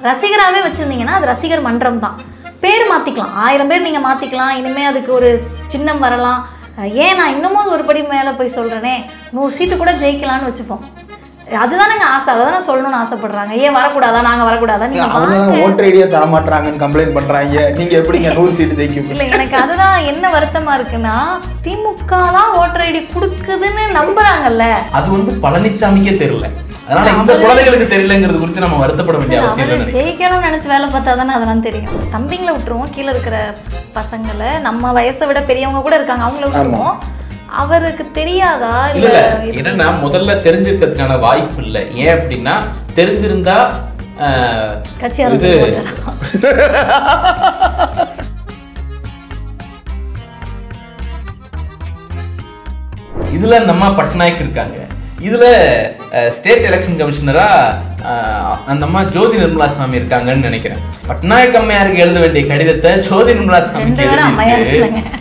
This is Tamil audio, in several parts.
ரசிகராகவே வச்சுருந்தீங்கன்னா அது ரசிகர் மன்றம் தான். பேர் மாற்றிக்கலாம், 1000 பேர் நீங்கள் மாற்றிக்கலாம், இனிமேல் அதுக்கு ஒரு சின்னம் வரலாம். ஏன் நான் இன்னமும் ஒரு படி மேலே போய் சொல்கிறேனே, 100 சீட்டு கூட ஜெயிக்கலான்னு வச்சுப்போம். அதுதானங்க ஆசை, அதான் சொல்லணும்னு ஆசைப்படுறாங்க. ஏன் வரக்கூடாதா, நாங்கள் வரக்கூடாதா? நீங்கள் ஓட்டர் ஐடியா தர மாட்டாங்கன்னு கம்ப்ளைண்ட் பண்ணுறாங்க. நீங்கள் எப்படிங்க 100 சீட்டு ஜெயிக்கும்? இல்லை, எனக்கு அதுதான் என்ன வருத்தமாக இருக்குன்னா, திமுக தான் ஓட்டர் ஐடி கொடுக்குதுன்னு நம்புறாங்கல்ல. அது வந்து பழனிசாமிக்கே தெரியல. அதனால இந்த குழந்தைகளுக்கு தெரியலங்கிறது குறித்து நம்ம வருத்தப்பட வேண்டிய அவசியம் இல்லை. ஜெயிக்கணும்னு நினைச்சு வேலை பார்த்தா தானே அதெல்லாம் தெரியும். தம்பிங்களை விட்டுருவோம், கீழே இருக்கிற பசங்களை, நம்ம வயசை விட பெரியவங்க கூட இருக்காங்க, அவங்கள விட்டுருவோம். அவருக்கு தெரியாதா? இல்ல என்னன்னா முதல்ல தெரிஞ்சிருக்கிறதுக்கான வாய்ப்பு இல்லை. ஏன் அப்படின்னா தெரிஞ்சிருந்தா கட்சி இதுல நம்ம பட்நாயக் இருக்காங்க, இதுல ஸ்டேட் எலெக்ஷன் கமிஷனரா அந்த அம்மா ஜோதி நிர்மலா சாமி இருக்காங்கன்னு நினைக்கிறேன். பட்நாயக் அம்மையாருக்கு எழுத வேண்டிய கடிதத்தை ஜோதி நிர்மலா சாமிக்கு எழுதிட்டு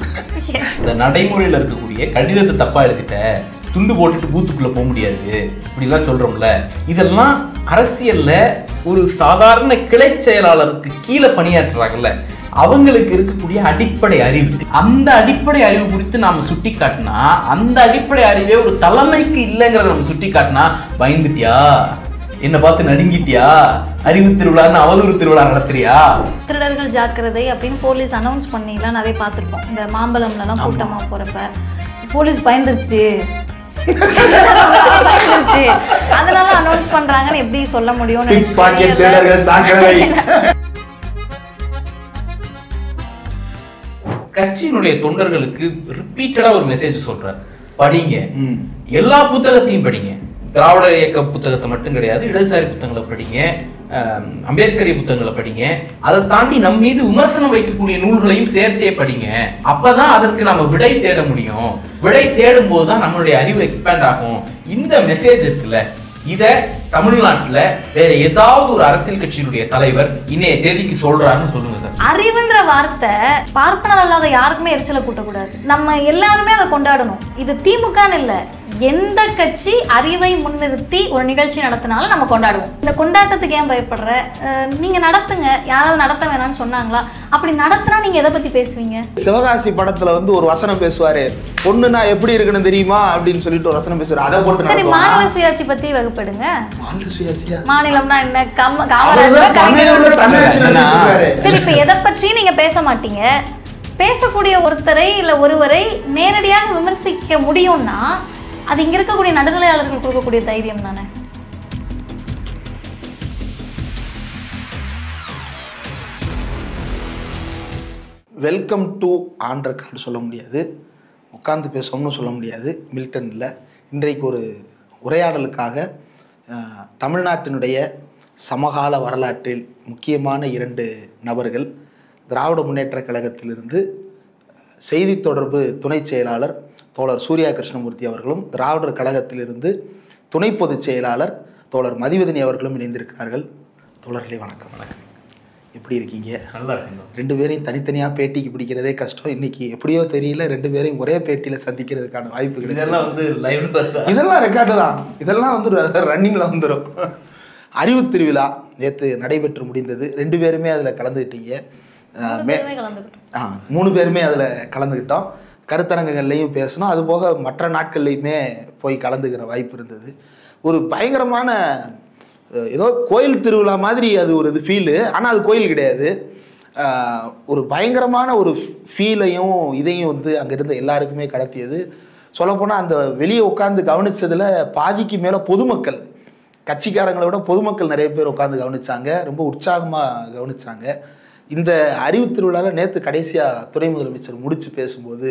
இந்த நடைமுறையில் இருக்கக்கூடிய கடிதத்தை தப்பா எழுதிட்ட, துண்டு போட்டுட்டு பூத்துக்குள்ள போக முடியாது இப்படிலாம் சொல்றோம்ல. இதெல்லாம் அரசியல்ல ஒரு சாதாரண கிளை செயலாளருக்கு கீழே பணியாற்றுறாங்கல்ல, அவங்களுக்கு இருக்கக்கூடிய அடிப்படை அறிவு, அந்த அடிப்படை அறிவு குறித்து நாம சுட்டி காட்டினா, அந்த அடிப்படை அறிவே ஒரு தலைமைக்கு இல்லைங்கிறத நம்ம சுட்டி காட்டினா, பயந்துட்டியா, என்ன பார்த்து நடுங்கிட்டியா, அறிவு திருவிழான்னு அவதூறு திருவிழா நடத்துறியா, திருடர்கள் ஜாக்கிரதை அப்படின்னு போலீஸ் அனௌன்ஸ் பண்ணிலாம் நிறைய பார்த்துருப்போம். இந்த மாம்பழம்லாம் கூட்டமாக போறப்ப போலீஸ் பயந்துருச்சு அதனால அனௌன்ஸ் பண்றாங்கன்னு எப்படி சொல்ல முடியும்? கட்சியினுடைய தொண்டர்களுக்கு ரிப்பீட்டடா ஒரு மெசேஜ் சொல்றாரு, படிங்க, எல்லா புத்தகத்தையும் படிங்க. திராவிட இயக்க புத்தகத்தை மட்டும் கிடையாது, இடதுசாரி புத்தகங்களை படிங்க, அம்பேத்கரிய புத்தகங்களை படிங்க, அதை தாண்டி நம் மீது விமர்சனம் வைக்கக்கூடிய நூல்களையும் சேர்த்தே படிங்க. அப்பதான் அதற்கு நம்ம விடை தேட முடியும். விடை தேடும் போதுதான் நம்மளுடைய அறிவு எக்ஸ்பேண்ட் ஆகும். இந்த மெசேஜ் இருக்குல்ல, இத தமிழ்நாட்டுல வேற ஏதாவது ஒரு அரசியல் கட்சியினுடைய தலைவர் இன்னைய தேதிக்கு சொல்றாருன்னு சொல்லுங்க சார். அறிவுன்ற வார்த்தை பார்ப்பனர் அல்லாத யாருக்குமே எரிச்சலை கூட்டக்கூடாது. நம்ம எல்லாருமே அதை கொண்டாடணும். இது திமுகன்னு இல்ல, எந்த கட்சி அறிவை முன்னிறுத்தி ஒரு நிகழ்ச்சி நடத்தினாலும் நம்ம கொண்டாடுவோம். இந்த கொண்டாட்டத்துக்கு ஏன் பயப்படுற? நீங்க நடத்துங்க. யாராவது நடத்த வேணாம்னு சொன்னாங்களா? அப்படி நடத்தினா நீங்க எதை பத்தி பேசுவீங்க? சிவகாசி படத்துல வந்து ஒரு வசனம் பேசுவாரு, பொண்ணுனா எப்படி இருக்குன்னு தெரியுமா அப்படின்னு சொல்லிட்டு ஒரு வசனம் பேசுவாரு. அதை போட்டு சரி, மாநில சுயாட்சி பத்தி வகுப்படுங்க. மாநில சுயாட்சியா? மாநிலம்னா என்ன? சரி, இப்ப எதை பற்றி நீங்க பேச மாட்டீங்க. பேசக்கூடிய ஒருத்தரை இல்ல ஒருவரை நேரடியாக விமர்சிக்க முடியும்னா அது இங்க இருக்கக்கூடிய நடுநிலையாளர்கள் கொடுக்கக்கூடிய தைரியம் தானே. வெல்கம் டு ஆண்டர்கான்னு சொல்ல முடியாது, உட்கார்ந்து பேசணும்னு சொல்ல முடியாது, மில்டன் இல்லை. இன்றைக்கு ஒரு உரையாடலுக்காக தமிழ்நாட்டினுடைய சமகால வரலாற்றில் முக்கியமான 2 நபர்கள், திராவிட முன்னேற்றக் கழகத்திலிருந்து செய்தி தொடர்பு துணை செயலாளர் தோழர் சூர்யா கிருஷ்ணமூர்த்தி அவர்களும், திராவிடர் கழகத்திலிருந்து துணை பொதுச் செயலாளர் தோழர் மதிவதனி அவர்களும் இணைந்திருக்கிறார்கள். தோழர்களே வணக்கம். வணக்கம். எப்படி இருக்கீங்க? நல்லா இருக்கீங்க. 2 பேரையும் தனித்தனியாக பேட்டிக்கு பிடிக்கிறதே கஷ்டம். இன்னைக்கு எப்படியோ தெரியல 2 பேரையும் ஒரே பேட்டியில் சந்திக்கிறதுக்கான வாய்ப்பு கிடையாது. இதெல்லாம் ரெக்கார்டு தான், இதெல்லாம் வந்து ரன்னிங்கில் வந்துடும். அறிவு திருவிழா நேற்று நடைபெற்று முடிந்தது. 2 பேருமே அதில் கலந்துக்கிட்டீங்க. 3 பேருமே அதில் கலந்துக்கிட்டோம். கருத்தரங்குகள்லையும் பேசணும், அதுபோக மற்ற நாட்கள்லையுமே போய் கலந்துக்கிற வாய்ப்பு இருந்தது. ஒரு பயங்கரமான ஏதோ கோயில் திருவிழா மாதிரி அது ஒரு இது ஃபீலு. ஆனால் அது கோயில் கிடையாது. ஒரு பயங்கரமான ஒரு ஃபீலையும் இதையும் வந்து அங்கே இருந்த எல்லாருக்குமே கடத்தியது. சொல்லப்போனால் அந்த வெளியே உட்காந்து கவனித்ததில் பாதிக்கு மேலே பொதுமக்கள், கட்சிக்காரங்களை விட பொதுமக்கள் நிறைய பேர் உட்காந்து கவனித்தாங்க, ரொம்ப உற்சாகமாக கவனித்தாங்க. இந்த அறிவு திருவிழாவில் நேற்று கடைசியாக துணை முதலமைச்சர் முடித்து பேசும்போது,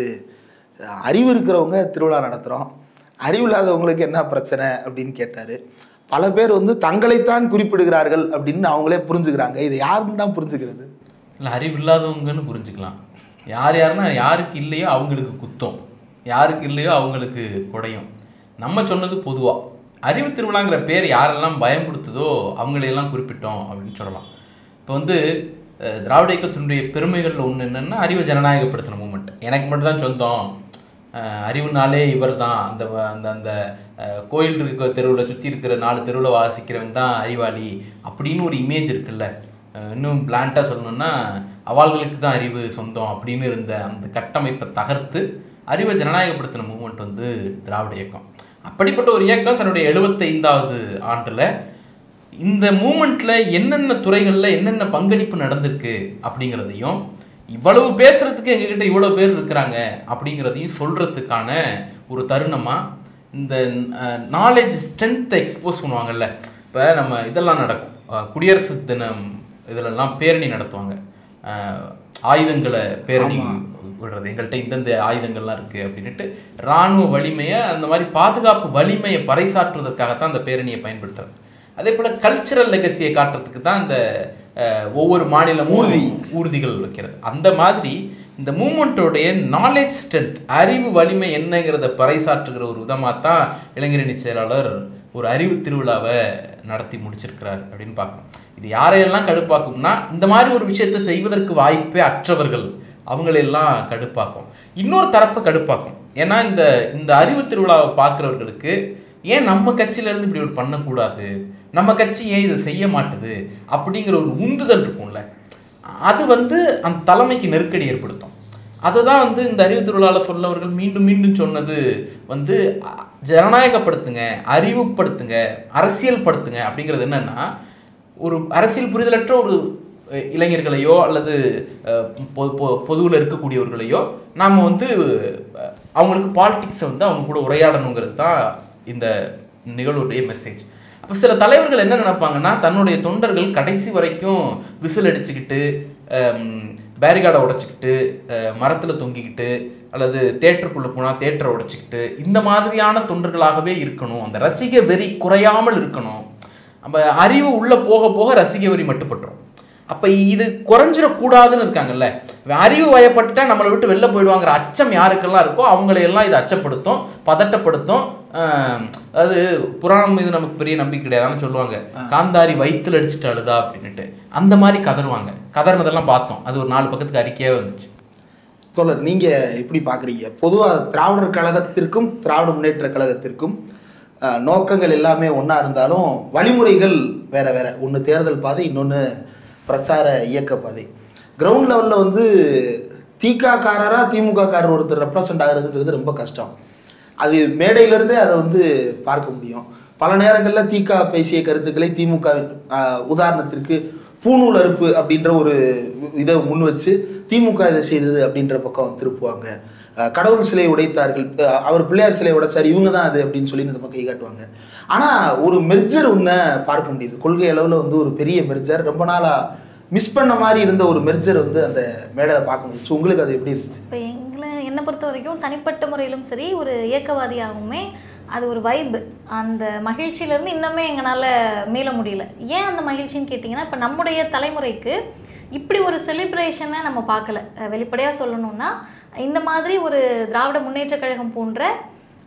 அறிவு இருக்கிறவங்க திருவிழா நடத்துகிறோம், அறிவு இல்லாதவங்களுக்கு என்ன பிரச்சனை அப்படின்னு கேட்டார். பல பேர் வந்து தங்களைத்தான் குறிப்பிடுகிறார்கள் அப்படின்னு அவங்களே புரிஞ்சுக்கிறாங்க. இது யாருன்னு தான் புரிஞ்சுக்கிறது? இல்லை, அறிவு இல்லாதவங்கன்னு புரிஞ்சுக்கலாம். யாருன்னா யாருக்கு இல்லையோ அவங்களுக்கு குத்தம், யாருக்கு இல்லையோ அவங்களுக்கு குடையும். நம்ம சொன்னது பொதுவாக அறிவு திருவிழாங்கிற பேர் யாரெல்லாம் பயன்படுத்துதோ அவங்களையெல்லாம் குறிப்பிட்டோம் அப்படின்னு சொல்லலாம். இப்போ வந்து திராவிட இயக்கத்தினுடைய பெருமைகளில் ஒன்று என்னென்னா அறிவை ஜனநாயகப்படுத்தின மூமெண்ட். எனக்கு மட்டும்தான் சொந்தம், அறிவுனாலே இவர் தான், அந்த அந்த அந்த கோயில் இருக்க தெருவில் சுற்றி இருக்கிற 4 தெருவில் வாசிக்கிறவன் தான் அறிவாளி அப்படின்னு ஒரு இமேஜ் இருக்குல்ல. இன்னும் பிளான்ட்டாக சொல்லணும்னா அவர்களுக்கு தான் அறிவு சொந்தம் அப்படின்னு இருந்த அந்த கட்டமைப்பை தகர்த்து அறிவை ஜனநாயகப்படுத்தின மூவ்மெண்ட் வந்து திராவிட இயக்கம். அப்படிப்பட்ட ஒரு இயக்கம் தன்னுடைய 75வது ஆண்டில் இந்த மூமெண்ட்ல என்னென்ன துறைகளில் என்னென்ன பங்களிப்பு நடந்திருக்கு அப்படிங்கிறதையும், இவ்வளவு பேசுறதுக்கு எங்ககிட்ட இவ்வளோ பேர் இருக்கிறாங்க அப்படிங்கிறதையும் சொல்றதுக்கான ஒரு தருணமாக இந்த நாலேஜ் ஸ்ட்ரென்த்தை எக்ஸ்போஸ் பண்ணுவாங்கல்ல. இப்போ நம்ம இதெல்லாம் நடக்கும், குடியரசு தினம் இதிலெல்லாம் பேரணி நடத்துவாங்க, ஆயுதங்களை பேரணி விடுறது, எங்கள்கிட்ட இந்தந்த ஆயுதங்கள்லாம் இருக்குது அப்படின்ட்டு இராணுவ வலிமையை, அந்த மாதிரி பாதுகாப்பு வலிமையை பறைசாற்றுவதற்காகத்தான் அந்த பேரணியை பயன்படுத்துறது. அதே போல் கல்ச்சுரல் லெகசியை காட்டுறதுக்கு தான் இந்த ஒவ்வொரு மாநிலமும் ஊர்திகள் வைக்கிறது. அந்த மாதிரி இந்த மூமெண்ட்டோடைய நாலேஜ் ஸ்ட்ரென்த், அறிவு வலிமை என்னங்கிறத பறைசாற்றுகிற ஒரு விதமாக தான் இளைஞரணி செயலாளர் ஒரு அறிவு திருவிழாவை நடத்தி முடிச்சிருக்கிறார் அப்படின்னு பார்க்கணும். இது யாரையெல்லாம் கடுப்பாக்கும்னா, இந்த மாதிரி ஒரு விஷயத்தை செய்வதற்கு வாய்ப்பே அற்றவர்கள் அவங்களெல்லாம் கடுப்பாக்கும். இன்னொரு தரப்பை கடுப்பாக்கும். ஏன்னா இந்த அறிவு திருவிழாவை பார்க்குறவர்களுக்கு ஏன் நம்ம கட்சியிலேருந்து இப்படி ஒரு பண்ணக்கூடாது, நம்ம கட்சி ஏன் இதை செய்ய மாட்டுது அப்படிங்கிற ஒரு உந்துதல் இருக்கும்ல, அது வந்து அந்த தலைமைக்கு நெருக்கடி ஏற்படுத்தும். அதுதான் வந்து இந்த அறிவு திருவிழாவில் சொல்லவர்கள் மீண்டும் மீண்டும் சொன்னது வந்து ஜனநாயகப்படுத்துங்க, அறிவுப்படுத்துங்க, அரசியல் படுத்துங்க அப்படிங்கிறது. என்னன்னா, ஒரு அரசியல் புரிதலற்ற ஒரு இளைஞர்களையோ அல்லது பொதுவில் இருக்கக்கூடியவர்களையோ நாம் வந்து அவங்களுக்கு பாலிடிக்ஸை வந்து அவங்க கூட உரையாடணுங்கிறது தான் இந்த நிகழ்வுடைய மெசேஜ். அப்போ சில தலைவர்கள் என்ன நினைப்பாங்கன்னா, தன்னுடைய தொண்டர்கள் கடைசி வரைக்கும் விசில் அடிச்சுக்கிட்டு, பேரிகார்டை உடைச்சிக்கிட்டு, மரத்தில் தொங்கிக்கிட்டு, அல்லது தேட்டருக்குள்ளே போனால் தேட்டரை உடைச்சிக்கிட்டு, இந்த மாதிரியான தொண்டர்களாகவே இருக்கணும், அந்த ரசிக வெறி குறையாமல் இருக்கணும். நம்ம அறிவு உள்ளே போக போக ரசிக வெறி மட்டுப்பட்டுரும். அப்போ இது குறைஞ்சிடக்கூடாதுன்னு இருக்காங்கல்ல. அறிவு வயப்பட்டுட்டா நம்மளை விட்டு வெளில போயிடுவாங்கிற அச்சம் யாருக்கெல்லாம் இருக்கோ அவங்களையெல்லாம் இது அச்சப்படுத்தும், பதட்டப்படுத்தும். அதாவது புராணம் மீது நமக்கு பெரிய நம்பிக்கை கிடையாதுன்னு சொல்லுவாங்க, காந்தாரி வயிற்றுல அடிச்சுட்டு அழுதா அப்படின்ட்டு. அந்த மாதிரி கதறுவாங்க. கதறினதெல்லாம் பார்த்தோம். அது ஒரு 4 பக்கத்துக்கு அறிக்கையே வந்துச்சு. தோழர், நீங்கள் எப்படி பார்க்குறீங்க? பொதுவாக திராவிடர் கழகத்திற்கும் திராவிட முன்னேற்ற கழகத்திற்கும் நோக்கங்கள் எல்லாமே ஒன்றா இருந்தாலும் வழிமுறைகள் வேற வேற. ஒன்று தேர்தல் பாதை, இன்னொன்று பிரச்சார இயக்க பாதை. கிரவுண்ட் லெவலில் வந்து திகாரரா திமுககாரர் ஒருத்தர் ரெப்ரசன்ட் ஆகிறதுங்கிறது ரொம்ப கஷ்டம். அது மேடையிலிருந்தே அதை வந்து பார்க்க முடியும். பல நேரங்களில் திக பேசிய கருத்துக்களை திமுக உதாரணத்திற்கு பூநூல் அறுப்பு அப்படின்ற ஒரு இதை முன் வச்சு திமுக இதை செய்தது அப்படின்ற பக்கம் திருப்புவாங்க. கடவுள் சிலை உடைத்தார்கள், அவர் பிள்ளையார் சிலை உடைச்சார், இவங்க தான் அது அப்படின்னு சொல்லி இந்த பக்கம் காட்டுவாங்க. ஆனால் ஒரு மெர்ஜர் ஒன்று பார்க்க முடியுது. கொள்கை அளவில் வந்து ஒரு பெரிய மெர்ஜர், ரொம்ப நாளாக மிஸ் பண்ண மாதிரி இருந்த ஒரு மெர்ஜர் வந்து அந்த மேடையில் பார்க்க முடியுது. உங்களுக்கு அது எப்படி இருந்துச்சு? இப்போ என்னை பொறுத்த வரைக்கும் தனிப்பட்ட முறையிலும் சரி, ஒரு இயக்கவாதியாகவுமே அது ஒரு வைப்பு. அந்த மகிழ்ச்சியிலேருந்து இன்னுமே எங்களால் மீள முடியல. ஏன் அந்த மகிழ்ச்சின்னு கேட்டிங்கன்னா, இப்போ நம்முடைய தலைமுறைக்கு இப்படி ஒரு செலிப்ரேஷனை நம்ம பார்க்கல. வெளிப்படையாக சொல்லணும்னா, இந்த மாதிரி ஒரு திராவிட முன்னேற்ற கழகம் போன்ற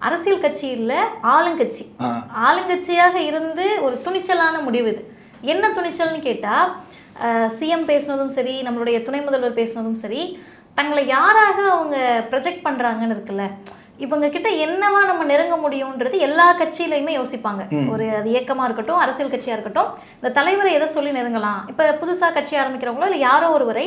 அரசியல் கட்சி இல்லை, ஆளுங்கட்சி, ஆளுங்கட்சியாக இருந்து ஒரு துணிச்சலான முடிவு. இது என்ன துணிச்சல்னு கேட்டால், சிஎம் பேசினதும் சரி, நம்மளுடைய துணை முதல்வர் பேசினதும் சரி, தங்களை யாராக அவங்க ப்ரொஜெக்ட் பண்ணுறாங்கன்னு இருக்குல்ல, இவங்க கிட்ட என்னவா நம்ம நெருங்க முடியும்ன்றது எல்லா கட்சியிலையுமே யோசிப்பாங்க. ஒரு அது இயக்கமாக இருக்கட்டும், அரசியல் கட்சியாக இருக்கட்டும், இந்த தலைவரை எதை சொல்லி நெருங்கலாம். இப்போ புதுசாக கட்சி ஆரம்பிக்கிறவங்களோ இல்லை யாரோ ஒருவரை,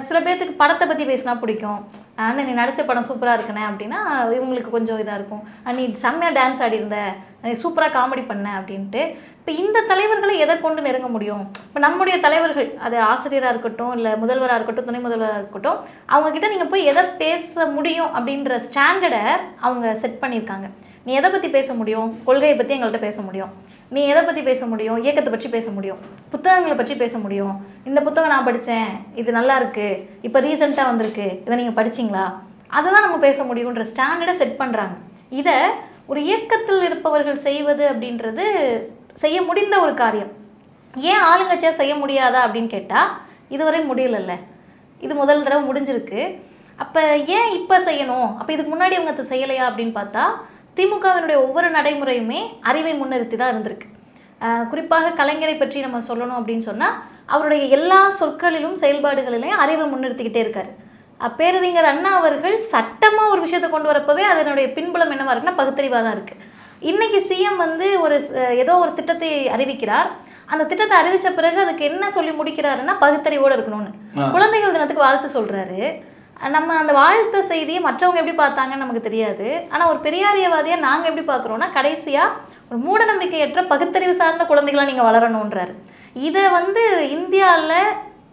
சில பேர்த்துக்கு படத்தை பற்றி பேசினா பிடிக்கும், ஆனால் நீ நடித்த படம் சூப்பராக இருக்குனே அப்படின்னா இவங்களுக்கு கொஞ்சம் இதாக இருக்கும், நீ செம்மையாக டான்ஸ் ஆடிருந்த, நீ சூப்பராக காமெடி பண்ண அப்படின்ட்டு. இப்போ இந்த தலைவர்களை எதை கொண்டு நெருங்க முடியும்? இப்போ நம்முடைய தலைவர்கள், அது ஆசிரியராக இருக்கட்டும், இல்லை முதல்வராக இருக்கட்டும், துணை முதல்வராக இருக்கட்டும், அவங்கக்கிட்ட நீங்கள் போய் எதை பேச முடியும் அப்படின்ற ஸ்டாண்டர்டை அவங்க செட் பண்ணியிருக்காங்க. நீ எதை பற்றி பேச முடியும்? கொள்கையை பற்றி எங்கள்கிட்ட பேச முடியும். நீ எதை பற்றி பேச முடியும்? இயக்கத்தை பற்றி பேச முடியும், புத்தகங்களை பற்றி பேச முடியும். இந்த புத்தகம் நான் படித்தேன், இது நல்லா இருக்குது, இப்போ ரீசெண்டாக வந்திருக்கு, இதை நீங்கள் படிச்சிங்களா, அதை தான் நம்ம பேச முடியுன்ற ஸ்டாண்டர்டை செட் பண்ணுறாங்க. இதை ஒரு இயக்கத்தில் இருப்பவர்கள் செய்வது அப்படின்றது செய்ய முடிந்த ஒரு காரியம். ஏன் ஆளுங்கட்சியாக செய்ய முடியாதா அப்படின்னு கேட்டால், இதுவரை முடியலல்ல, இது முதல் தடவை முடிஞ்சிருக்கு. அப்போ ஏன் இப்போ செய்யணும்? அப்போ இதுக்கு முன்னாடி அவங்க அதை செய்யலையா அப்படின்னு பார்த்தா, திமுகவினுடைய ஒவ்வொரு நடைமுறையுமே அறிவை முன்னிறுத்தி தான் இருந்திருக்கு. குறிப்பாக கலைஞரை பற்றி நம்ம சொல்லணும் அப்படின்னு சொன்னால், அவருடைய எல்லா சொற்களிலும் செயல்பாடுகளிலையும் அறிவை முன்னிறுத்திக்கிட்டே இருக்கார். பேரறிஞர் அண்ணா அவர்கள் சட்டமாக ஒரு விஷயத்தை கொண்டு வரப்பவே அதனுடைய பின்புலம் என்னவா இருக்குன்னா பகுத்தறிவாக தான் இருக்குது. இன்னைக்கு சிஎம் வந்து ஏதோ ஒரு திட்டத்தை அறிவிக்கிறார். அந்த திட்டத்தை அறிவித்த பிறகு அதுக்கு என்ன சொல்லி முடிக்கிறாருன்னா பகுத்தறிவோடு இருக்கணும்னு. குழந்தைகள் தினத்துக்கு வாழ்த்து சொல்கிறாரு. நம்ம அந்த வாழ்த்து செய்தியை மற்றவங்க எப்படி பார்த்தாங்கன்னு நமக்கு தெரியாது. ஆனால் ஒரு பெரியாரியவாதியாக நாங்கள் எப்படி பார்க்குறோன்னா கடைசியாக ஒரு மூடநம்பிக்கையற்ற பகுத்தறிவு சார்ந்த குழந்தைகளாக நீங்கள் வளரணுன்றாரு. இதை வந்து இந்தியாவில்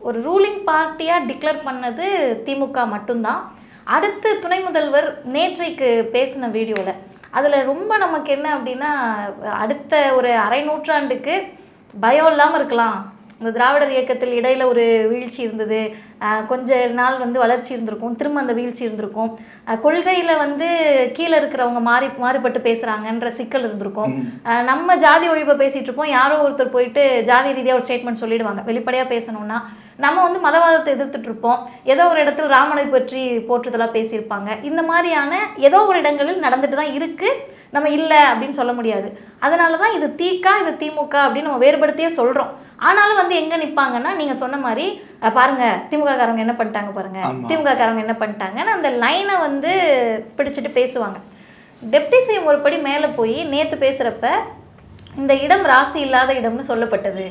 ஒரு ரூலிங் பார்ட்டியாக டிக்ளேர் பண்ணது திமுக மட்டும்தான். அடுத்து துணை முதல்வர் நேற்றைக்கு பேசின வீடியோவில் அதில் ரொம்ப நமக்கு என்ன அப்படின்னா, அடுத்த ஒரு அரை நூற்றாண்டுக்கு பயம் இல்லாமல் இருக்கலாம். இந்த திராவிடர் இயக்கத்தில் இடையில் ஒரு வீழ்ச்சி இருந்தது, கொஞ்ச நாள் வந்து வளர்ச்சி இருந்திருக்கும், திரும்ப அந்த வீழ்ச்சி இருந்திருக்கும், கொள்கையில் வந்து கீழே இருக்கிறவங்க மாறுபட்டு பேசுகிறாங்கன்ற சிக்கல் இருந்திருக்கும். நம்ம ஜாதி ஒழிப்பை பேசிகிட்டு இருப்போம், யாரோ ஒருத்தர் போயிட்டு ஜாதி ரீதியாக ஒரு ஸ்டேட்மெண்ட் சொல்லிடுவாங்க. வெளிப்படையாக பேசணும்னா நம்ம வந்து மதவாதத்தை எதிர்த்துட்டு இருப்போம், ஏதோ ஒரு இடத்துல ராமனை பற்றி போற்றுதலாக பேசியிருப்பாங்க. இந்த மாதிரியான ஏதோ ஒரு இடங்களில் நடந்துட்டு தான் இருக்குது, நம்ம இல்லை அப்படின்னு சொல்ல முடியாது. அதனால தான் இது தீகா இது திமுக அப்படின்னு நம்ம வேறுபடுத்தியே சொல்கிறோம். ஆனாலும் வந்து எங்கே நிற்பாங்கன்னா, நீங்கள் சொன்ன மாதிரி பாருங்கள் திமுக காரங்க என்ன பண்ணிட்டாங்க, பாருங்கள் திமுக காரங்க என்ன பண்ணிட்டாங்கன்னு அந்த லைனை வந்து பிடிச்சிட்டு பேசுவாங்க. டெப்டி சிஎம் ஒரு படி மேலே போய் நேற்று பேசுகிறப்ப இந்த இடம் ராசி இல்லாத இடம்னு சொல்லப்பட்டது,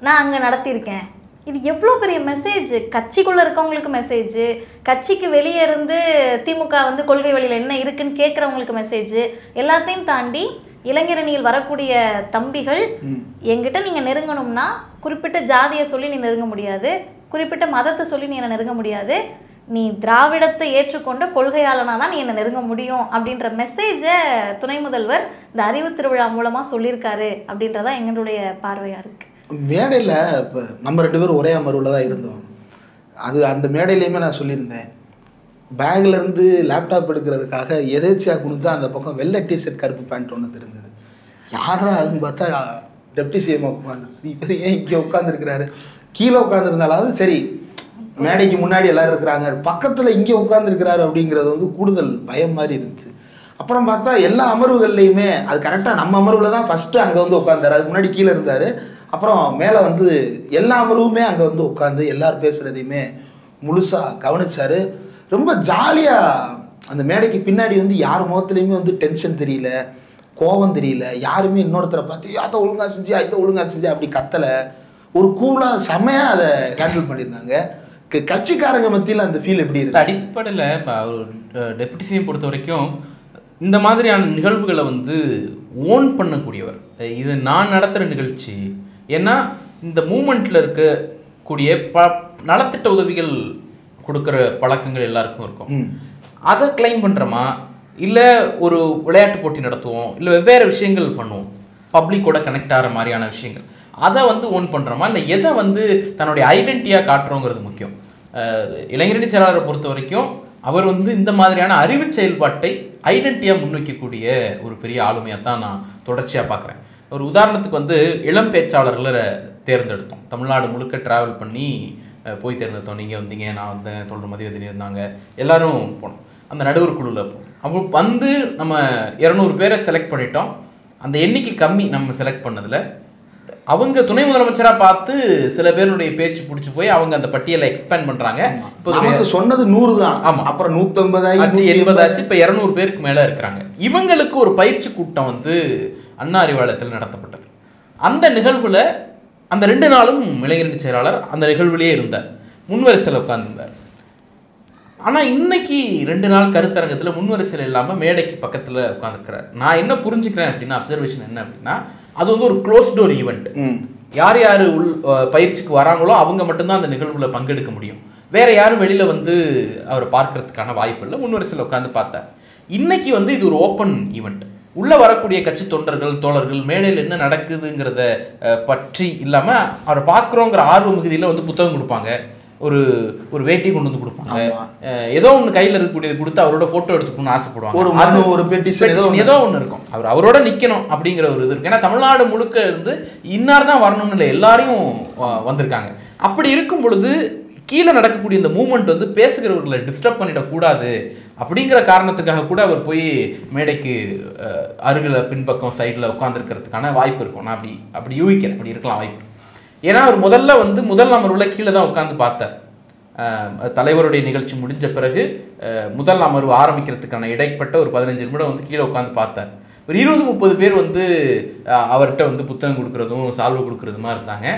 நான் அங்கே நடத்தியிருக்கேன். இது எவ்வளோ பெரிய மெசேஜ், கட்சிக்குள்ளே இருக்கவங்களுக்கு மெசேஜ், கட்சிக்கு வெளியே இருந்து திமுக வந்து கொள்கை வழியில் என்ன இருக்குன்னு கேட்குறவங்களுக்கு மெசேஜ், எல்லாத்தையும் தாண்டி இளைஞரணியில் வரக்கூடிய தம்பிகள் என்கிட்ட நீங்கள் நெருங்கணும்னா குறிப்பிட்ட ஜாதியை சொல்லி நீ நெருங்க முடியாது, குறிப்பிட்ட மதத்தை சொல்லி நீ என்னை நெருங்க முடியாது, நீ திராவிடத்தை ஏற்றுக்கொண்ட கொள்கையாளனாக தான் நீ என்னை நெருங்க முடியும் அப்படின்ற மெசேஜை துணை முதல்வர் இந்த அறிவு திருவிழா மூலமாக சொல்லியிருக்காரு அப்படின்றதான் எங்களுடைய பார்வையாக இருக்குது. மேடையில் இப்போ நம்ம 2 பேரும் ஒரே அமர்வில் தான் இருந்தோம். அந்த மேடையிலையுமே நான் சொல்லியிருந்தேன், பேக்லேருந்து லேப்டாப் எடுக்கிறதுக்காக எதேச்சியாக குனிஞ்சா அந்த பக்கம் வெள்ளை டிஷர்ட் கருப்பு பேண்ட் ஒன்று இருந்தது. யாரா அதுன்னு பார்த்தா டெப்டி சிஎம் உட்காந்து, இவர் ஏன் இங்கே உட்காந்துருக்கிறாரு, கீழே உட்காந்துருந்தாலாவது சரி, மேடைக்கு முன்னாடி எல்லோரும் இருக்கிறாங்க, பக்கத்தில் இங்கே உட்காந்துருக்கிறாரு அப்படிங்கிறது வந்து கூடுதல் பயம் மாதிரி இருந்துச்சு. அப்புறம் பார்த்தா எல்லா அமர்வுகள்லையுமே அது கரெக்டாக நம்ம அமர்வில் தான் ஃபஸ்ட்டு அங்கே வந்து உட்காந்தார், அதுக்கு முன்னாடி கீழே இருந்தார். அப்புறம் மேலே வந்து எல்லா அமர்வுமே அங்கே வந்து உட்காந்து எல்லாரும் பேசுகிறதையுமே முழுசாக கவனிச்சார். ரொம்ப ஜாலியாக அந்த மேடைக்கு பின்னாடி வந்து யார் முகத்துலேயுமே வந்து டென்ஷன் தெரியல, கோபம் தெரியல, யாருமே இன்னொருத்தரை பார்த்து அதை ஒழுங்காக செஞ்சு இதை ஒழுங்காக செஞ்சு அப்படி கத்தலை, ஒரு கூலாக செமையாக அதை ஹேண்டில் பண்ணியிருந்தாங்க. கட்சிக்காரங்க மத்தியில் அந்த ஃபீல் எப்படி இருக்கு? அடிப்படையில் இப்போ ஒரு டெப்யூட்டி சிஎம் பொறுத்த வரைக்கும் இந்த மாதிரியான நிகழ்வுகளை வந்து ஓன் பண்ணக்கூடியவர். இது நான் நடத்துகிற நிகழ்ச்சி, ஏன்னா இந்த மூமெண்ட்டில் இருக்கக்கூடிய நலத்திட்ட உதவிகள் கொடுக்குற பழக்கங்கள் எல்லாருக்கும் இருக்கும். அதை கிளைம் பண்ணுறோமா, இல்லை ஒரு விளையாட்டு போட்டி நடத்துவோம், இல்லை வெவ்வேறு விஷயங்கள் பண்ணுவோம், பப்ளிக்கோட கனெக்ட் ஆகிற மாதிரியான விஷயங்கள், அதை வந்து ஓன் பண்ணுறோமா, இல்லை எதை வந்து தன்னுடைய ஐடென்டிட்டியாக காட்டுறோங்கிறது முக்கியம். இளைஞரணி செயலாளரை பொறுத்த வரைக்கும் அவர் வந்து இந்த மாதிரியான அறிவு செயல்பாட்டை ஐடென்டிட்டியாக முன்வைக்கக்கூடிய ஒரு பெரிய ஆளுமையாக தான் நான் தொடர்ச்சியாக பார்க்குறேன். ஒரு உதாரணத்துக்கு வந்து இளம் பேச்சாளர்களை தேர்ந்தெடுத்தோம், தமிழ்நாடு முழுக்க ட்ராவல் பண்ணி போய் தேர்ந்தெடுத்தோம். நீங்கள் வந்தீங்க, நான் வந்தேன், தொடர் மதிவதினி இருந்தாங்க, எல்லாரும் போனோம். அந்த நடுவர் குழுவில் போனோம். அப்போ வந்து நம்ம 200 பேரை செலக்ட் பண்ணிட்டோம். அந்த எண்ணிக்கை கம்மி நம்ம செலக்ட் பண்ணதில். அவங்க துணை முதலமைச்சராக பார்த்து சில பேருடைய பேச்சு பிடிச்சி போய் அவங்க அந்த பட்டியலை எக்ஸ்பேண்ட் பண்ணுறாங்க. இப்போ சொன்னது 100 தான், ஆமாம், அப்புறம் 150 80 ஆச்சு, இப்போ 200 பேருக்கு மேலே இருக்கிறாங்க. இவங்களுக்கு ஒரு பயிற்சி கூட்டம் வந்து அண்ணா அறிவாலயத்தில் நடத்தப்பட்டது. அந்த நிகழ்வில் அந்த 2 நாளும் இளைஞரணி செயலாளர் அந்த நிகழ்வுலேயே இருந்தார், முன்வரிசையில் உட்கார்ந்துருந்தார். ஆனால் இன்னைக்கு 2 நாள் கருத்தரங்கத்தில் முன்வரிசையில் இல்லாமல் மேடைக்கு பக்கத்தில் உட்காந்துருக்கிறார். நான் என்ன புரிஞ்சுக்கிறேன் அப்படின்னா, அப்சர்வேஷன் என்ன அப்படின்னா, அது வந்து ஒரு க்ளோஸ் டோர் ஈவெண்ட். யார் யார் பயிற்சிக்கு வராங்களோ அவங்க மட்டும்தான் அந்த நிகழ்வில் பங்கெடுக்க முடியும். வேற யாரும் வெளியில் வந்து அவர் பார்க்கறதுக்கான வாய்ப்பு இல்லை. முன்வரிசையில் உட்காந்து பார்த்தார். இன்னைக்கு வந்து இது ஒரு ஓப்பன் ஈவெண்ட். உள்ளே வரக்கூடிய கட்சி தொண்டர்கள் தோழர்கள் மேடையில் என்ன நடக்குதுங்கிறத பற்றி இல்லாமல் அவரை பார்க்குறோங்கிற ஆர்வ மிகுதியில் வந்து புத்தகம் கொடுப்பாங்க, ஒரு ஒரு வேட்டி கொண்டு வந்து கொடுப்பாங்க, ஏதோ ஒன்று கையில் இருக்கக்கூடியது கொடுத்து அவரோட ஃபோட்டோ எடுத்துக்கணும்னு ஆசைப்படுவாங்க, ஒரு ஏதோ ஒன்று இருக்கும், அவரோட நிற்கணும் அப்படிங்கிற ஒரு இது இருக்கு. ஏன்னா தமிழ்நாடு முழுக்க இருந்து இன்னார் தான் வரணும்னு இல்லை, எல்லாரையும் வந்திருக்காங்க. அப்படி இருக்கும் பொழுது கீழே நடக்கக்கூடிய இந்த மூமெண்ட் வந்து பேசுகிறவர்களை டிஸ்டர்ப் பண்ணிடக்கூடாது அப்படிங்கிற காரணத்துக்காக கூட அவர் போய் மேடைக்கு அருகில் பின்பக்கம் சைடில் உட்காந்துருக்கிறதுக்கான வாய்ப்பு இருக்கும். நான் அப்படி யூகிக்கிறேன், அப்படி இருக்கலாம் வாய்ப்பு. ஏன்னா அவர் முதல்ல வந்து முதல் அமர்வில் கீழே தான் உட்காந்து பார்த்தார். தலைவருடைய நிகழ்ச்சி முடிஞ்ச பிறகு முதல் அமர்வு ஆரம்பிக்கிறதுக்கான இடைப்பட்ட ஒரு 15 நிமிடம் வந்து கீழே உட்காந்து பார்த்தார். ஒரு 20-30 பேர் வந்து அவர்கிட்ட வந்து புத்தகம் கொடுக்குறதும் சால்வை கொடுக்குறதுமா இருந்தாங்க.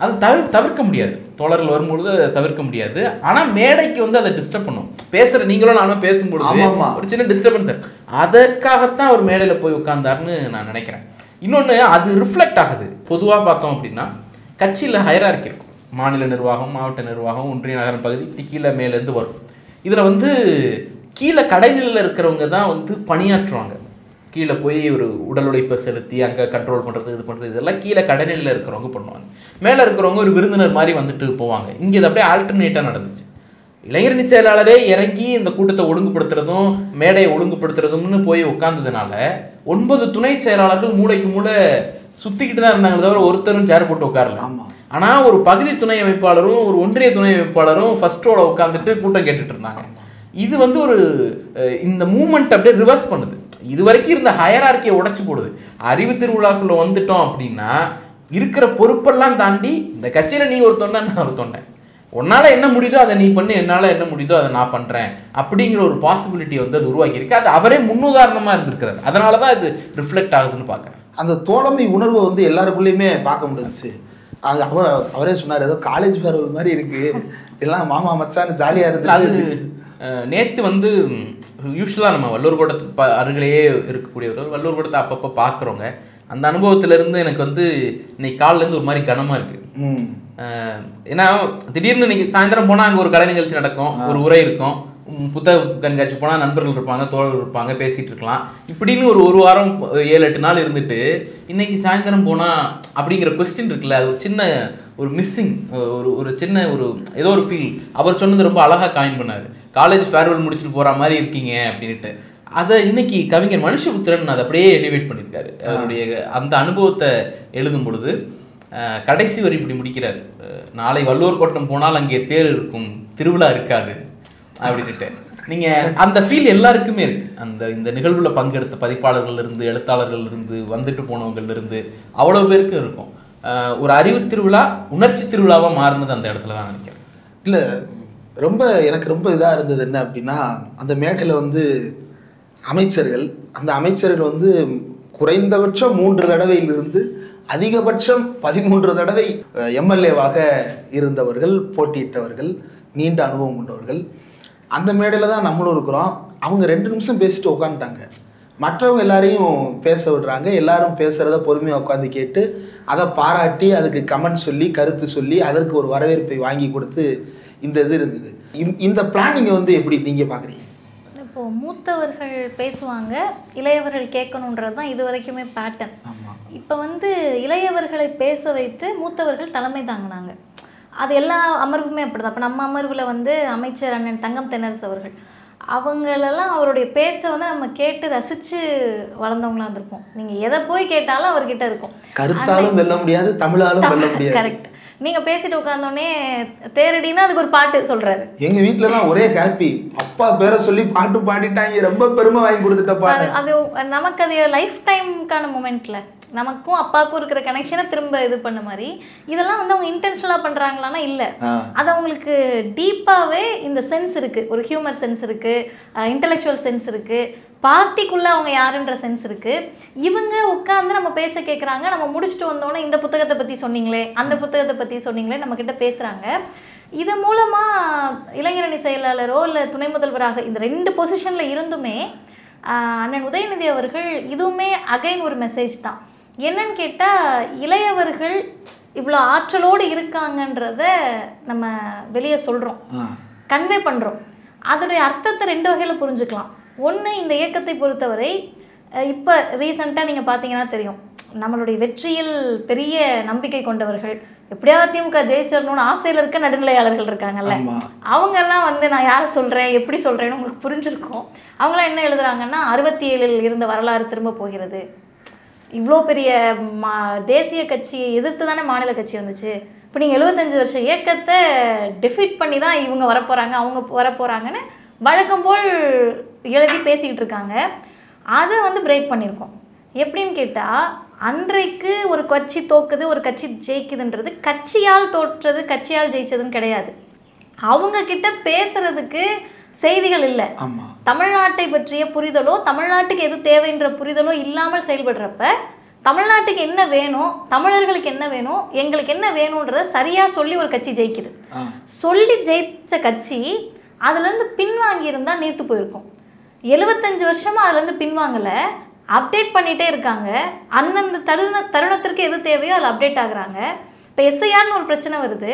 அது தவிர்க்க முடியாது, தோழர்கள் வரும்பொழுது அதை தவிர்க்க முடியாது. ஆனால் மேடைக்கு வந்து அதை டிஸ்டர்ப் பண்ணும். பேசுகிற நீங்களும் நானும் பேசும்பொழுது ஒரு சின்ன டிஸ்டர்பன்ஸ் இருக்கு. அதற்காகத்தான் அவர் மேடையில் போய் உட்கார்ந்தாருன்னு நான் நினைக்கிறேன். இன்னொன்று, அது ரிஃப்ளெக்ட் ஆகுது. பொதுவாக பார்த்தோம் அப்படின்னா கட்சியில் ஹைரார்க்கி இருக்கும். மாநில நிர்வாகம், மாவட்ட நிர்வாகம், ஒன்றிய நகரம் பகுதி, இப்படி கீழே மேலேருந்து வரும். இதில் வந்து கீழே கடைநிலையில் இருக்கிறவங்க தான் வந்து பணியாற்றுவாங்க. கீழே போய் ஒரு உடல் உழைப்பை செலுத்தி அங்கே கண்ட்ரோல் பண்ணுறது, இது பண்ணுறது, இதெல்லாம் கீழே கடைநிலையில் இருக்கிறவங்க பண்ணுவாங்க. மேலே இருக்கிறவங்க ஒரு விருந்தினர் மாதிரி வந்துட்டு போவாங்க. இங்கே இது அப்படியே ஆல்டர்னேட்டாக நடந்துச்சு. இளைஞரணி செயலாளரே இறங்கி இந்த கூட்டத்தை ஒழுங்குபடுத்துறதும் மேடையை ஒழுங்குபடுத்துறதும்னு போய் உட்கார்ந்ததுனால 9 துணை செயலாளர்கள் மூளைக்கு மூளை சுற்றிக்கிட்டு தான் இருந்தாங்க, தவிர ஒருத்தரும் சேர் போட்டு உட்காரல. ஆனால் ஒரு பகுதி துணை அமைப்பாளரும் ஒரு ஒன்றிய துணை அமைப்பாளரும் ஃபர்ஸ்ட் ரோல உட்காந்துட்டு கூட்டம் கேட்டுட்டு இருந்தாங்க. இது வந்து ஒரு இந்த மூமெண்ட் அப்படியே ரிவர்ஸ் பண்ணுது. இது வரைக்கும் இருந்த ஹையரார்க்கியை உடைச்சு போடுது. அறிவு திருவிழாக்குள்ள வந்துட்டோம் அப்படின்னா இருக்கிற பொறுப்பெல்லாம் தாண்டி இந்த கட்சியில நீ ஒரு தொண்டை, நான் ஒரு தொண்டை, உன்னால என்ன முடியுதோ அதை நீ பண்ணு, என்னால என்ன முடியுதோ அதை நான் பண்றேன் அப்படிங்கிற ஒரு பாசிபிலிட்டி வந்து அது உருவாக்கி இருக்கு. அது அவரே முன்னுதாரணமா இருந்திருக்கிறார். அதனாலதான் இது ரிஃப்ளெக்ட் ஆகுதுன்னு பாக்குறேன். அந்த தோழமை உணர்வை வந்து எல்லாருக்குள்ளேயுமே பார்க்க முடிஞ்சுச்சு. அது அவரே சொன்னார், ஏதோ காலேஜ் ஃபேர்வெல் மாதிரி இருக்கு, எல்லாம் மாமா மச்சான்னு ஜாலியா இருந்து. நேற்று வந்து யூஸ்வலாக நம்ம வல்லூர் கோட்டத்துக்கு அருகிலேயே இருக்கக்கூடியவர்கள் வல்லூர் கோட்டத்தை அப்பப்போ பார்க்குறோங்க. அந்த அனுபவத்திலேருந்து எனக்கு வந்து இன்னைக்கு காலிலேருந்து ஒரு மாதிரி கனமாக இருக்குது. ஏன்னா திடீர்னு இன்னைக்கு சாயந்தரம் போனால் அங்கே ஒரு கலை நிகழ்ச்சி நடக்கும், ஒரு உரை இருக்கும், புத்தக கண்காட்சி போனால் நண்பர்கள் இருப்பாங்க, தோழர்கள் இருப்பாங்க, பேசிகிட்டு இருக்கலாம். இப்படின்னு ஒரு வாரம் 7-8 நாள் இருந்துட்டு இன்னைக்கு சாயந்தரம் போனால் அப்படிங்கிற கொஸ்டின் இருக்குல்ல, அது ஒரு சின்ன ஒரு மிஸ்ஸிங், ஒரு சின்ன ஒரு ஏதோ ஒரு ஃபீல். அவர் சொன்னது ரொம்ப அழகாக காயின் பண்ணார். காலேஜ் ஃபேர்வெல் முடிச்சுட்டு போகிற மாதிரி இருக்கீங்க அப்படின்ட்டு. அதை இன்னைக்கு கவிஞர் மனுஷபுத்திரன் அதை அப்படியே எலிவேட் பண்ணியிருக்காரு. அவருடைய அந்த அனுபவத்தை எழுதும் பொழுது கடைசி வரி இப்படி முடிக்கிறார், நாளை வள்ளுவர் கோட்டம் போனால் அங்கே தேர் இருக்கும், திருவிழா இருக்காது அப்படின்ட்டு. நீங்கள் அந்த ஃபீல் எல்லாருக்குமே இருக்கு. இந்த நிகழ்வுல பங்கெடுத்த பதிப்பாளர்கள் இருந்து, எழுத்தாளர்கள் இருந்து, வந்துட்டு போனவங்கள்ல இருந்து அவ்வளோ பேருக்கு இருக்கும். ஒரு அறிவு திருவிழா உணர்ச்சி திருவிழாவாக மாறினது அந்த இடத்துல தான் நினைக்கிறேன். இல்லை, எனக்கு ரொம்ப இதாக இருந்தது என்ன அப்படின்னா, அந்த மேடையில் வந்து அந்த அமைச்சர்கள் வந்து குறைந்தபட்சம் 3 தடவையிலிருந்து அதிகபட்சம் 13 தடவை எம்எல்ஏவாக இருந்தவர்கள், போட்டியிட்டவர்கள், நீண்ட அனுபவம் கொண்டவர்கள். அந்த மேடையில் தான் நம்மளும் இருக்கிறோம். அவங்க 2 நிமிஷம் பேசிட்டு உட்காந்துட்டாங்க. மற்றவங்க எல்லாரையும் பேச விடுறாங்க. எல்லாரும் பேசுகிறத பொறுமையாக உட்காந்து கேட்டு அதை பாராட்டி அதுக்கு கமெண்ட் சொல்லி கருத்து சொல்லி அதற்கு ஒரு வரவேற்பை வாங்கி கொடுத்து இந்த இது இருந்தது. இந்த பிளானிங்கை வந்து எப்படி நீங்கள் பார்க்குறீங்க? இப்போது மூத்தவர்கள் பேசுவாங்க, இளையவர்கள் கேட்கணுன்றது தான் இது வரைக்குமே பேட்டர்ன். இப்போ வந்து இளையவர்களை பேச வைத்து மூத்தவர்கள் தலைமை தாங்கினாங்க. அது எல்லா அமர்வுமே அப்படி தான். இப்போ நம்ம அமர்வில் வந்து அமைச்சர் அண்ணன் தங்கம் தென்னரசு அவர்கள், அவங்களெல்லாம் அவருடைய பேச்சை வந்து நம்ம கேட்டு ரசித்து வளர்ந்தவங்களா இருந்திருப்போம். நீங்கள் எதை போய் கேட்டாலும் அவர்கிட்ட இருக்கும். கருத்தாலும் வெல்ல முடியாது, தமிழாலும் வெல்ல முடியாது. கரெக்ட். நீங்கள் பேசிட்டு உட்காந்தோடனே தேரடினா அதுக்கு ஒரு பாட்டு சொல்கிறாரு. எங்கள் வீட்டிலலாம் ஒரே ஹாப்பி, அப்பா பேரை சொல்லி பாட்டு பாடிட்டாங்க, ரொம்ப பெருமை வாங்கி கொடுத்துட்டப்பா. அது நமக்கு அது லைஃப் டைமுக்கான மூமெண்ட்டில் நமக்கும் அப்பாவுக்கும் இருக்கிற கனெக்ஷனை திரும்ப இது பண்ண மாதிரி. இதெல்லாம் வந்து அவங்க இன்டென்ஷனலாக பண்ணுறாங்களான்னா இல்லை, அது அவங்களுக்கு டீப்பாகவே இந்த சென்ஸ் இருக்குது. ஒரு ஹியூமர் சென்ஸ் இருக்குது, இன்டெலெக்சுவல் சென்ஸ் இருக்குது, பார்ட்டிக்குள்ளே அவங்க யாருன்ற சென்ஸ் இருக்குது. இவங்க உட்காந்து நம்ம பேச்சை கேட்குறாங்க. நம்ம முடிச்சுட்டு வந்தோன்னே இந்த புத்தகத்தை பற்றி சொன்னீங்களே, அந்த புத்தகத்தை பற்றி சொன்னீங்களே, நம்மக்கிட்ட பேசுகிறாங்க. இது மூலமாக இளைஞரணி செயலாளரோ இல்லை துணை முதல்வராக இந்த 2 பொசிஷனில் இருந்துமே அண்ணன் உதயநிதி அவர்கள் இதுவுமே அகைன் ஒரு மெசேஜ் தான். என்னன்னு கேட்டால், இளையவர்கள் இவ்வளோ ஆற்றலோடு இருக்காங்கன்றத நம்ம வெளியே சொல்கிறோம், கன்வே பண்ணுறோம். அதோடைய அர்த்தத்தை 2 வகையில் புரிஞ்சுக்கலாம். ஒன்று, இந்த இயக்கத்தை பொறுத்தவரை இப்போ ரீசெண்டாக நீங்கள் பார்த்தீங்கன்னா தெரியும், நம்மளுடைய வெற்றியில் பெரிய நம்பிக்கை கொண்டவர்கள், எப்படியாவது திமுக ஜெயிச்சிடணும்னு ஆசையில் இருக்க நடுநிலையாளர்கள் இருக்காங்கல்ல, அவங்கெல்லாம் வந்து நான் யாரை சொல்கிறேன் எப்படி சொல்கிறேன்னு உங்களுக்கு புரிஞ்சிருக்கும். அவங்களாம் என்ன எழுதுறாங்கன்னா, 67 இருந்த வரலாறு திரும்ப போகிறது, இவ்வளோ பெரிய தேசிய கட்சியை எதிர்த்து தானே மாநில கட்சி வந்துச்சு, இப்போ நீங்கள் 75 வருஷ இயக்கத்தை டிஃபீட் பண்ணி தான் இவங்க வரப்போகிறாங்க, அவங்க வரப்போகிறாங்கன்னு வழக்கம் போல் எழுதி பேசிக்கிட்டு இருக்காங்க. அதை வந்து பிரேக் பண்ணியிருக்கோம். எப்படின்னு கேட்டால், அன்றைக்கு ஒரு கட்சி தோக்குது, ஒரு கட்சி ஜெயிக்குதுன்றது கட்சியால் தோற்றது, கட்சியால் ஜெயிச்சதுன்னு கிடையாது. அவங்க கிட்ட பேசுறதுக்கு செய்திகள் இல்லை. தமிழ்நாட்டை பற்றிய புரிதலோ தமிழ்நாட்டுக்கு எது தேவைன்ற புரிதலோ இல்லாமல் செயல்படுறப்ப தமிழ்நாட்டுக்கு என்ன வேணும், தமிழர்களுக்கு என்ன வேணும், எங்களுக்கு என்ன வேணும்ன்றத சரியாக சொல்லி ஒரு கட்சி ஜெயிக்குது. சொல்லி ஜெயிச்ச கட்சி அதுலேருந்து பின்வாங்கி இருந்தால் நீர்த்து போயிருக்கும். 75 வருஷமாக அதுலேருந்து பின்வாங்கலை, அப்டேட் பண்ணிகிட்டே இருக்காங்க. அந்தந்த தருணத்திற்கு எது தேவையோ அதில் அப்டேட் ஆகுறாங்க. இப்போ எஸ்ஐஆர்னு ஒரு பிரச்சனை வருது,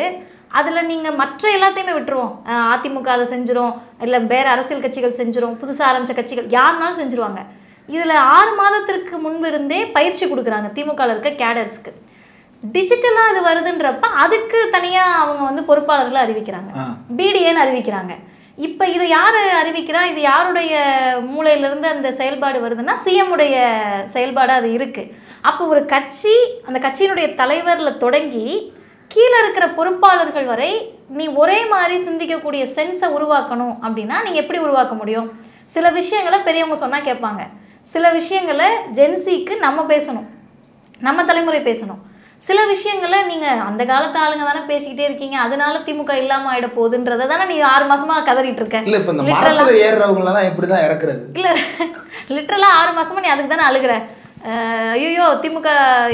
அதில் நீங்கள் மற்ற எல்லாத்தையுமே விட்டுருவோம். அதிமுக அதை செஞ்சிடும், இல்லை வேறு அரசியல் கட்சிகள் செஞ்சிடும், புதுசாக ஆரம்பித்த கட்சிகள் யாருனாலும் செஞ்சுருவாங்க. இதில் 6 மாதத்திற்கு முன்பு இருந்தே பயிற்சி கொடுக்குறாங்க திமுகவில் இருக்க கேடர்ஸ்க்கு. டிஜிட்டலாக அது வருதுன்றப்ப அதுக்கு தனியாக அவங்க வந்து பொறுப்பாளர்களை அறிவிக்கிறாங்க, பிடிஏன்னு அறிவிக்கிறாங்க. இப்போ இதை யார் அறிவிக்கிறா, இது யாருடைய மூளையிலேருந்து அந்த செயல்பாடு வருதுன்னா சிஎம்முடைய செயல்பாடு அது இருக்குது. அப்போ ஒரு கட்சி, அந்த கட்சியினுடைய தலைவரில் தொடங்கி கீழே இருக்கிற பொறுப்பாளர்கள் வரை நீ ஒரே மாதிரி சிந்திக்கக்கூடிய சென்ஸை உருவாக்கணும் அப்படின்னா நீங்கள் எப்படி உருவாக்க முடியும்? சில விஷயங்களை பெரியவங்க சொன்னால் கேட்பாங்க, சில விஷயங்களை ஜென்சிக்கு நம்ம பேசணும், நம்ம தலைமுறை பேசணும். சில விஷயங்களை நீங்கள் அந்த காலத்து ஆளுங்க தானே பேசிக்கிட்டே இருக்கீங்க, அதனால திமுக இல்லாமல் ஆகிட போகுதுன்றதை தானே நீ 6 மாதமாக கதறிட்டு இருக்க. இல்லை இப்போ இந்த மரத்தில் ஏறுறவங்களெல்லாம் எப்படி தான் இறக்குறது? இல்லை லிட்டரலாக 6 மாதமாக நீ அதுக்கு தானே அழுகிற. ஐயோ திமுக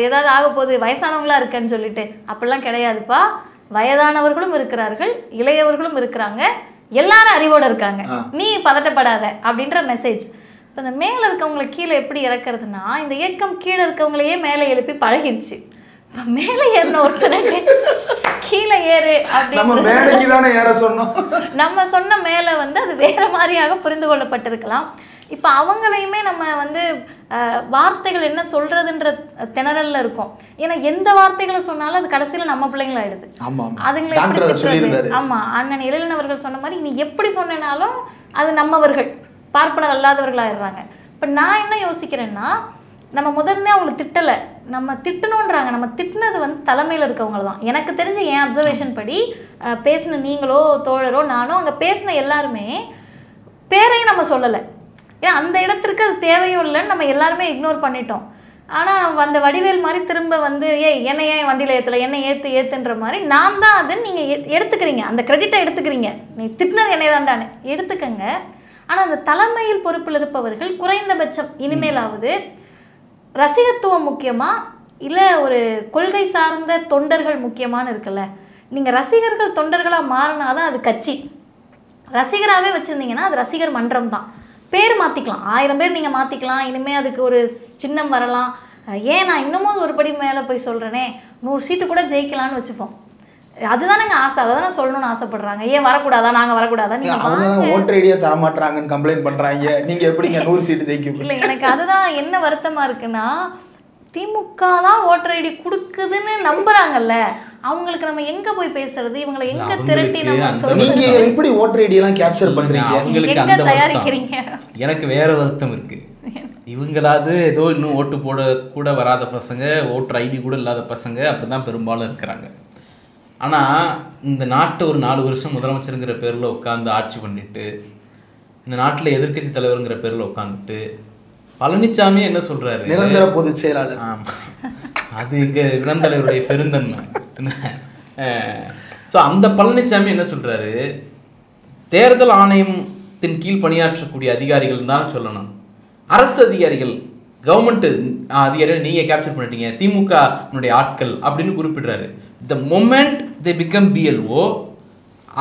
ஏதாவது ஆக போகுது, வயசானவங்களா இருக்கேன்னு சொல்லிட்டு. அப்படிலாம் கிடையாதுப்பா. வயதானவர்களும் இருக்கிறார்கள், இளையவர்களும் இருக்கிறாங்க, எல்லாரும் அறிவோடு இருக்காங்க, நீ பதட்டப்படாத அப்படின்ற மெசேஜ். இப்போ இந்த மேலே இருக்கவங்களை கீழே எப்படி இறக்குறதுனா, இந்த இயக்கம் கீழே இருக்கவங்களையே மேலே எழுப்பி பழகிடுச்சு. இப்போ மேலே ஏறின ஒருத்தனை கீழே ஏறு அப்படின்னு நம்ம சொன்ன மேலே வந்து அது வேற மாதிரியாக புரிந்து கொள்ளப்பட்டிருக்கலாம். இப்போ அவங்களையுமே நம்ம வந்து வார்த்தைகள் என்ன சொல்றதுன்ற திணறல்ல இருக்கும். ஏன்னா எந்த வார்த்தைகளை சொன்னாலும் அது கடைசியில் நம்ம பிள்ளைங்களாயிடுது. அதுங்களை ஆமா, அண்ணன் எழிலன் அவர்கள் சொன்ன மாதிரி நீ எப்படி சொன்னாலும் அது நம்மவர்கள், பார்ப்பனர் அல்லாதவர்களாயிடுறாங்க. இப்போ நான் என்ன யோசிக்கிறேன்னா, நம்ம முதல்ல அவங்களை திட்டலை, நம்ம திட்டணுன்றாங்க. நம்ம திட்டினது வந்து தலைமையில் இருக்கவங்க தான். எனக்கு தெரிஞ்ச என் அப்சர்வேஷன் படி பேசின நீங்களோ தோழரோ நானோ அங்கே பேசின எல்லாருமே பேரையும் நம்ம சொல்லலை. ஏன்னா அந்த இடத்திற்கு அது தேவையும் இல்லைன்னு நம்ம எல்லாருமே இக்னோர் பண்ணிட்டோம். ஆனால் அந்த வடிவேல் மாதிரி திரும்ப வந்து என்னை ஏன் வண்டியில் ஏற்றலை, என்னை ஏற்றுன்ற மாதிரி நான் தான் அது நீங்கள் எடுத்துக்கிறீங்க, அந்த கிரெடிட்டை எடுத்துக்கிறீங்க. நீ திட்டினது என்னை தான்டான்னு எடுத்துக்கங்க. ஆனால் அந்த தலைமையில் பொறுப்பில் இருப்பவர்கள் குறைந்தபட்சம் இனிமேலாவது ரசிகத்துவம் முக்கியமா இல்லை ஒரு கொள்கை சார்ந்த தொண்டர்கள் முக்கியமானு இருக்குல்ல. நீங்கள் ரசிகர்கள் தொண்டர்களாக மாறினாதான் அது கட்சி. ரசிகராகவே வச்சுருந்தீங்கன்னா அது ரசிகர் மன்றம் தான். பேர் மாற்றிக்கலாம், 1000 பேர் நீங்கள் மாற்றிக்கலாம், இனிமேல் அதுக்கு ஒரு சின்னம் வரலாம். ஏன் நான் இன்னமும் ஒரு படி மேலே போய் சொல்கிறேனே, 100 சீட்டு கூட ஜெயிக்கலான்னு வச்சுப்போம். அதுதானங்க ஆசை, அதை தானே சொல்லணும்னு ஆசைப்படுறாங்க. ஏன் வரக்கூடாதா, நாங்கள் வரக்கூடாதா? நீங்கள் ஓட்டர் ஐடியா தர மாட்டாங்கன்னு கம்ப்ளைண்ட் பண்ணுறாங்க, நீங்கள் எப்படிங்க 100 சீட்டு ஜெயிக்க? இல்லை, எனக்கு அதுதான் என்ன வருத்தமாக இருக்குன்னா, திமுக தான் ஓட்டர் ஐடி கொடுக்குதுன்னு நம்புறாங்கல்ல, அவங்களுக்கு நம்ம எங்க போய் பேசுறது, இவங்களை எங்க திரட்டி நம்ம சொல்றது? நீங்க எப்படி ஓட்டர் ஐடி எல்லாம் கேப்சர் பண்றீங்க, அவங்களுக்கு அந்த தயாரிக்கிறீங்க? எனக்கு வேற வருத்தம் இருக்கு. இவங்களாவது ஏதோ இன்னும் ஓட்டு போட கூட வராத பசங்க, ஓட்டர் ஐடி கூட இல்லாத பசங்க அப்படிதான் பெரும்பாலும் இருக்கிறாங்க. ஆனால் இந்த நாட்டை ஒரு 4 வருஷம் முதலமைச்சருங்கிற பேரில் உட்காந்து ஆட்சி பண்ணிட்டு, இந்த நாட்டில் எதிர்கட்சி தலைவருங்கிற பேரில் உட்காந்துட்டு பழனிசாமி என்ன சொல்றாரு, நிரந்தர பொதுச் செயலாளர். அது இங்க இளந்தலைவருடைய பெருந்தன்மை. ஸோ அந்த பழனிசாமி என்ன சொல்றாரு, தேர்தல் ஆணையத்தின் கீழ் பணியாற்றக்கூடிய அதிகாரிகள் தான் சொல்லணும், அரசு அதிகாரிகள், கவர்மெண்ட் அதிகாரிகள் நீங்க கேப்சர் பண்ணிட்டீங்க, திமுக ஆட்கள் அப்படின்னு குறிப்பிடுறாரு. The moment they become BLO,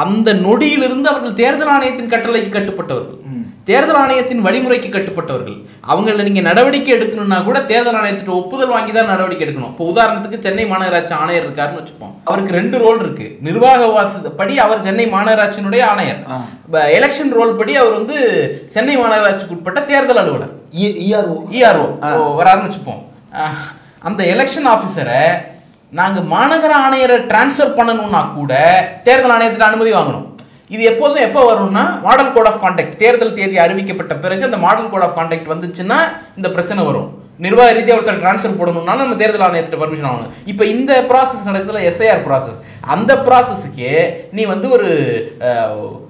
அந்த நொடியிலிருந்து அவர்கள் தேர்தல் ஆணையத்தின் கட்டளைக்கு கட்டுப்பட்டவர்கள், தேர்தல் ஆணையத்தின் வழிமுறைக்கு கட்டுப்பட்டவர்கள். அவங்கள நீங்க நடவடிக்கை எடுக்கணும்னா கூட தேர்தல் ஆணையத்திட்ட ஒப்புதல் வாங்கி தான் நடவடிக்கை எடுக்கணும். இப்போ உதாரணத்துக்கு சென்னை மாநகராட்சி ஆணையர் இருக்காருன்னு வச்சுப்போம், அவருக்கு 2 ரோல் இருக்கு. நிர்வாக படி அவர் சென்னை மாநகராட்சியினுடைய ஆணையர், எலெக்ஷன் ரோல் படி அவர் வந்து சென்னை மாநகராட்சிக்கு உட்பட்ட தேர்தல் அலுவலர், இஆர்ஓ வராருன்னு வச்சுப்போம். அந்த எலெக்ஷன் ஆஃபீஸரை நாங்கள் மாநகர ஆணையரை டிரான்ஸ்ஃபர் பண்ணணும்னா கூட தேர்தல் ஆணையத்திட்ட அனுமதி வாங்கணும். இது எப்போதும் எப்போ வரும்னா மாடல் கோட் ஆஃப் கான்டாக்ட், தேர்தல் தேதி அறிவிக்கப்பட்ட பிறகு அந்த மாடல் கோட் ஆஃப் கான்டாக்ட் வந்துச்சுன்னா இந்த பிரச்சனை வரும். நிர்வாக ரீதியாக ஒருத்தர் டிரான்ஸ்ஃபர் போடணும்னாலும் நம்ம தேர்தல் ஆணையத்திட்ட பர்மிஷன் ஆகணும். இப்போ இந்த ப்ராசஸ் நடக்குதுல, எஸ்ஐஆர் ப்ராசஸ், அந்த ப்ராசஸுக்கே நீ வந்து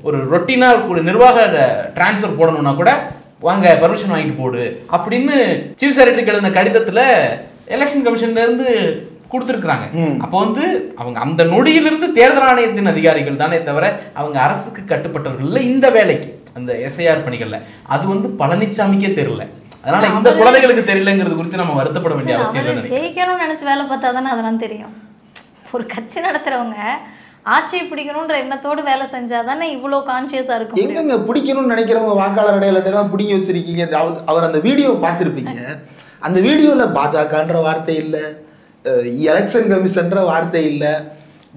ஒரு ரொட்டீனாக ஒரு நிர்வாக டிரான்ஸ்ஃபர் போடணும்னா கூட வாங்க பர்மிஷன் வாங்கிட்டு போடு அப்படின்னு சீஃப் செக்ரட்டரிக்கு எழுதின கடிதத்தில் எலெக்ஷன் கமிஷன்லேருந்து கொடுத்துருக்குறாங்க. அப்போ வந்து அவங்க அந்த நொடியிலிருந்து தேர்தல் ஆணையத்தின் அதிகாரிகள் தானே தவிர அவங்க அரசுக்கு கட்டுப்பட்டவர்கள் இந்த வேலைக்கு அந்த எஸ்ஐஆர் பணிகள்ல அது வந்து பழனிசாமிக்கே தெரியல. அதனால இந்த குழந்தைகளுக்கு தெரியலங்கிறது குறித்து நம்ம வருத்தப்பட வேண்டிய அவசியம் இல்லை. ஜெயிக்கணும்னு நினைச்சு வேலை பார்த்தா தானே அதெல்லாம் தெரியும். ஒரு கட்சி நடத்துறவங்க ஆட்சியை பிடிக்கணும்ன்ற எண்ணத்தோடு வேலை செஞ்சாதானே இவ்வளோ கான்சியஸா இருக்கும். எங்கங்க பிடிக்கணும்னு நினைக்கிறவங்க வாக்காளர் அடையாளத்தை தான் பிடிங்கி வச்சிருக்கீங்க. அவர் அந்த வீடியோ பார்த்துருப்பீங்க. அந்த வீடியோவில் பாஜகன்ற வார்த்தை இல்லை, எலெக்ஷன் கமிஷன்ற வார்த்தை இல்லை,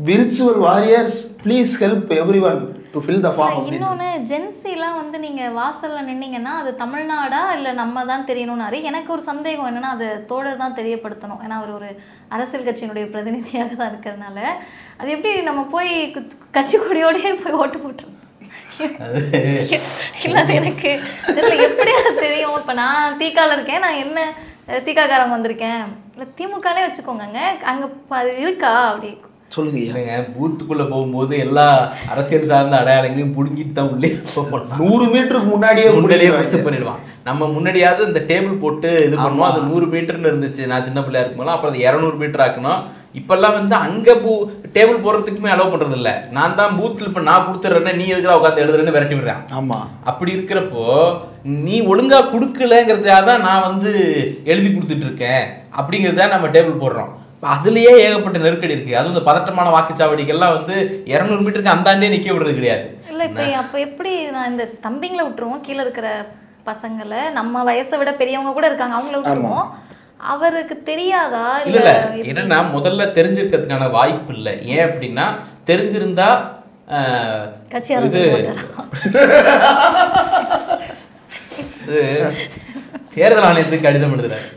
virtual warriors please help everyone to fill the form. இன்னொன்று ஜென்சிலாம் வந்து நீங்கள் வாசலில் நின்னீங்கன்னா அது தமிழ்நாடா இல்லை நம்ம தான் தெரியணும்னாரு. எனக்கு ஒரு சந்தேகம் என்னென்னா அது தோழர் தான் தெரியப்படுத்தணும். ஏன்னா அவர் ஒரு அரசியல் கட்சியினுடைய பிரதிநிதியாக தான் இருக்கிறதுனால அது எப்படி நம்ம போய் கட்சி கொடியோடையே போய் ஓட்டு போட்டுருவோம். இல்லை அது எனக்கு இதில் எப்படி அது தெரியும். இப்போ நான் தீக்கால இருக்கேன், நான் என்ன தீக்காக்காரங்க வந்திருக்கேன், இல்லை திமுகனே வச்சுக்கோங்க, அங்கே அது இருக்கா அப்படி சொல்லுங்க. இல்லைங்க, பூத்துக்குள்ள போகும்போது எல்லா அரசியல் சார்ந்த அடையாளங்களையும் புடுங்கிட்டு தான் உள்ளே 100 மீட்டருக்கு முன்னாடியே பண்ணிடுவான். நம்ம முன்னாடியாவது இந்த டேபிள் போட்டு இது பண்ணுவோம். அது 100 மீட்டர்னு இருந்துச்சு நான் சின்ன பிள்ளையா இருக்கும்போது. அப்புறம் அது 200 மீட்டர் ஆக்கணும். இப்பெல்லாம் வந்து அங்கே டேபிள் போடுறதுக்குமே அலோவ் பண்றது இல்லை. நான் தான் பூத்தில் இப்போ நான் கொடுத்துட்றேன்னு நீ எதுக்குறா உட்காந்து எழுதுறேன்னு விரட்டி விடுறேன். ஆமா, அப்படி இருக்கிறப்போ நீ ஒழுங்கா கொடுக்கலங்கிறதுக்காக தான் நான் வந்து எழுதி கொடுத்துட்டு இருக்கேன் அப்படிங்கிறத நம்ம டேபிள் போடுறோம். அதுலயே ஏகப்பட்ட நெருக்கடி இருக்கு. அதுவும் இந்த பதட்டமான வாக்குச்சாவடிகள்லாம் வந்து 200 மீட்டருக்கு அந்தாண்டே நிக்க விடுறது கிடையாது. இல்லை இப்போ அப்போ எப்படி நான் இந்த தம்பிங்களை விட்டுருவோம், கீழே இருக்கிற பசங்களை, நம்ம வயசை விட பெரியவங்க கூட இருக்காங்க, அவங்கள விட்டுருவோம். அவருக்கு தெரியாதா? இல்ல என்னன்னா முதல்ல தெரிஞ்சிருக்கிறதுக்கான வாய்ப்பு இல்லை. ஏன் அப்படின்னா தெரிஞ்சிருந்தா தேர்தல் ஆணையத்துக்கு கடிதம் எழுதுறாரு.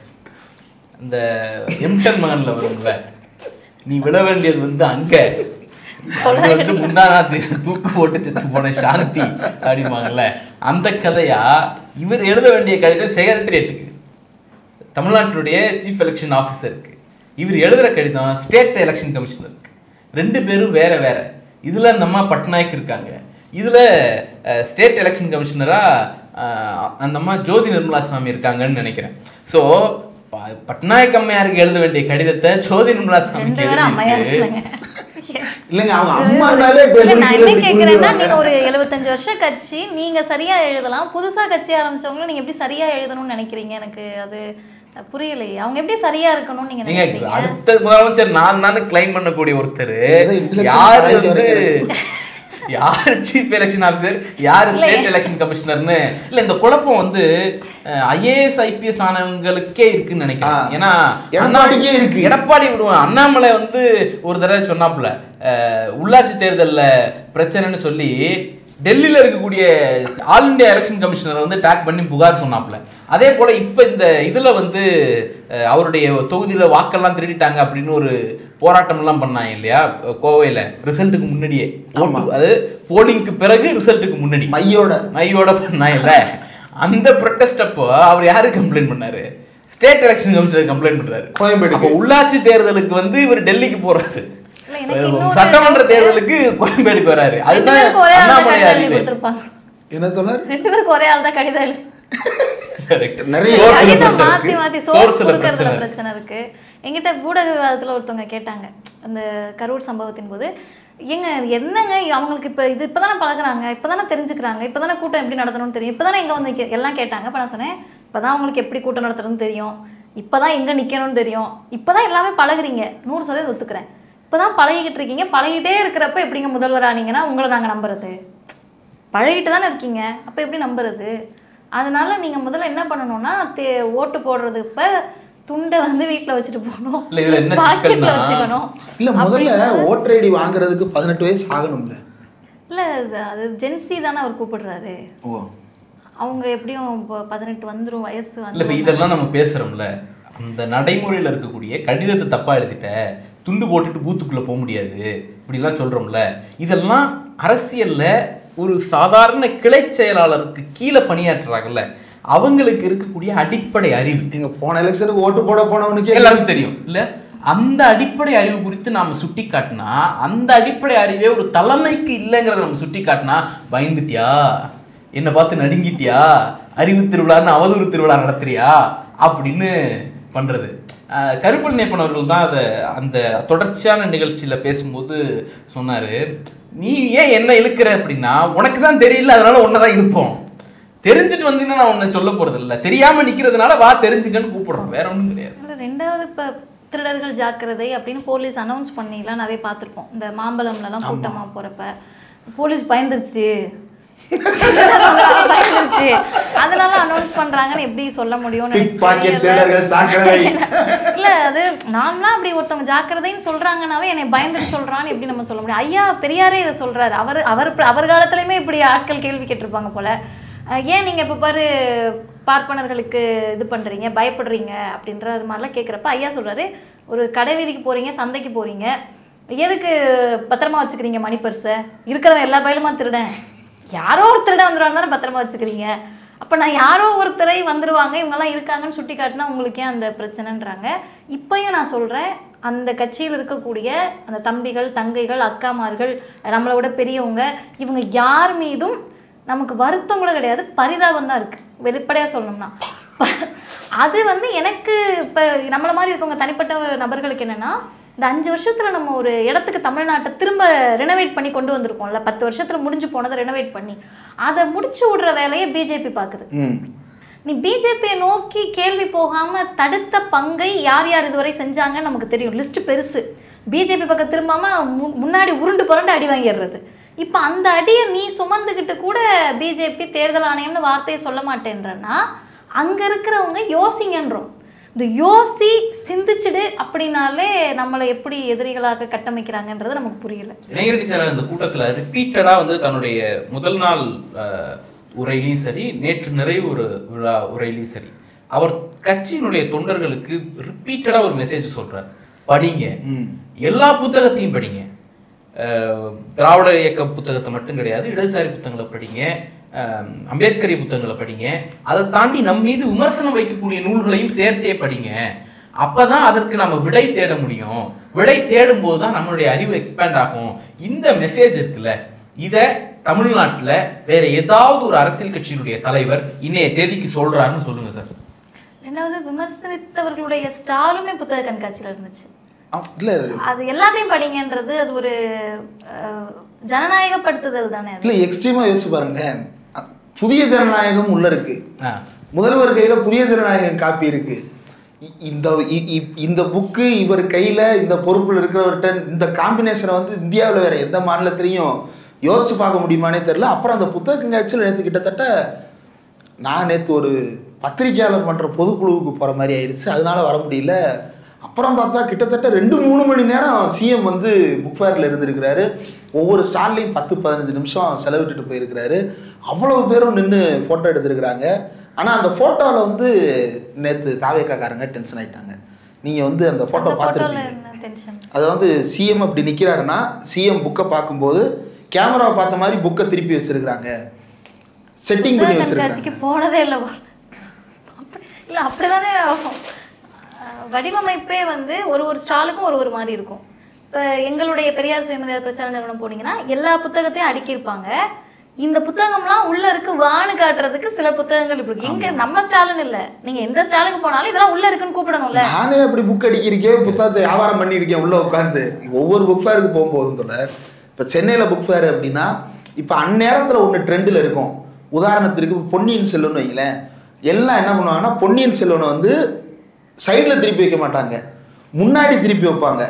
இந்த எம்டன் மகன்ல வரும்ல, நீ விட வேண்டியது வந்து அங்க வந்து முன்னாடி தூக்கு போட்டு செத்து போன சாந்தி அப்படிம்பாங்கல்ல, அந்த கதையா இவர் எழுத வேண்டிய கடிதம் செக்ரட்டரியேட்டுக்கு, தமிழ்நாட்டினுடைய சீஃப் எலெக்ஷன் ஆஃபீஸருக்கு. இவர் எழுதுற கடிதம் ஸ்டேட் எலெக்ஷன் கமிஷனருக்கு. 2 பேரும் வேற வேற. இதுல அந்த அம்மா பட்நாயக் இருக்காங்க, இதுல ஸ்டேட் எலெக்ஷன் கமிஷனரா அந்த அம்மா ஜோதி நிர்மலா சாமி இருக்காங்கன்னு நினைக்கிறேன். ஸோ பட்நாயக் அம்மையாருக்கு எழுத வேண்டிய கடிதத்தை ஜோதி நிர்மலா சாமிக்கு இல்லைங்க, அவங்க நான் என்ன கேட்கிறேன்னா, நீங்க ஒரு 75 வருஷம் கட்சி, நீங்க சரியா எழுதலாம். புதுசா கட்சி ஆரம்பிச்சவங்களும் நீங்க எப்படி சரியா எழுதணும்னு நினைக்கிறீங்க? எனக்கு அது புரியலையே. அவங்க எப்படி சரியா இருக்கணும்னு நீங்க நினைக்கிறீங்க? அடுத்த முதலமைச்சர் நான் கிளைம் பண்ணக்கூடிய ஒருத்தர் யாரு வந்து யார் சீஃப் எலெக்ஷன் ஆஃபீஸர், யார் ஸ்டேட் எலெக்ஷன் கமிஷனர்னு இல்லை. இந்த குழப்பம் வந்து IAS IPS ஆனவங்களுக்கே இருக்குன்னு நினைக்கிறேன். ஏன்னா எடப்பாடி விடுவான். அண்ணாமலை வந்து ஒரு தடவை சொன்னாப்புல உள்ளாட்சி தேர்தலில் பிரச்சனைன்னு சொல்லி டெல்லியில் இருக்கக்கூடிய ஆல் இண்டியா எலெக்ஷன் கமிஷனர் வந்து டேக் பண்ணி புகார் சொன்னாப்புல. அதே போல இப்போ இந்த இதில் வந்து அவருடைய தொகுதியில் வாக்கெல்லாம் திருடிட்டாங்க அப்படின்னு ஒரு போராட்டம் எல்லாம் பண்ணாங்க இல்லையா கோவையில், ரிசல்ட்டுக்கு முன்னாடியே. அது போலிங்க்கு பிறகு ரிசல்ட்டுக்கு முன்னாடி மையோட பண்ணாங்கல்ல. அந்த ப்ரொட்டஸ்ட் அப்போ அவர் யாரு கம்ப்ளைண்ட் பண்ணாரு? ஸ்டேட் எலெக்ஷன் கமிஷனர் கம்ப்ளைண்ட் பண்றாரு. அப்போ உள்ளாட்சி தேர்தலுக்கு வந்து இவர் டெல்லிக்கு போறாரு, சட்டமன்ற தேர்தலுக்கு கோயம்பேடுக்கு வராரு. அதுதான் ஒரே ஆள் தான் கடிதம் எழுதி பிரச்சனை இருக்கு. எங்கிட்ட ஊடக விவாதத்துல ஒருத்தவங்க கேட்டாங்க அந்த கரூர் சம்பவத்தின் போது, என்னங்க அவங்களுக்கு இப்பதானே பழகுறாங்க, இப்பதானே தெரிஞ்சுக்கிறாங்க, இப்பதானே கூட்டம் எப்படி நடத்தணும்னு தெரியும், இப்பதானே எங்க வந்து எல்லாம் கேட்டாங்க. இப்ப நான் சொன்னேன், இப்பதான் உங்களுக்கு எப்படி கூட்டம் நடத்துறதுன்னு தெரியும், இப்பதான் எங்க நிக்கணும்னு தெரியும், இப்பதான் எல்லாமே பழகுறீங்க, 100% ஒத்துக்கிறேன். இப்பதான் பழகிக்கிட்டு இருக்கீங்க, பழகிட்டே இருக்கிறப்ப எப்படிங்க முதல்வர் ஆனீங்கன்னா உங்களை நாங்க நம்புறது? பழகிட்டு தானே இருக்கீங்க, அப்ப எப்படி நம்புறது? அதனால நீங்க முதல்ல என்ன பண்ணணும்னா, ஓட்டு போடுறது இப்ப துண்டை வந்து வீட்டுல வச்சுட்டு போகணும், பாக்கெட்ல வச்சுக்கணும். இல்ல முதல்ல ஓட்டர் ஐடி வாங்குறதுக்கு 18 வயசு ஆகணும்ல. இல்ல அது ஜென்சி தானே அவர் கூப்பிடுறாரு. அவங்க எப்படியும் 18 வந்துரும் வயசு. இல்ல இதெல்லாம் நம்ம பேசுறோம்ல, அந்த நடைமுறையில இருக்கக்கூடிய கடிதத்தை தப்பா எழுதிட்ட, துண்டு போட்டுட்டு பூத்துக்குள்ள போக முடியாது இப்படிலாம் சொல்றோம்ல, இதெல்லாம் அரசியல்ல ஒரு சாதாரண கிளை செயலாளருக்கு கீழே பணியாற்றுறாங்கல்ல, அவங்களுக்கு இருக்கக்கூடிய அடிப்படை அறிவு. நீங்க போன எலெக்ஷனுக்கு ஓட்டு போட போனவனுக்கு எல்லாருக்கும் தெரியும் இல்ல, அந்த அடிப்படை அறிவு குறித்து நாம சுட்டி காட்டினா, அந்த அடிப்படை அறிவே ஒரு தலைமைக்கு இல்லைங்கிறத நம்ம சுட்டி காட்டினா, பயந்துட்டியா, என்னை பார்த்து நடுங்கிட்டியா, அறிவு திருவிழான்னு அவதூறு திருவிழா நடத்துறியா அப்படின்னு பண்றது. கருப்பல் நேப்பன் அவர்கள் தான் அதை அந்த தொடர்ச்சியான நிகழ்ச்சியில பேசும்போது சொன்னாரு, நீ ஏன் என்ன இழுக்கிற அப்படின்னா உனக்கு தான் தெரியல, அதனால உன்னதான் இழுப்போம். தெரிஞ்சுட்டு வந்தீங்கன்னா நான் உன்னை சொல்ல போறது இல்லை, தெரியாம நிக்கிறதுனால வா தெரிஞ்சுக்கன்னு கூப்பிடுறோம், வேற ஒன்றும் கிடையாது. ரெண்டாவது இப்ப திருடர்கள் ஜாக்கிரதை அப்படின்னு போலீஸ் அனௌன்ஸ் பண்ணிலாம் நிறைய பார்த்துருப்போம். இந்த மாம்பழம்லாம் கூட்டமா போறப்ப போலீஸ் பயந்துருச்சு பயந்துருச்சு அதனால அனௌன்ஸ் பண்றாங்கன்னு எப்படி சொல்ல முடியும்னு இல்ல. அது நான்லாம் அப்படி ஒருத்தவங்க ஜாக்கிரதைன்னு சொல்றாங்கன்னாவே என்னை பயந்துட்டு சொல்றான்னு எப்படி நம்ம சொல்ல முடியும்? ஐயா பெரியாரே இதை சொல்றாரு. அவர் காலத்துலயுமே இப்படி ஆட்கள் கேள்வி கேட்டிருப்பாங்க போல. ஏன் நீங்க இப்ப பாரு பார்ப்பனர்களுக்கு இது பண்றீங்க, பயப்படுறீங்க அப்படின்றது மாதிரிலாம் கேட்குறப்ப ஐயா சொல்றாரு, ஒரு கடை வீதிக்கு போறீங்க, சந்தைக்கு போறீங்க, எதுக்கு பத்திரமா வச்சுக்கிறீங்க மணி பர்ஸை? இருக்கிறவன் எல்லா பயிலுமா திருடன், யாரோ ஒரு திருடன் வந்துடுவாங்க தானே பத்திரமா வச்சுக்கிறீங்க. அப்போ நான் யாரோ ஒருத்தரை வந்துடுவாங்க இவங்கெல்லாம் இருக்காங்கன்னு சுட்டி காட்டினா உங்களுக்கு ஏன் அந்த பிரச்சனைன்றாங்க. இப்பயும் நான் சொல்கிறேன், அந்த கட்சியில் இருக்கக்கூடிய அந்த தம்பிகள், தங்கைகள், அக்காமார்கள், நம்மளை விட பெரியவங்க, இவங்க யார் மீதும் நமக்கு வருத்தம் கூட கிடையாது, பரிதாபம் தான் இருக்குது. வெளிப்படையாக சொல்லணும்னா அது எனக்கு இப்போ நம்மளை மாதிரி இருக்கவங்க தனிப்பட்ட நபர்களுக்கு என்னென்னா, இந்த 5 வருஷத்தில் நம்ம ஒரு இடத்துக்கு தமிழ்நாட்டை திரும்ப ரெனோவேட் பண்ணி கொண்டு வந்திருக்கோம்ல, 10 வருஷத்தில் முடிஞ்சு போனதை ரெனோவேட் பண்ணி அதை முடிச்சு விடுற வேலையை பிஜேபி பார்க்குது. நீ பிஜேபியை நோக்கி கேள்வி போகாமல் தடுத்த பங்கை யார் யார் இதுவரை செஞ்சாங்கன்னு நமக்கு தெரியும், லிஸ்ட் பெருசு. பிஜேபி பக்கம் திரும்பாமல் முன்னாடி உருண்டு புரண்டு அடி வாங்கிடுறது. இப்போ அந்த அடியை நீ சுமந்துக்கிட்டு கூட பிஜேபி தேர்தல் ஆணையம்னு வார்த்தையை சொல்ல மாட்டேன்றன்னா அங்கே இருக்கிறவங்க யோசிங்கன்றோம். இந்த யோசி சிந்திச்சுடு அப்படின்னாலே நம்மளை எப்படி எதிரிகளாக கட்டமைக்கிறாங்கன்றது நமக்கு புரியல. இளைஞரணி செயலாளர் இந்த கூட்டத்தில் ரிப்பீட்டடாக தன்னுடைய முதல் நாள் உரையிலையும் சரி, நேற்று நிறைவு ஒரு விழா உரையிலையும் சரி, அவர் கட்சியினுடைய தொண்டர்களுக்கு ரிப்பீட்டடாக ஒரு மெசேஜ் சொல்றார், படிங்க, எல்லா புத்தகத்தையும் படிங்க. திராவிட இயக்க புத்தகத்தை மட்டும் கிடையாது, இடதுசாரி புத்தகங்களை படிங்க, அம்பேத்கரி புத்தகங்களை படிங்க, அதை தாண்டி நம் மீது விமர்சனம் வைக்கக்கூடிய நூல்களையும் சேர்த்தே படிங்க. அப்பதான் அதற்கு நம்ம விடை தேட முடியும். விடை தேடும் போது தான் நம்மளுடைய அறிவு எக்ஸ்பேண்ட் ஆகும். இந்த மெசேஜ் இருக்குல்ல, இதை தமிழ்நாட்டுல வேற ஏதாவது ஒரு அரசியல் கட்சியினுடைய தலைவர் இன்னைய தேதிக்கு சொல்றாருன்னு சொல்லுங்க சார். ரெண்டாவது, விமர்சனித்தவர்களுடைய ஸ்டாலுமே புத்தக கண்காட்சியில் இருந்துச்சு. இல்ல அது எல்லாத்தையும் படிங்கன்றது அது ஒரு ஜனநாயகப்படுத்துதல் தானே. இல்ல எக்ஸ்ட்ரீமா யோசிச்சு பாருங்க, புதிய ஜனநாயகம் உள்ள இருக்கு, முதல்வர் கையில புதிய ஜனநாயகம் காப்பி இருக்கு. இந்த புக்கு இவர் கையில, இந்த பொறுப்புல இருக்கிறவர்கிட்ட இந்த காம்பினேஷனை இந்தியாவில் வேற எந்த மாநிலத்திலையும் யோசிச்சு பார்க்க முடியுமானே தெரியல. அப்புறம் அந்த புத்தக கண்காட்சியில் நேற்று கிட்டத்தட்ட நான் ஒரு பத்திரிகையாளர் மன்ற பொதுக்குழுவுக்கு போற மாதிரி ஆயிடுச்சு, அதனால வர முடியல. அப்புறம் பார்த்தா கிட்டத்தட்ட 2-3 மணி நேரம் சிஎம் புக் ஃபேரில் இருந்திருக்கிறாரு. ஒவ்வொரு ஸ்டால்லையும் 10-15 நிமிஷம் செலவிட்டுட்டு போயிருக்கிறாரு. அவ்வளவு பேரும் நின்று ஃபோட்டோ எடுத்துருக்குறாங்க. ஆனால் அந்த ஃபோட்டோவில் நேற்று தாவேக்காக்காரங்க டென்ஷன் ஆகிட்டாங்க. நீங்கள் அந்த ஃபோட்டோ பார்த்துருப்பீங்க. அது சிஎம் அப்படி நிற்கிறாருன்னா, சிஎம் புக்கை பார்க்கும்போது கேமராவை பார்த்த மாதிரி புக்கை திருப்பி வச்சிருக்கிறாங்க, செட்டிங் பண்ணி வச்சிருக்காங்க. போனதே இல்லை இல்லை, அப்படிதானே வடிவமைப்பே ஒரு ஸ்டாலுக்கும் ஒரு மாதிரி இருக்கும். இப்போ எங்களுடைய பெரியார் சுயமரியாதை பிரச்சார நிறுவனம் போனீங்கன்னா எல்லா புத்தகத்தையும் அடுக்கியிருப்பாங்க. இந்த புத்தகம்லாம் உள்ள இருக்கு வான்னு காட்டுறதுக்கு சில புத்தகங்கள் இப்படி இருக்கு. இங்க நம்ம ஸ்டாலுன்னு இல்லை, நீங்க எந்த ஸ்டாலுக்கு போனாலும் இதெல்லாம் உள்ள இருக்குன்னு கூப்பிடணும்ல. நானே அப்படி புக் அடிக்கிறேன், புத்தகத்தை வியாபாரம் பண்ணியிருக்கேன் உள்ள உட்காந்து. ஒவ்வொரு புக் ஃபேருக்கு போகும்போதும் தொடர், இப்போ சென்னையில் புக் ஃபேர் அப்படின்னா இப்போ அந்நேரத்தில் ஒன்று ட்ரெண்டில் இருக்கும். உதாரணத்திற்கு பொன்னியின் செல்வன் வைங்களேன், எல்லாம் என்ன பண்ணுவாங்கன்னா பொன்னியின் செல்வனை சைடில் திருப்பி வைக்க மாட்டாங்க, முன்னாடி திருப்பி வைப்பாங்க.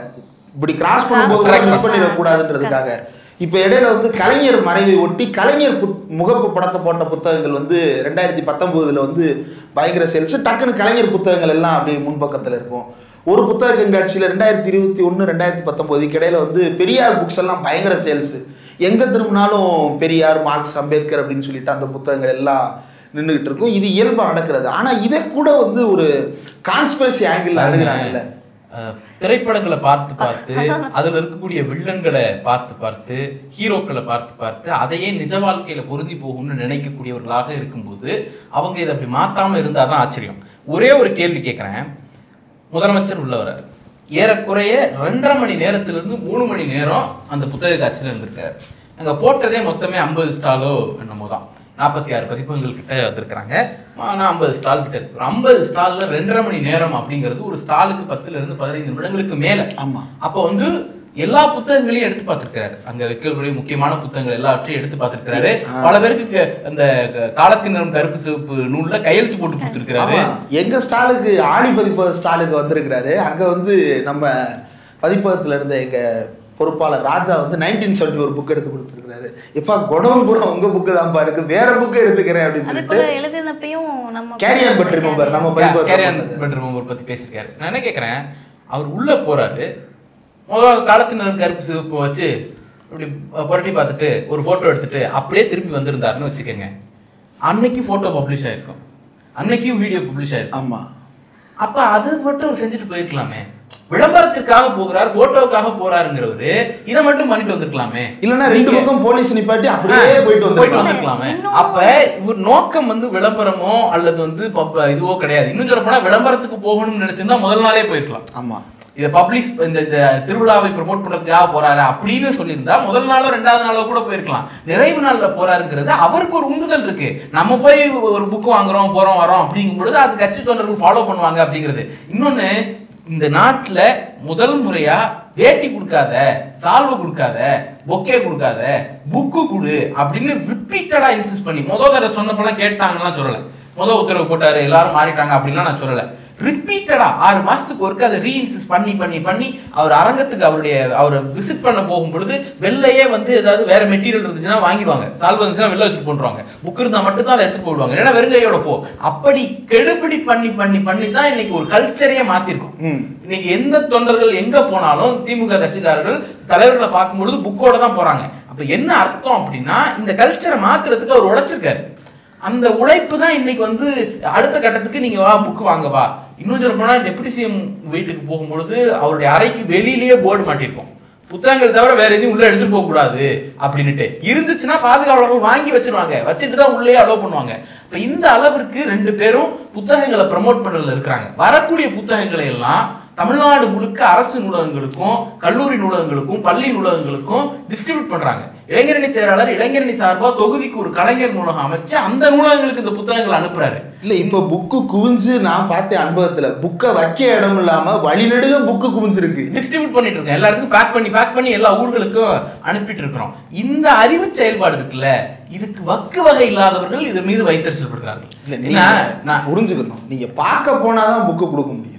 இப்படி கிராஸ் பண்ணும்போது மிஸ் பண்ணிடக்கூடாதுன்றதுக்காக. இப்போ இடையில கலைஞர் மறைவை ஒட்டி கலைஞர் முகப்பு படத்தை போட்ட புத்தகங்கள் 2019 பயங்கர சேல்ஸ். டக்குன்னு கலைஞர் புத்தகங்கள் எல்லாம் அப்படியே முன்பக்கத்தில் இருக்கும். ஒரு புத்தக கண்காட்சியில் 2021, 2019 இடையில பெரியார் புக்ஸ் எல்லாம் பயங்கர சேல்ஸ். எங்கே திரும்பினாலும் பெரியார், மார்க்ஸ், அம்பேத்கர் அப்படின்னு சொல்லிட்டு அந்த புத்தகங்கள் எல்லாம் நின்றுகிட்டு இருக்கும். இது இயல்பாக நடக்கிறது. ஆனால் இதை கூட ஒரு கான்ஸ்பிரசி ஆங்கிள் அணுகிறாங்கல்ல. திரைப்படங்களை பார்த்து அதுல இருக்கக்கூடிய வில்லன்களை பார்த்து ஹீரோக்களை பார்த்து அதையே நிஜ வாழ்க்கையில பொருந்தி போகும்னு நினைக்கக்கூடியவர்களாக இருக்கும்போது அவங்க இதை அப்படி மாத்தாம இருந்தாதான் ஆச்சரியம். ஒரே ஒரு கேள்வி கேட்கிறேன். முதலமைச்சர் உள்ளவர் ஏறக்குறைய 2.5 மணி நேரத்திலிருந்து 3 மணி நேரம் அந்த புத்தக காட்சியில் இருந்திருக்காரு. அங்க போட்டதே மொத்தமே 50 ஸ்டாலோ என்னமோ தான். 46 பதிப்பகங்கள் கிட்ட வந்திருக்கிறாங்க. நான் 50 ஸ்டால் கிட்ட இருக்கு. 50 ஸ்டால்ல 2.5 மணி நேரம் அப்படிங்கிறது ஒரு ஸ்டாலுக்கு 10 இருந்து 15 நிமிடங்களுக்கு மேல. ஆமா. அப்போ வந்து எல்லா புத்தகங்களையும் எடுத்து பார்த்திருக்கிறாரு. அங்க வைக்கக்கூடிய முக்கியமான புத்தகங்கள் எல்லாவற்றையும் எடுத்து பார்த்திருக்கிறாரு. பல பேருக்கு அந்த காலத்தின் நிறம் கருப்பு சிவப்பு நூல்ல கையெழுத்து போட்டு கொடுத்திருக்கிறாரு. எங்க ஸ்டாலுக்கு ஆடி பதிப்பக ஸ்டாலுக்கு வந்திருக்கிறாரு. அங்க வந்து நம்ம பதிப்பகத்துல இருந்த எங்க பொறுப்பாளர் ராஜா வந்து 1970 ஒரு புக் எடுத்து கொடுத்துருக்காரு. எப்பா குடவும் கூட உங்க புக்கு தான் பாருக்கு, வேற புக்கு எடுத்துக்கிறேன் அப்படின்னு சொல்லிட்டு எழுதினப்பையும் நம்ம கேரியன் பட் ரிமெம்பர் நம்ம கேரியன் பட் ரிமெம்பர் பத்தி பேசியிருக்காரு. நான் என்ன கேட்கறேன், அவர் உள்ள போறாரு, முதல் காலத்தின் கருப்பு சிவப்பு வச்சு இப்படி புரட்டி பார்த்துட்டு ஒரு போட்டோ எடுத்துட்டு அப்படியே திரும்பி வந்திருந்தாருன்னு வச்சுக்கோங்க, அன்னைக்கு போட்டோ பப்ளிஷ் ஆயிருக்கும், அன்னைக்கும் வீடியோ பப்ளிஷ் ஆயிருக்கும். ஆமா. அப்ப அது மட்டும் அவர் செஞ்சுட்டு போயிருக்கலாமே. விளம்பரத்திற்காக போகிறார், போட்டோக்காக போறாருங்கிறவரு இதை மட்டும் பண்ணிட்டு வந்திருக்கலாமே. இல்லன்னா 2 பக்கம் போலீஸ் நிப்பாட்டி அப்படியே போயிட்டு வந்திருக்கலாமே. அப்ப இவர் நோக்கம் வந்து விளம்பரமோ அல்லது வந்து இதுவோ கிடையாது. இன்னும் சொல்ல போனா விளம்பரத்துக்கு போகணும்னு நினைச்சிருந்தா முதல் நாளே போயிருக்கலாம். ஆமா. இதை பப்ளிஷ் இந்த திருவிழாவை ப்ரமோட் பண்றதுக்காக போறாரு அப்படின்னு சொல்லியிருந்தா முதல் நாளோ 2வது நாளோ கூட போயிருக்கலாம். நிறைவு நாள்ல போறாருங்கிறது அவருக்கு ஒரு உந்துதல் இருக்கு. நம்ம போய் ஒரு புக் வாங்குறோம், போறோம், வரோம் அப்படிங்கும் பொழுது அது கட்சி தொண்டர்கள் ஃபாலோ பண்ணுவாங்க அப்படிங்கிறது. இன்னொன்னு, இந்த நாட்டுல முதல் முறையா வேட்டி கொடுக்காத, சால்வை கொடுக்காத, பொக்கே கொடுக்காத, புக்கு கொடு அப்படின்னு ரிப்பீட்டடா இன்சிஸ்ட் பண்ணி தடவை சொன்னப்பெல்லாம் கேட்டாங்கலாம் சொல்லல. உத்தரவு போட்டாரு, எல்லாரும் மாறிட்டாங்க அப்படின்லாம் நான் சொல்லல. ரிப்பீட்டடா 6 மாசத்துக்கு ஒருக்க அதை ரீஇன்சிஸ்ட் பண்ணி பண்ணி பண்ணி அவர் அரங்கத்துக்கு அவரை விசிட் பண்ண போகும் பொழுது வெள்ளையே வந்து ஏதாவது வேற மெட்டீரியல் இருந்துச்சுன்னா வாங்கிடுவாங்க, சால்வ் இருந்துச்சுன்னா வெளில வச்சுட்டு போட்டுருவாங்க, புக் இருந்தா மட்டும் தான் அதை எடுத்துட்டு போயிடுவாங்க, ஏன்னா வெறுங்கையோட போ. அப்படி கெடுபிடி பண்ணி பண்ணி பண்ணி தான் இன்னைக்கு ஒரு கல்ச்சரையே மாத்திருக்கும். இன்னைக்கு எந்த தொண்டர்கள் எங்க போனாலும் திமுக கட்சிக்காரர்கள் தலைவர்களை பார்க்கும் பொழுது புக்கோட தான் போறாங்க. அப்ப என்ன அர்த்தம் அப்படின்னா, இந்த கல்ச்சரை மாத்துறதுக்கு அவர் உழைச்சிருக்காரு. அந்த உழைப்பு தான் இன்னைக்கு வந்து அடுத்த கட்டத்துக்கு நீங்க வா புக் வாங்க வா. இன்னும் சொல்ல போனா டெப்யூட்டி சிஎம் வீட்டுக்கு போகும்பொழுது அவருடைய அறைக்கு வெளியிலேயே போர்டு மாட்டிருக்கோம், புத்தகங்கள் தவிர வேற எதையும் உள்ள எடுத்துட்டு போக கூடாது அப்படின்னுட்டு. இருந்துச்சுன்னா பாதுகாவலர்கள் வாங்கி வச்சிருவாங்க, வச்சுட்டு தான் உள்ளே அலோவ் பண்ணுவாங்க. இப்ப இந்த அளவிற்கு 2 பேரும் புத்தகங்களை ப்ரமோட் பண்றதுல இருக்கிறாங்க. வரக்கூடிய புத்தகங்களை எல்லாம் தமிழ்நாடு முழுக்க அரசு நூலகங்களுக்கும் கல்லூரி நூலகங்களுக்கும் பள்ளி நூலகங்களுக்கும் டிஸ்ட்ரிபியூட் பண்றாங்க. இளைஞரணி செயலாளர் இளைஞரணி சார்பா தொகுதிக்கு ஒரு கலைஞர் நூலகம் அமைச்சு அந்த நூலகங்களுக்கு இந்த புத்தகங்களை அனுப்புறாரு. இல்ல இப்ப புக்கு குவிஞ்சு நான் பார்த்தேன் அனுபவத்துல, புக்கை வைக்க இடம் இல்லாம வழிநெடுக புக்கு குவிஞ்சிருக்கு. டிஸ்ட்ரிபியூட் பண்ணிட்டு இருக்கோம், எல்லா இடத்துக்கும் பேக் பண்ணி எல்லா ஊர்களுக்கும் அனுப்பிட்டு இருக்கிறோம். இந்த அறிவு செயல்பாடு இருக்குல்ல, இதுக்கு வக்கு வகை இல்லாதவர்கள் இது மீது வைத்தறிச்சல் படுறார்கள். நான் புரிஞ்சுக்கணும், நீங்க பார்க்க போனாதான் புக்கு கொடுக்க முடியும்,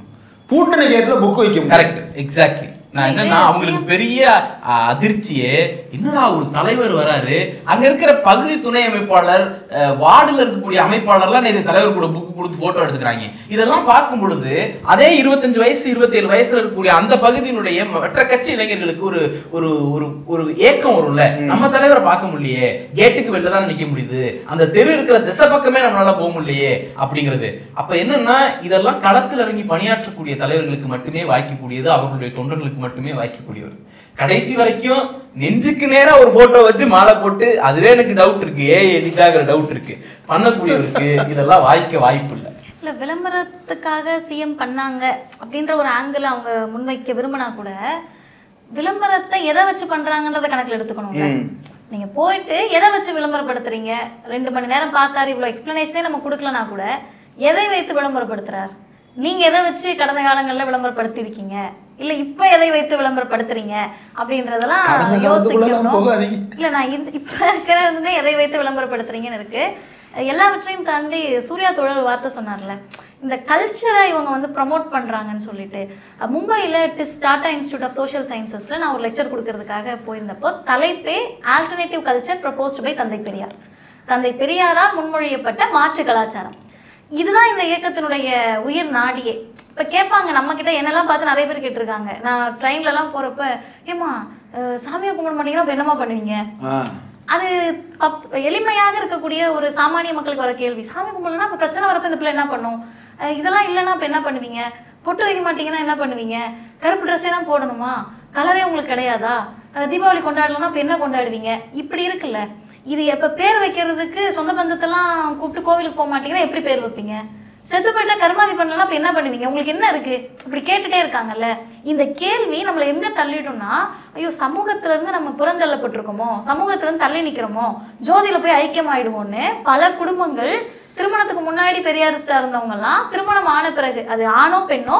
பூட்டனை கேட்ல புக் வைக்க முடியும். Correct, exactly. நான் என்னன்னா அவங்களுக்கு பெரிய அதிர்ச்சியே, என்னடா ஒரு தலைவர் வராரு, அங்க இருக்கிற பகுதி துணை அமைப்பாளர் வார்டுல இருக்கக்கூடிய அமைப்பாளர்லாம் இந்த தலைவர் கூட புக் கொடுத்து போட்டோ எடுத்துக்கிறாங்க. இதெல்லாம் பார்க்கும் பொழுது அதே 25 வயசு 27 வயசுல இருக்கக்கூடிய அந்த பகுதியினுடைய மற்ற கட்சி இளைஞர்களுக்கு ஒரு ஒரு ஒரு ஏக்கம் வரும்ல, நம்ம தலைவரை பார்க்க முடியலையே, கேட்டுக்கு வெளில தான் நிக்க முடியுது, அந்த தெரு இருக்கிற திசை பக்கமே நம்மளால போக முடியலையே அப்படிங்கிறது. அப்ப என்னன்னா இதெல்லாம் களத்தில் இறங்கி பணியாற்றக்கூடிய தலைவர்களுக்கு மட்டுமே வாய்க்கக்கூடியது, அவர்களுடைய தொண்டர்களுக்கு மட்டுமே வாய்க்கக்கூடியவர். கடைசி வரைக்கும் நெஞ்சுக்கு நேரா ஒரு போட்டோ வச்சு மாலை போட்டு அதுவே எனக்கு டவுட் இருக்கு, எடிட் ஆகிற டவுட் இருக்கு பண்ணக்கூடியவருக்கு இதெல்லாம் வாய்ப்பு இல்லை. இல்ல விளம்பரத்துக்காக சிஎம் பண்ணாங்க அப்படின்ற ஒரு ஆங்கிள் அவங்க முன்வைக்க விரும்பினா கூட விளம்பரத்தை எதை வச்சு பண்றாங்கன்றத கணக்கில் எடுத்துக்கணும்ல. நீங்க போயிட்டு எதை வச்சு விளம்பரப்படுத்துறீங்க, 2 மணி நேரம் பார்த்தாரு, இவ்வளவு எக்ஸ்பிளனேஷனே நம்ம கொடுக்கலனா கூட எதை வைத்து விளம்பரப்படுத்துறார், நீங்க எதை வச்சு கடந்த காலங்களில் விளம்பரப்படுத்தி இருக்கீங்க, இல்ல இப்ப எதை வைத்து விளம்பரப்படுத்துறீங்க அப்படின்றதெல்லாம் யோசிக்கணும். இல்ல நான் இப்ப இருக்கிறதுமே எதை வைத்து விளம்பரப்படுத்துறீங்கன்னு இருக்கு. எல்லாவற்றையும் தாண்டி சூர்யா தோழர் வார்த்தை சொன்னார்ல, இந்த கல்ச்சரை இவங்க வந்து ப்ரமோட் பண்றாங்கன்னு சொல்லிட்டு, மும்பையில் டாடா இன்ஸ்டியூட் ஆஃப் சோஷியல் சயின்சஸ்ல நான் ஒரு லெக்சர் கொடுக்கறதுக்காக போயிருந்தப்போ தலைப்பே ஆல்டர்னேட்டிவ் கல்ச்சர் ப்ரப்போஸ்ட் பை தந்தை பெரியார், தந்தை பெரியாரால் முன்மொழியப்பட்ட மாற்று கலாச்சாரம். இதுதான் இந்த இயக்கத்தினுடைய உயிர் நாடியே. இப்போ கேட்பாங்க நம்ம கிட்ட, என்னெல்லாம் பார்த்து நிறைய பேர் கேட்டிருக்காங்க. நான் ட்ரெயின்லலாம் போகிறப்ப, ஏம்மா சாமியை கும்பிட மாட்டீங்கன்னா என்னமா பண்ணுவீங்க, அது எளிமையாக இருக்கக்கூடிய ஒரு சாமானிய மக்களுக்கு வர கேள்வி. சாமி கும்பிடலன்னா இப்போ பிரச்சனை வரப்போ இந்த பிள்ளை என்ன பண்ணும், இதெல்லாம் இல்லைன்னா இப்போ என்ன பண்ணுவீங்க, பொட்டு வைக்க மாட்டீங்கன்னா என்ன பண்ணுவீங்க, கருப்பு ட்ரெஸ்ஸே தான் போடணுமா, கலரே உங்களுக்கு கிடையாதா, தீபாவளி கொண்டாடலன்னா இப்போ என்ன கொண்டாடுவீங்க, இப்படி இருக்குல்ல. இது எப்போ பேர் வைக்கிறதுக்கு சொந்த பந்தத்தெல்லாம் கூப்பிட்டு கோவிலுக்கு போக மாட்டீங்கன்னா எப்படி பேர் வைப்பீங்க, செத்து போயிட்டா கருமாதி பண்ணலன்னா அப்ப என்ன பண்ணுவீங்க? உங்களுக்கு என்ன இருக்கு? இப்படி கேட்டுட்டே இருக்காங்கல்ல. இந்த கேள்வி நம்மளை எங்க தள்ளிடும்னா, ஐயோ சமூகத்துல இருந்து நம்ம புறந்தள்ளப்பட்டிருக்கோமோ, சமூகத்துல இருந்து தள்ளி நிக்கிறோமோ, ஜோதியில போய் ஐக்கியம் ஆயிடுவோம்னு பல குடும்பங்கள் திருமணத்துக்கு முன்னாடி பெரியாரிஸ்டா இருந்தவங்க எல்லாம் திருமணம் ஆன பிறகு, அது ஆணோ பெண்ணோ,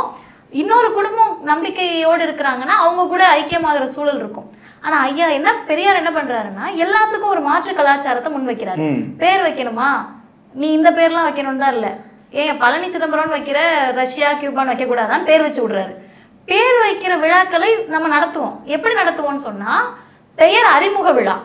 இன்னொரு குடும்பம் நம்பிக்கையோடு இருக்கிறாங்கன்னா அவங்க கூட ஐக்கியமாகிற சூழல் இருக்கும். ஆனா ஐயா என்ன பெரியார் என்ன பண்றாருன்னா, எல்லாத்துக்கும் ஒரு மாற்று கலாச்சாரத்தை முன் வைக்கிறாரு. பேர் வைக்கணுமா, நீ இந்த பேர்லாம் வைக்கணும் தான் இல்ல, ஏன் பழனி சிதம்பரம்னு வைக்கிற ரஷ்யா கியூபான்னு வைக்க கூடாதான்னு பேர் வச்சு விடுறாரு. பேர் வைக்கிற விழாக்களை நம்ம நடத்துவோம். எப்படி நடத்துவோம்னு சொன்னா, பெயர் அறிமுக விழா.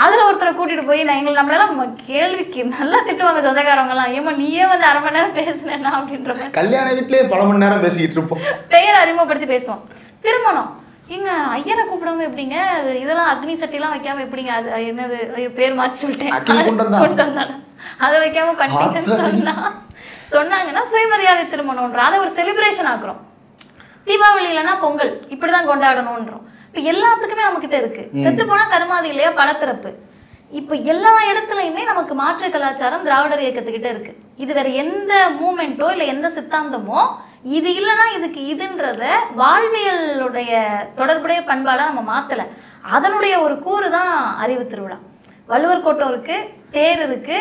அதுல ஒருத்தரை கூட்டிட்டு போய் நம்மளெல்லாம் கேள்விக்கு நல்லா திட்டுவாங்க சொந்தக்காரவங்க எல்லாம், ஏமா நீயே வந்து 1/2 மணி நேரம் பேசுனா அப்படின்ற மாதிரி. கல்யாண வீட்லயே பல மணி நேரம் பேசிக்கிட்டு இருப்போம். பெயர் அறிமுகப்படுத்தி பேசுவோம். திருமணம் இங்க ஐயரை கூப்பிடாம எப்படிங்க, இதெல்லாம் அக்னி சட்டிலாம் வைக்காம எப்படிங்க, அது என்னது, ஐயோ பேர் மாற்றி சொல்லிட்டேன், அதை வைக்காம பண்ணிட்டேன்னு சொன்னாங்கன்னா சுயமரியாதை திருமணம்ன்ற அதை ஒரு செலிப்ரேஷன் ஆக்குறோம். தீபாவளி இல்லைன்னா பொங்கல் இப்படிதான் கொண்டாடணும்ன்றோம். இப்ப எல்லாத்துக்குமே நம்ம கிட்ட இருக்கு. செத்து போனா கருமாதி இல்லையா பலத்திறப்பு. இப்ப எல்லா இடத்துலயுமே நமக்கு மாற்று கலாச்சாரம் திராவிடர் இயக்கத்துக்கிட்ட இருக்கு. இது வேற எந்த மூமெண்ட்டோ இல்ல எந்த சித்தாந்தமோ இது இல்லைன்னா இதுக்கு இதுன்றத வாழ்வியலுடைய தொடர்புடைய பண்பாடா நம்ம மாத்தல. அதனுடைய ஒரு கூறு தான் அறிவு திருவிழா. வள்ளுவர் கோட்டம் இருக்கு, தேர் இருக்கு.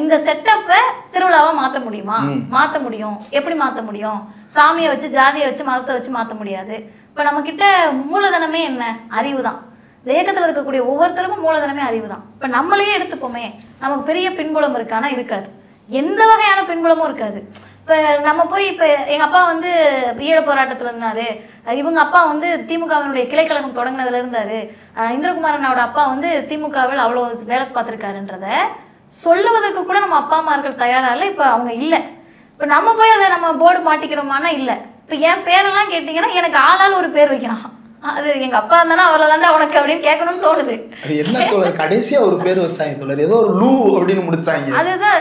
இந்த செட்டப்பை திருவிழாவா மாற்ற முடியுமா? மாற்ற முடியும். எப்படி மாற்ற முடியும்? சாமியை வச்சு ஜாதியை வச்சு மதத்தை வச்சு மாற்ற முடியாது. இப்போ நம்ம கிட்ட மூலதனமே என்ன? அறிவு தான். இந்த இயக்கத்தில் இருக்கக்கூடிய ஒவ்வொருத்தருக்கும் மூலதனமே அறிவு தான். இப்போ நம்மளையே எடுத்துப்போமே, நமக்கு பெரிய பின்புலம் இருக்கானா? இருக்காது. எந்த வகையான பின்புலமும் இருக்காது. இப்போ நம்ம போய் இப்போ எங்கள் அப்பா வந்து ஈழ போராட்டத்தில் இருந்தார், இவங்க அப்பா வந்து திமுகவினுடைய கிளைக்கழகம் தொடங்கினதுல இருந்தார், இந்திரகுமாரனோட அப்பா வந்து திமுகவில் அவ்வளோ வேலை பார்த்துருக்காருன்றத சொல்லுவதற்கு கூட நம்ம அப்பா அம்மார்கள் தயாரா இல்லை. இப்போ அவங்க இல்லை. இப்போ நம்ம போய் அதை நம்ம போர்டு மாட்டிக்கிறோமானா இல்லை. இப்போ என் பேரெல்லாம் கேட்டிங்கன்னா எனக்கு ஆளால் ஒரு பேர் வைக்கிறான், அது எங்க அப்பா இருந்தானா அவ்வளவுதான்டா உனக்கு அப்படின்னு கேட்கணும்னு தோணுது. அது என்ன தோழர், கடைசியா ஒரு பேர் வச்சாங்க தோழர், ஏதோ ஒரு லூ அப்படின்னு முடிச்சாங்க. அதுதான்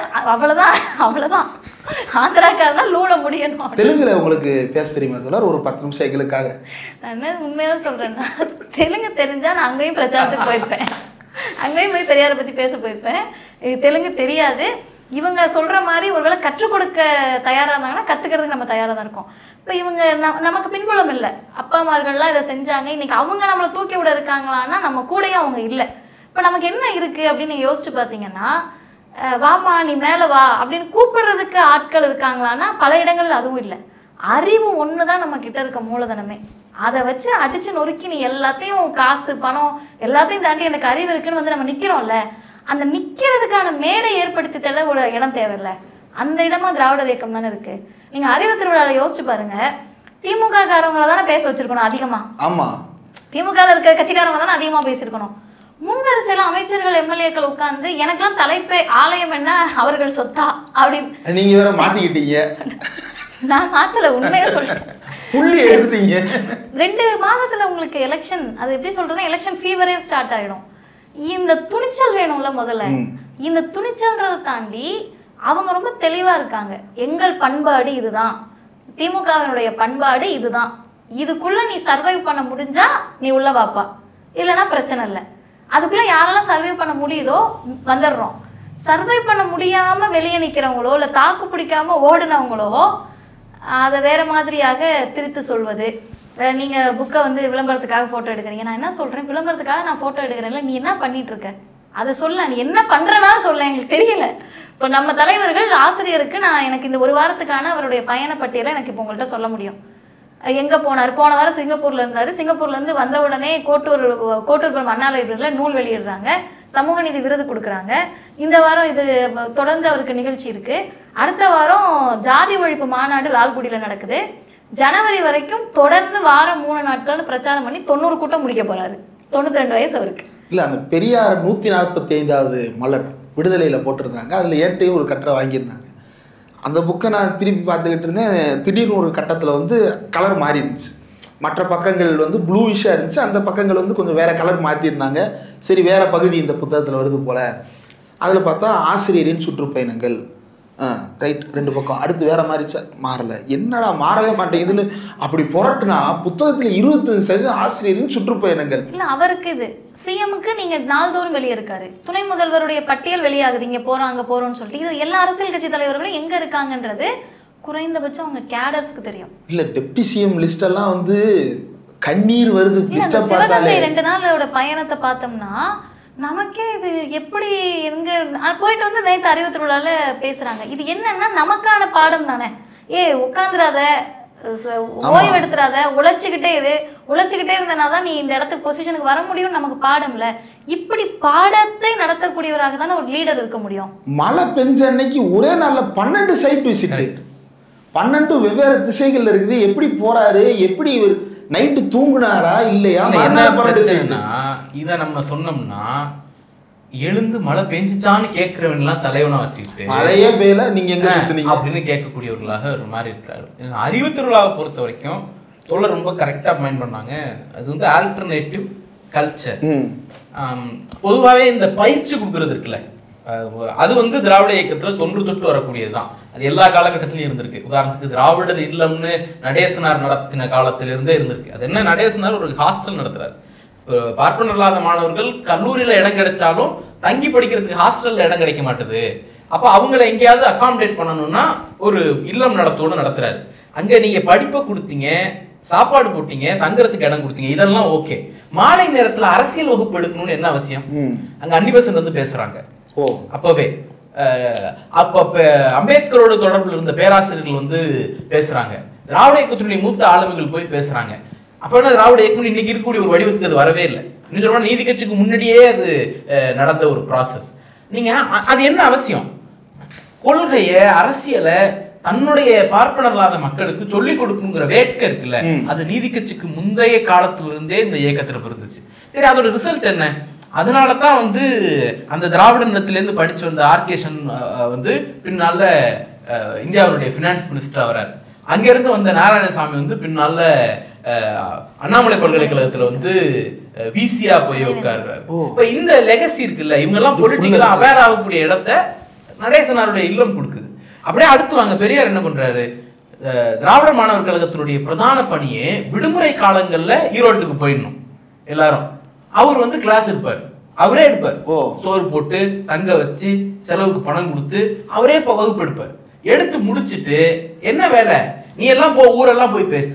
அவ்வளவுதான் ஆந்திராக்காரனா லூல முடியணும். தெலுங்குல உங்களுக்கு பேச தெரியுமா தோழர்? ஒரு 10 நிமிஷம் எங்களுக்காக. நான் உண்மையா சொல்றேன்னா, தெலுங்கு தெரிஞ்சா நான் அங்கேயும் பிரச்சாரத்துக்கு போயிருப்பேன், அங்கேயும் போய் பெரியாரை பத்தி பேச போயிருப்பேன். தெலுங்கு தெரியாது. இவங்க சொல்ற மாதிரி ஒருவேளை கற்றுக் கொடுக்க தயாரா இருந்தாங்கன்னா கத்துக்கிறதுக்கு நம்ம தயாரா தான் இருக்கோம். இப்போ இவங்க நமக்கு பின்புலம் இல்லை, அப்பா அம்மார்கள்லாம் இதை செஞ்சாங்க, இன்னைக்கு அவங்க நம்மளை தூக்கி விட இருக்காங்களான்னா நம்ம கூடயும் அவங்க இல்லை. இப்போ நமக்கு என்ன இருக்கு அப்படின்னு நீங்க யோசிச்சு பார்த்தீங்கன்னா, வாமா நீ மேலே வா அப்படின்னு கூப்பிடுறதுக்கு ஆட்கள் இருக்காங்களான்னா பல இடங்கள்ல அதுவும் இல்லை. அறிவு ஒண்ணுதான் நம்ம கிட்ட இருக்க மூலதனமே. அதை வச்சு அடிச்சு நொறுக்கி நீ எல்லாத்தையும் காசு பணம் எல்லாத்தையும் தாண்டி எனக்கு அறிவு இருக்குன்னு வந்து நம்ம நிக்கிறோம்ல, அந்த நிக்கிறதுக்கான மேடை ஏற்படுத்தி தர ஒரு இடம் தேவையில்லை. அந்த இடமா திராவிடர் இயக்கம் தானே இருக்கு. நீங்க அறிவு திருவிழாவை யோசிச்சு பாருங்க, திமுக காரவங்களை தானே பேச வச்சிருக்கணும் அதிகமா. ஆமா, திமுக இருக்க கட்சிக்காரங்க தானே அதிகமா பேசியிருக்கணும். முன்வரிசையில அமைச்சர்கள் எம்எல்ஏக்கள் உட்கார்ந்து எனக்கெல்லாம் தலைப்பே ஆலயம் என்ன அவர்கள் சொத்தா அப்படின்னு நீங்க வேற மாத்திக்கிட்டீங்க. நான் மாத்தல, உண்மையா சொல்றேன். புள்ளி எடுத்துட்டீங்க. 2 மாதத்துல உங்களுக்கு எலெக்ஷன், அது எப்படி சொல்றதுன்னா எலெக்ஷன் ஃபீவரே ஸ்டார்ட் ஆயிடும். இந்த துணிச்சல் வேணும்ல முதல்ல. இந்த துணிச்சல்ன்றதை தாண்டி அவங்க ரொம்ப தெளிவா இருக்காங்க. எங்கள் பண்பாடு இதுதான், திமுகவினுடைய பண்பாடு இதுதான், இதுக்குள்ள நீ சர்வைவ் பண்ண முடிஞ்சா நீ உள்ள வாப்பா, இல்லைன்னா பிரச்சனை இல்லை. அதுக்குள்ள யாரெல்லாம் சர்வைவ் பண்ண முடியுதோ வந்துடுறோம். சர்வைவ் பண்ண முடியாம வெளியே நிற்கிறவங்களோ இல்லை தாக்கு பிடிக்காம ஓடுனவங்களோ அதை வேற மாதிரியாக திரித்து சொல்வது. நீங்கள் புக்கை வந்து விளம்பரத்துக்காக ஃபோட்டோ எடுக்கிறீங்க, நான் என்ன சொல்கிறேன், விளம்பரத்துக்காக நான் ஃபோட்டோ எடுக்கிறேன்ல, நீ என்ன பண்ணிட்டு இருக்க அதை சொல்ல, நீ என்ன பண்ணுறனா சொல்ல, எங்களுக்கு தெரியல. இப்போ நம்ம தலைவர்கள் ஆசிரியருக்கு நான் எனக்கு இந்த 1 வாரத்துக்கான அவருடைய பயண பட்டியலை எனக்கு இப்போ உங்கள்கிட்ட சொல்ல முடியும். எங்கே போனார், போன வாரம் சிங்கப்பூரில் இருந்தார், சிங்கப்பூர்லேருந்து வந்த உடனே கோட்டூர்புரம் அண்ணா லைப்ரரியில் நூல் வெளியிடுறாங்க, சமூக நீதி விருது கொடுக்குறாங்க. இந்த வாரம் இது தொடர்ந்து அவருக்கு நிகழ்ச்சி இருக்குது. அடுத்த வாரம் ஜாதி ஒழிப்பு மாநாடு லால்குடியில் நடக்குது. ஜனவரி வரைக்கும் தொடர்ந்து வாரம் 3 நாட்கள்னு பிரச்சாரம் பண்ணி 90 கூட்டம் முடிக்க போறாரு. 92 வயசு அவருக்கு. இல்ல, அந்த பெரியார் 145வது மலர் விடுதலையில போட்டிருந்தாங்க, அதுல ஏற்றையும் ஒரு கட்டுரை வாங்கியிருந்தாங்க. அந்த புக்கை நான் திருப்பி பார்த்துக்கிட்டு இருந்தேன். திடீர்னு ஒரு கட்டத்தில் வந்து கலர் மாறி இருந்துச்சு, மற்ற பக்கங்கள் வந்து ப்ளூயிஷாக இருந்துச்சு, அந்த பக்கங்கள் வந்து கொஞ்சம் வேற கலர் மாற்றிருந்தாங்க. சரி வேற பகுதி இந்த புத்தகத்தில் வருது போல. அதில் பார்த்தா ஆசிரியரின் சுற்றுப்பயணங்கள், ரைட், 2 பக்கம் அடுத்து வேற மாதிரி மாறல, என்னடா மாறவே மாட்டேங்குதுன்னு அப்படி புரட்டுனா புத்தகத்துல 25% ஆசிரியரின் சுற்றுப்பயணங்கள். இல்ல அவருக்கு இது சிஎம்க்கு நீங்க நாள்தோறும் வெளியே இருக்காரு, துணை முதல்வருடைய பட்டியல் வெளியாகுது, இங்க போறோம் அங்க போறோம்னு சொல்லிட்டு. இது எல்லா அரசியல் கட்சி தலைவர்களும் எங்க இருக்காங்கன்றது குறைந்தபட்சம் அவங்க கேடர்ஸ்க்கு தெரியும். இல்ல டெப்டி சிஎம் லிஸ்ட் எல்லாம் வந்து கண்ணீர் வருது. சிவகங்கை 2 நாளோட பயணத்தை பார்த்தோம்னா நமக்கே இது எப்படி எங்க போயிட்டு வந்து நேற்று அறிவு திருவிழால பேசுறாங்க. இது என்னன்னா நமக்கான பாடம் தானே. உட்காந்துராத, ஓய்வு எடுத்துறாத, உழைச்சிக்கிட்டே இருந்தனாதான் நீ இந்த இடத்துக்கு பொசிஷனுக்கு வர முடியும், நமக்கு பாடம் இல்ல. இப்படி பாடத்தை நடத்தக்கூடியவராக தானே ஒரு லீடர் இருக்க முடியும். மழை பெஞ்ச அன்னைக்கு ஒரே நாள்ல 12 சைட் விசிட், 12 வெவ்வேறு திசைகள் இருக்குது. எப்படி போறாரு, எப்படி நைட்டு தூங்குனாரா இல்லையா? என்ன பிரச்சனைனா இதை நம்ம சொன்னோம்னா எழுந்து மழை பெஞ்சிச்சான்னு கேட்கிறவன் எல்லாம் தலைவனா வச்சுக்கிட்டு மழையே பெய்யல நீங்க எங்க சுத்துனீங்க அப்படின்னு கேட்கக்கூடியவர்களாக ஒரு மாதிரி இருக்கிறாரு. அறிவு திருவிழாவை பொறுத்த வரைக்கும் தோழர் ரொம்ப கரெக்டா மைண்ட் பண்ணாங்க. அது வந்து ஆல்டர்னேட்டிவ் கல்ச்சர். பொதுவாகவே இந்த பயிற்சி கொடுக்கறது இருக்குல்ல, அது வந்து திராவிட இயக்கத்துல தொன்று தொட்டு வரக்கூடியதுதான். அது எல்லா காலகட்டத்திலும் இருந்திருக்கு. உதாரணத்துக்கு திராவிடர் இல்லம்னு நடேசனார் நடத்தின காலத்திலிருந்தே இருந்திருக்கு. அது என்ன, நடேசனார் ஒரு ஹாஸ்டல் நடத்துறாரு. பார்ப்பனர் இல்லாத மாணவர்கள் கல்லூரியில இடம் கிடைச்சாலும் தங்கி படிக்கிறதுக்கு ஹாஸ்டல்ல இடம் கிடைக்க மாட்டுது. அப்ப அவங்களை எங்கேயாவது அகாமடேட் பண்ணணும்னா ஒரு இல்லம் நடத்தோடு நடத்துறாரு. அங்க நீங்க படிப்பை கொடுத்தீங்க, சாப்பாடு போட்டீங்க, தங்குறதுக்கு இடம் கொடுத்தீங்க, இதெல்லாம் ஓகே. மாலை நேரத்துல அரசியல் வகுப்பு எடுக்கணும்னு என்ன அவசியம்? அங்க அன்னிபெசன்ட் வந்து பேசுறாங்க. அப்பவே அப்ப அம்பேத்கரோட தொடர்பில் இருந்த பேராசிரியர்கள் வந்து பேசுறாங்க. திராவிட இயக்கத்தினுடைய மூத்த ஆளுமைகள் போய் பேசுறாங்க. அப்ப என்ன, திராவிட இயக்கம் இன்னைக்கு இருக்கக்கூடிய ஒரு வடிவத்துக்கு அது வரவே இல்லை. இன்னும் நீதி கட்சிக்கு முன்னாடியே அது நடந்த ஒரு ப்ராசஸ். நீங்க அது என்ன அவசியம்? கொள்கைய அரசியலை தன்னுடைய பார்ப்பனர் இல்லாத மக்களுக்கு சொல்லிக் கொடுக்குங்கிற வேட்கை இருக்குல்ல, அது நீதி கட்சிக்கு முந்தைய காலத்திலிருந்தே இந்த இயக்கத்துல இருந்துச்சு. சரி, அதோட ரிசல்ட் என்ன? அதனாலதான் வந்து அந்த திராவிட நிலத்திலேருந்து படிச்சு வந்த ஆர்கேஷன் வந்து பின்னால இந்தியாவுடைய பினான்ஸ் மினிஸ்டர் வராரு. அங்கிருந்து வந்த நாராயணசாமி வந்து பின்னால அண்ணாமலை பல்கலைக்கழகத்துல வந்து விசியா போய் உட்கார்றாரு. இப்ப இந்த லெகசி இருக்குல்ல, இவங்க எல்லாம் பொலிட்டிக்கலா அவேர் ஆகக்கூடிய இடத்த நடேசனாருடைய இல்லம் கொடுக்குது. அப்படியே அடுத்து வாங்க, பெரியார் என்ன பண்றாரு? திராவிட மாணவர் கழகத்தினுடைய பிரதான பணியே விடுமுறை காலங்கள்ல ஈரோட்டுக்கு போயிடணும் எல்லாரும். அவர் வந்து கிளாஸ் எடுப்பார், அவரே எடுப்பார். சோறு போட்டு தங்க வச்சு செலவுக்கு பணம் கொடுத்து அவரே வகுப்பு எடுப்பார். எடுத்து முடிச்சுட்டு என்ன வேலை, நீ எல்லாம் போ, ஊரெல்லாம் போய் பேசு,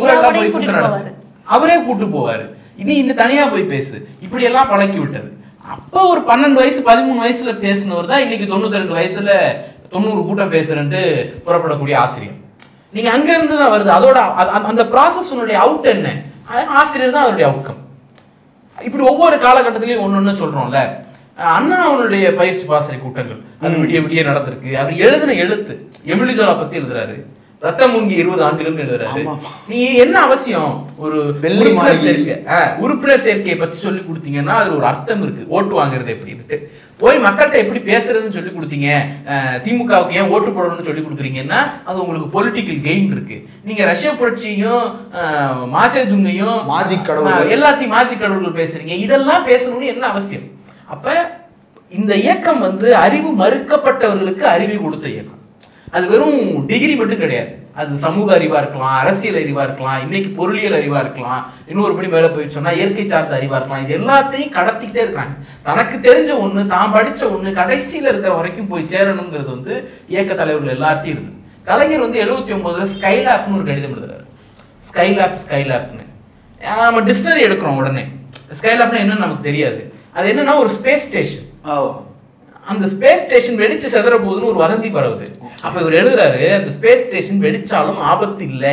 ஊரெல்லாம் போய் கூட்டு நடத்து, அவரே கூட்டு போவாரு. இனி இன்னும் தனியா போய் பேசு, இப்படி எல்லாம் பழக்கி விட்டது. அப்ப ஒரு 12 வயசு 13 வயசுல பேசினவர் தான் இன்னைக்கு 92 வயசுல 90 கூட்டம் பேசுறேன்ட்டு புறப்படக்கூடிய ஆசிரியர். நீங்க அங்க இருந்து தான் வருது. அதோட அந்த ப்ராசஸ் அவுட் என்ன, ஆசிரியர் தான் அதோடைய அவுட்கம். இப்படி ஒவ்வொரு காலகட்டத்திலையும் ஒன்னொன்னு சொல்றோம்ல. அண்ணா அவனுடைய பயிற்சி பாசறை கூட்டங்கள் அது விடிய விடிய நடந்திருக்கு. அவர் எழுதின எழுத்து எமிலி ஜோலா பத்தி எழுதுறாரு, ரத்தம் மூங்கி 20 ஆண்டுகள் எழுதுறாரு. நீ என்ன அவசியம் ஒரு உறுப்பினர் சேர்க்கையை பத்தி சொல்லி கொடுத்தீங்கன்னா அது ஒரு அர்த்தம் இருக்கு, ஓட்டு வாங்குறது எப்படின்ட்டு. போய் மக்கள்கிட்ட எப்படி பேசுறதுன்னு சொல்லி கொடுத்தீங்க, திமுகவுக்கு ஏன் ஓட்டு போடணும்னு சொல்லி கொடுக்குறீங்கன்னா அது உங்களுக்கு பொலிட்டிக்கல் கெயின் இருக்கு. நீங்க ரஷ்ய புரட்சியும் மாசேதுங்கையும் எல்லாத்தையும் மாஜிக் கடவுள்கள் பேசுறீங்க, இதெல்லாம் பேசணும்னு என்ன அவசியம்? அப்ப இந்த இயக்கம் வந்து அறிவு மறுக்கப்பட்டவர்களுக்கு அறிவு கொடுத்த இயக்கம். அது வெறும் டிகிரி மட்டும் கிடையாது. அது சமூக அறிவா இருக்கலாம், அரசியல் அறிவா இருக்கலாம், இன்னைக்கு பொருளியல் அறிவா இருக்கலாம், இன்னொரு படி மேல போய் சொன்னா இயற்கை சார்ந்த அறிவா இருக்கலாம். இது எல்லாத்தையும் கடத்திக்கிட்டே இருக்காங்க. தனக்கு தெரிஞ்ச ஒண்ணு, தான் படிச்ச ஒண்ணு கடைசியில இருக்கிற வரைக்கும் போய் சேரணுங்கிறது வந்து இயக்க தலைவர்கள் எல்லார்ட்டையும் இருக்கு. கலைஞர் வந்து 79ல ஸ்கைலாப்னு ஒரு கடிதம் எழுதுறாரு. ஸ்கைலாப்னு நம்ம டிக்ஷனரி எடுக்கிறோம் உடனே. ஸ்கைலாப்னா என்னன்னு நமக்கு தெரியாது. அது என்னன்னா ஒரு ஸ்பேஸ் ஸ்டேஷன். அந்த ஸ்பேஸ் ஸ்டேஷன் வெடிச்சு செதற போகுதுன்னு ஒரு வதந்தி பரவுது. அப்ப இவர் எழுதுறாரு, அந்த ஸ்பேஸ் ஸ்டேஷன் வெடிச்சாலும் ஆபத்து இல்லை.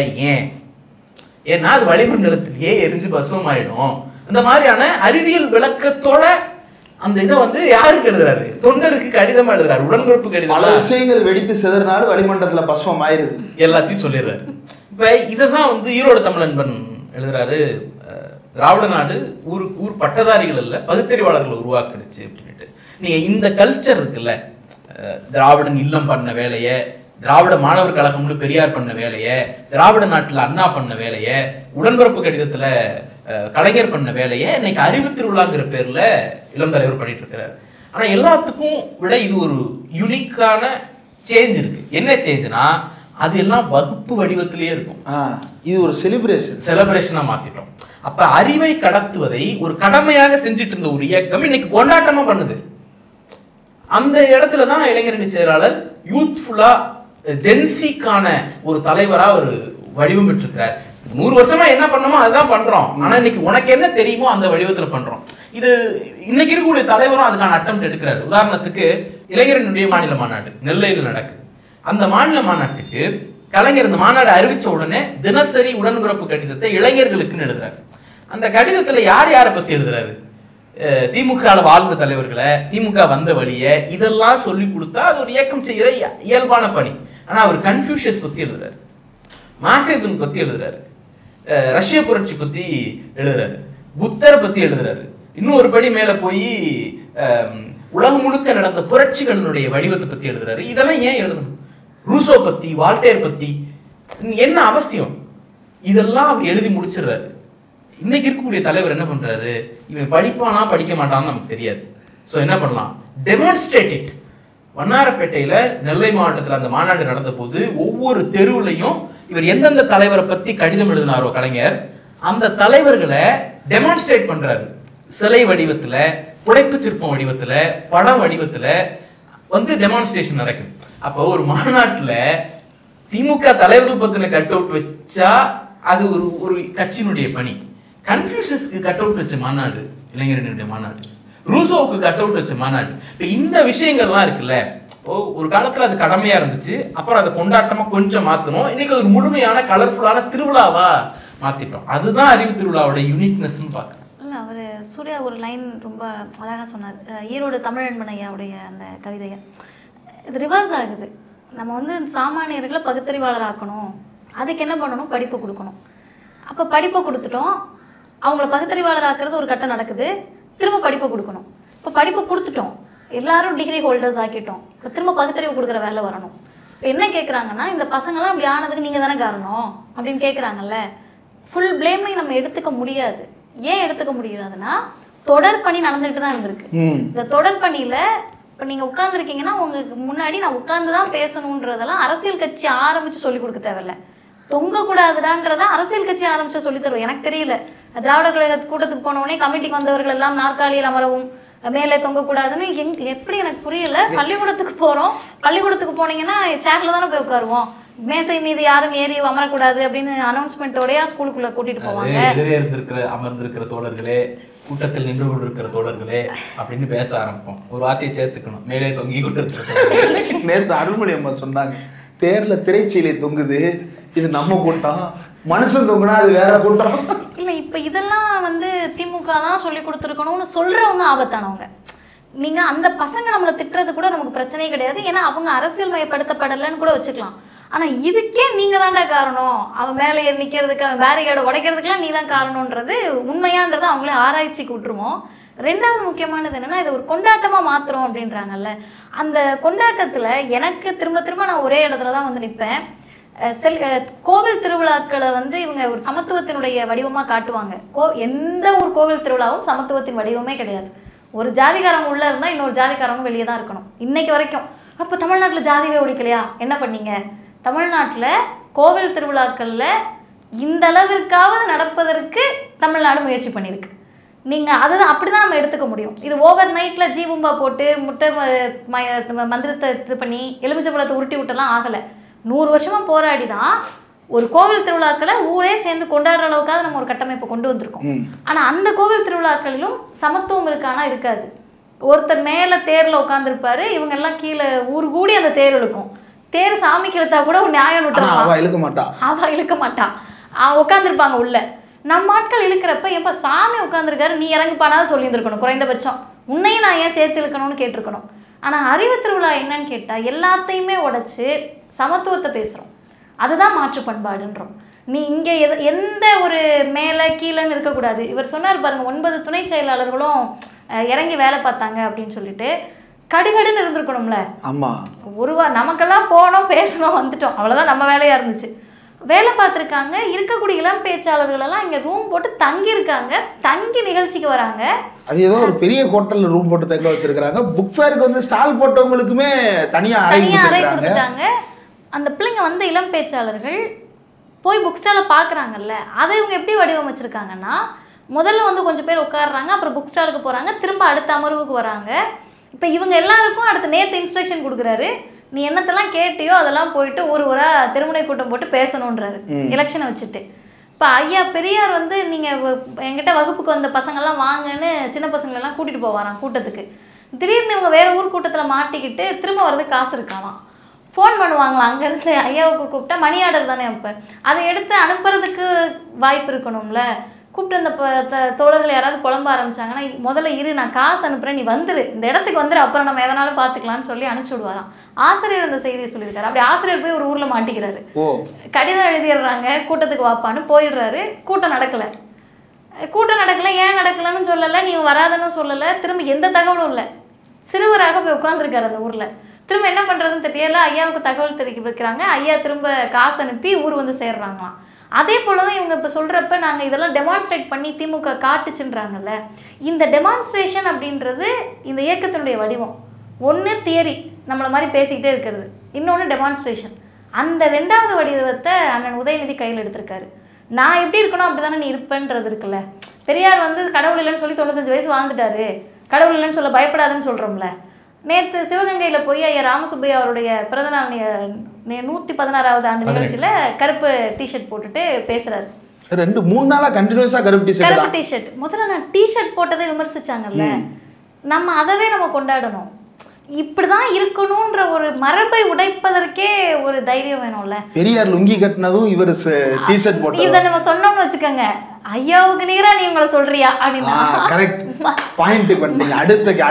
ஏன்னா அது வளிமண்டலத்திலேயே எரிஞ்சு பசுவம் ஆயிடும். அந்த மாதிரியான அறிவியல் விளக்கத்தோட அந்த இதை வந்து யாருக்கு எழுதுறாரு? தொண்டருக்கு கடிதமா எழுதுறாரு, உடன்பிறப்பு கடிதம். பல விஷயங்கள் வெடித்து செதறினாலும் வளிமண்டலத்துல பசுவம் ஆயிருது, எல்லாத்தையும் சொல்லிடுறாரு. இப்ப இதான் வந்து ஈரோடு தமிழன்பன் எழுதுறாரு. திராவிட நாடு ஊர் பட்டதாரிகள் இல்ல பகுத்தறிவாளர்களை உருவாக்கிடுச்சு அப்படின்ட்டு. நீங்க இந்த கல்ச்சர் இருக்குல்ல, திராவிடன் இல்லம் பண்ண வேலைய, திராவிட மாணவர் கழகம்னு பெரியார் பண்ண வேலைய, திராவிட நாட்டுல அண்ணா பண்ண வேலைய, உடன்பிறப்பு கடிதத்துல கலைஞர் பண்ண வேலைய இன்னைக்கு அறிவு திருவிழாங்கிற பேர்ல இளம் தலைவர் பண்ணிட்டு இருக்கிறாரு. ஆனா எல்லாத்துக்கும் விட இது ஒரு யூனிக்கான சேஞ்ச் இருக்கு. என்ன சேஞ்சுனா அது எல்லாம் வகுப்பு வடிவத்திலேயே இருக்கும். இது ஒரு செலிப்ரேஷனா மாத்திட்டோம். அப்ப அறிவை கடத்துவதை ஒரு கடமையாக செஞ்சுட்டு இருந்த ஒரு இயக்கம் இன்னைக்கு கொண்டாட்டமா பண்ணுது. அந்த இடத்துலதான் இளைஞரணி செயலாளர் யூத்ஃபுல்லா ஜென்சிக்கான ஒரு தலைவரா ஒரு வடிவம் பெற்றிருக்கிறார். 100 வருஷமா என்ன பண்ணணுமோ அதுதான் பண்றோம். ஆனா இன்னைக்கு உனக்கு என்ன தெரியுமோ அந்த வடிவத்துல பண்றோம். இது இன்னைக்கு இருக்கக்கூடிய தலைவரும் அதுக்கான அட்டெம்ப்ட் எடுக்கிறாரு. உதாரணத்துக்கு இளைஞரனுடைய மாநில மாநாடு நெல்லையில் நடக்குது. அந்த மாநில மாநாட்டுக்கு கலைஞர் இந்த மாநாடு அறிவிச்ச உடனே தினசரி உடன்பிறப்பு கடிதத்தை இளைஞர்களுக்குன்னு எழுதுறாரு. அந்த கடிதத்துல யார் யாரை பத்தி எழுதுறாரு? திமுக வாழ்ந்த தலைவர்களை, திமுக வந்த வழிய இதெல்லாம் சொல்லி கொடுத்தா அது ஒரு இயக்கம் செய்யற இயல்பான பணி. ஆனா அவர் கன்ஃபியூஷியஸ் பத்தி எழுதுறாரு, மாசேதுன் பத்தி எழுதுறாரு, ரஷ்ய புரட்சி பத்தி எழுதுறாரு, புத்தரை பத்தி எழுதுறாரு. இன்னும் ஒரு படி மேல போய் உலகம் முழுக்க நடந்த புரட்சிகளினுடைய வடிவத்தை பத்தி எழுதுறாரு. இதெல்லாம் ஏன் எழுதணும்? ரூசோ பத்தி, வால்டேர் பத்தி என்ன அவசியம்? இதெல்லாம் அவர் எழுதி முடிச்சிடுறாரு. இன்னைக்கு இருக்கக்கூடிய தலைவர் என்ன பண்றாரு? இவன் படிப்பானா படிக்க மாட்டான்னு நமக்கு தெரியாது. ஸோ என்ன பண்ணலாம்? Demonstrate it. வண்ணாரப்பேட்டையில நெல்லை மாவட்டத்தில் அந்த மாநாடு நடந்த போது ஒவ்வொரு தெருவுலையும் இவர் எந்தெந்த தலைவரை பத்தி கடிதம் எழுதினாரோ கலைஞர், அந்த தலைவர்களை டெமான்ஸ்ட்ரேட் பண்றாரு. சிலை வடிவத்துல, புடைப்பு சிற்பம் வடிவத்துல, படம் வடிவத்துல டெமான்ஸ்ட்ரேஷன் நடக்குது. அப்போ ஒரு மாநாட்டுல திமுக தலைவர்கள் பத்தின கட் அவுட் வச்சா அது ஒரு கட்சியினுடைய பணி. கன்ஃபியூஷஸ்க்கு கட் அவுட் வச்ச மாநாடு இளைஞரனுடைய மாநாடு, ரூசோவுக்கு கட் அவுட் வச்ச மாநாடு. இப்போ இந்த விஷயங்கள்லாம் இருக்குல்ல, ஒரு காலத்துல அது கடமையா இருந்துச்சு, அப்புறம் அதை கொண்டாட்டமா கொஞ்சம் மாத்தணும். இன்னைக்கு ஒரு முழுமையான கலர்ஃபுல்லான திருவிழாவா மாத்திட்டோம். அதுதான் அறிவு திருவிழாவோட யூனிக்னஸ்ன்னு பார்க்குறேன். இல்லை, அவர் சூர்யா ஒரு லைன் ரொம்ப அழகாக சொன்னார். ஈரோடு தமிழன்பன் ஐயாவுடைய அந்த கவிதையை இது ரிவர்ஸ் ஆகுது. நம்ம சாமானியர்களை பகுத்தறிவாளர் ஆக்கணும், அதுக்கு என்ன பண்ணணும்? படிப்பு கொடுக்கணும். அப்போ படிப்பை கொடுத்துட்டோம், அவங்கள பகுத்தறிவாளர் ஆக்குறது ஒரு கட்டம் நடக்குது. திரும்ப படிப்பை கொடுக்கணும். இப்போ படிப்பை கொடுத்துட்டோம், எல்லாரும் டிகிரி ஹோல்டர்ஸ் ஆக்கிட்டோம். இப்போ திரும்ப பகுத்தறிவு கொடுக்குற வேலை வரணும். இப்போ என்ன கேட்குறாங்கன்னா, இந்த பசங்களாம் அப்படி ஆனதுக்கு நீங்கள் தானே காரணம் அப்படின்னு கேட்குறாங்கல்ல. ஃபுல் பிளேமை நம்ம எடுத்துக்க முடியாது. ஏன் எடுத்துக்க முடியாதுன்னா, தொடர் பணி நடந்துகிட்டு தான் இருந்திருக்கு. இந்த தொடர் பணியில் இப்போ நீங்கள் உட்காந்துருக்கீங்கன்னா உங்களுக்கு முன்னாடி நான் உட்காந்து தான் பேசணுன்றதெல்லாம் அரசியல் கட்சி ஆரம்பித்து சொல்லிக் கொடுக்க தேவையில்லை. தொங்கக்கூடாதுடான்றதான் அரசியல் கட்சி ஆரம்பிச்சா சொல்லி தருவோம். எனக்கு தெரியல, திராவிடர் கழக கூட்டத்துக்கு போனோடனே கமிட்டிக்கு வந்தவர்கள் எல்லாம் நாற்காலியில் அமரவும் மேலே தொங்கக்கூடாதுன்னு எப்படி எனக்கு புரியல. பள்ளிக்கூடத்துக்கு போகிறோம், பள்ளிக்கூடத்துக்கு போனீங்கன்னா சேர்ல தானே போய் உட்காருவோம். மேசை மீது யாரும் ஏறி அமரக்கூடாது அப்படின்னு அனௌன்ஸ்மெண்ட்டோடய ஸ்கூலுக்குள்ள கூட்டிட்டு போவாங்க. அமர்ந்திருக்கிற தோழர்களே, கூட்டத்தில் நின்று கொண்டிருக்கிற தோழர்களே அப்படின்னு பேச ஆரம்பிப்போம். ஒரு வார்த்தையை சேர்த்துக்கணும், மேலே தொங்கி கொண்டு இருக்கிற. நேற்று அருள்மொழி அம்மா சொன்னாங்க, தேர்ல திரைச்சீலை தொங்குது, இது நம்ம கூட்டம், மனுஷன் தொங்குனா அது வேற கூட்டம். இல்லை, இப்போ இதெல்லாம் திமுக தான் சொல்லி கொடுத்துருக்கணும்னு சொல்றவங்க ஆபத்தானவங்க. நீங்க அந்த பசங்க நம்மளை திட்டுறது கூட நமக்கு பிரச்சனையே கிடையாது, ஏன்னா அவங்க அரசியல் மயப்படுத்தப்படலைன்னு கூட வச்சுக்கலாம். ஆனா இதுக்கே நீங்க தாண்டா காரணம், அவன் மேலே ஏறி நிற்கிறதுக்கு, அவன் பேரிகேடை உடைக்கிறதுக்கெல்லாம் நீ தான் காரணம்ன்றது உண்மையான்றதை அவங்களே ஆராய்ச்சிக்கு விட்டுருவோம். ரெண்டாவது முக்கியமானது என்னன்னா, இது ஒரு கொண்டாட்டமா மாத்துறோம் அப்படின்றாங்கல்ல. அந்த கொண்டாட்டத்துல எனக்கு திரும்ப திரும்ப நான் ஒரே இடத்துல தான் நிற்பேன். கோவில் திருவிழாக்களை இவங்க ஒரு சமத்துவத்தினுடைய வடிவமாக காட்டுவாங்க. எந்த ஒரு கோவில் திருவிழாவும் சமத்துவத்தின் வடிவமே கிடையாது. ஒரு ஜாதிகாரங்க உள்ளே இருந்தால் இன்னொரு ஜாதிகாரங்க வெளியே தான் இருக்கணும் இன்னைக்கு வரைக்கும். அப்போ தமிழ்நாட்டில் ஜாதிவே ஒழிக்கலையா? என்ன பண்ணீங்க? தமிழ்நாட்டில் கோவில் திருவிழாக்களில் இந்த அளவிற்காவது நடப்பதற்கு தமிழ்நாடு முயற்சி பண்ணியிருக்கு. நீங்கள் அதுதான் அப்படி தான் நம்ம எடுத்துக்க முடியும். இது ஓவர் நைட்டில் ஜீபூம்பா போட்டு முட்டை மந்திரத்தை இது பண்ணி எலுமிச்சம்பழத்தை உருட்டி விட்டெல்லாம் ஆகலை. 100 வருஷமாக போராடி தான் ஒரு கோவில் திருவிழாக்களை ஊரே சேர்ந்து கொண்டாடுற அளவுக்காக நம்ம ஒரு கட்டமைப்பை கொண்டு வந்திருக்கோம். ஆனால் அந்த கோவில் திருவிழாக்களிலும் சமத்துவம் இருக்கானா? இருக்காது. ஒருத்தர் மேலே தேரில் உட்காந்துருப்பாரு, இவங்க எல்லாம் கீழே ஊர் கூடி அந்த தேர் இழுக்கும். தேர் சாமிக்கு இழுத்தா கூட ஒரு நியாயம் விட்டுருப்பான், அவள் இழுக்க மாட்டான், உட்காந்துருப்பாங்க உள்ள. நம்ம ஆட்கள் இழுக்கிறப்ப எப்போ சாமி உட்காந்துருக்காரு, நீ இறங்குப்பானாதான் சொல்லியிருந்துருக்கணும். குறைந்தபட்சம் உன்னையும் நான் ஏன் சேர்த்து இழுக்கணும்னு கேட்டிருக்கணும். ஆனால் அறிவு திருவிழா என்னன்னு கேட்டால் எல்லாத்தையுமே உடைச்சு சமத்துவத்தை பேசுகிறோம். அதுதான் மாற்று பண்பாடுன்றோம். நீ இங்கே எந்த ஒரு மேலே கீழேன்னு இருக்கக்கூடாது. இவர் சொன்னார் பாருங்க, 9 துணை செயலாளர்களும் இறங்கி வேலை பார்த்தாங்க அப்படின்னு சொல்லிட்டு. கடுகடுன்னு இருந்திருக்கணும்ல. ஆமாம், நமக்கெல்லாம் போனோம், பேசணும், வந்துட்டோம், அவ்வளோதான் நம்ம வேலையாக இருந்துச்சு. வேலை பார்த்துருக்காங்க. இருக்கக்கூடிய இளம் பேச்சாளர்கள் எல்லாம் இங்கே ரூம் போட்டு தங்கியிருக்காங்க, தங்கி நிகழ்ச்சிக்கு வராங்க. அது ஏதோ ஒரு பெரிய ஹோட்டல்ல ரூம் போட்டு தங்க வச்சிருக்காங்க. புக் ஃபேருக்கு வந்து ஸ்டால் போட்டவங்களுக்குமே தனியா அறை கொடுத்துட்டாங்க. அந்த பிள்ளைங்க வந்து இளம் பேச்சாளர்கள் போய் புக் ஸ்டாலை பார்க்குறாங்கல்ல, அதை இவங்க எப்படி வடிவமைச்சிருக்காங்கன்னா, முதல்ல வந்து கொஞ்சம் பேர் உட்காடுறாங்க, அப்புறம் புக் ஸ்டாலுக்கு போகிறாங்க, திரும்ப அடுத்த அமர்வுக்கு வராங்க. இப்போ இவங்க எல்லாருக்கும் அடுத்து நேற்று இன்ஸ்ட்ரக்ஷன் கொடுக்குறாரு, நீ என்னத்தெல்லாம் கேட்டியோ அதெல்லாம் போயிட்டு ஒரு திருமுனை கூட்டம் போட்டு பேசணுன்றாரு எலெக்ஷனை வச்சுட்டு. இப்போ ஐயா பெரியார் வந்து நீங்கள் என்கிட்ட வகுப்புக்கு வந்த பசங்கள்லாம் வாங்கன்னு சின்ன பசங்களெல்லாம் கூட்டிகிட்டு போவாராம் கூட்டத்துக்கு. திடீர்னு இவங்க வேறு ஊர் கூட்டத்தில் மாட்டிக்கிட்டு திரும்ப வர்றதுக்கு காசு இருக்காலாம். ஃபோன் பண்ணுவாங்களாம் அங்கேருந்து, ஐயாவுக்கு கூப்பிட்டா மணி ஆர்டர் தானே. அப்போ அதை எடுத்து அனுப்புறதுக்கு வாய்ப்பு இருக்கணும்ல. கூப்பிட்டு அந்த தோழர்கள் யாராவது புலம்ப ஆரம்பிச்சாங்கன்னா, முதல்ல இரு நான் காசு அனுப்புகிறேன், நீ வந்துரு, இந்த இடத்துக்கு வந்துரு, அப்புறம் நம்ம எதனாலும் பார்த்துக்கலான்னு சொல்லி அனுப்பிச்சி விடுவாராம். ஆசிரியர் அந்த செய்தியை சொல்லியிருக்காரு. அப்படி ஆசிரியர் போய் ஒரு ஊரில் மாட்டிக்கிறாரு. கடிதம் எழுதிடுறாங்க, கூட்டத்துக்கு வாப்பான்னு போயிடுறாரு. கூட்டம் நடக்கலை. ஏன் நடக்கலைன்னு சொல்லலை, நீ வராதுன்னு சொல்லலை, திரும்ப எந்த தகவலும் இல்லை. சிறுவராக போய் உட்காந்துருக்காரு அந்த ஊரில். திரும்ப என்ன பண்ணுறதுன்னு தெரியல. ஐயாவுக்கு தகவல் தெரிவிக்க வைக்கிறாங்க. ஐயா திரும்ப காசு அனுப்பி ஊர் வந்து சேர்றாங்களாம். அதே போல தான் இவங்க இப்போ சொல்கிறப்ப நாங்கள் இதெல்லாம் டெமான்ஸ்ட்ரேட் பண்ணி திமுக காட்டுச்சுன்றாங்கல்ல. இந்த டெமான்ஸ்ட்ரேஷன் அப்படின்றது இந்த இயக்கத்தினுடைய வடிவம். ஒன்று தியரி நம்மளை மாதிரி பேசிக்கிட்டே இருக்கிறது, இன்னொன்று டெமான்ஸ்ட்ரேஷன். அந்த ரெண்டாவது வடிவத்தை அண்ணன் உதயநிதி கையில் எடுத்திருக்காரு. நான் எப்படி இருக்கணும் அப்படி தானே நீ இருப்பேன்றது இருக்குல்ல. பெரியார் வந்து கடவுள் இல்லைன்னு சொல்லி 95 வயசு வாழ்ந்துட்டாரு, கடவுள் இல்லைன்னு சொல்ல பயப்படாதுன்னு சொல்கிறோம்ல. நேற்று சிவகங்கையில் போய் ஐயா ராமசுப்பையா அவருடைய பிறந்தநாள் 116வது ஆண்டு நிகழ்ச்சியில் கருப்பு டிஷர்ட் போட்டுட்டு பேசுறாரு. 2-3 நாளா கண்டினியூஸா கருப்பு டிஷர்ட். முதல்ல நான் டிஷர்ட் போட்டதை விமர்சிச்சாங்கல்ல, நம்ம அதவே நம்ம கொண்டாடணும். இப்படிதான் இருக்கணும்ன்ற ஒரு மரபை உடைப்பதற்கே ஒரு தைரியம் வேணும்ல. பெரியார் லுங்கி கட்டினதும் இவர் டிஷர்ட் போட்டது. இதை நம்ம சொன்னோம்னு வச்சுக்கோங்க, ஐயாவுக்கு நீரா நீ உங்களை சொல்றியா அப்படின்னா கரெக்ட் பாயிண்ட்டுக்கு வந்துட்டீங்க.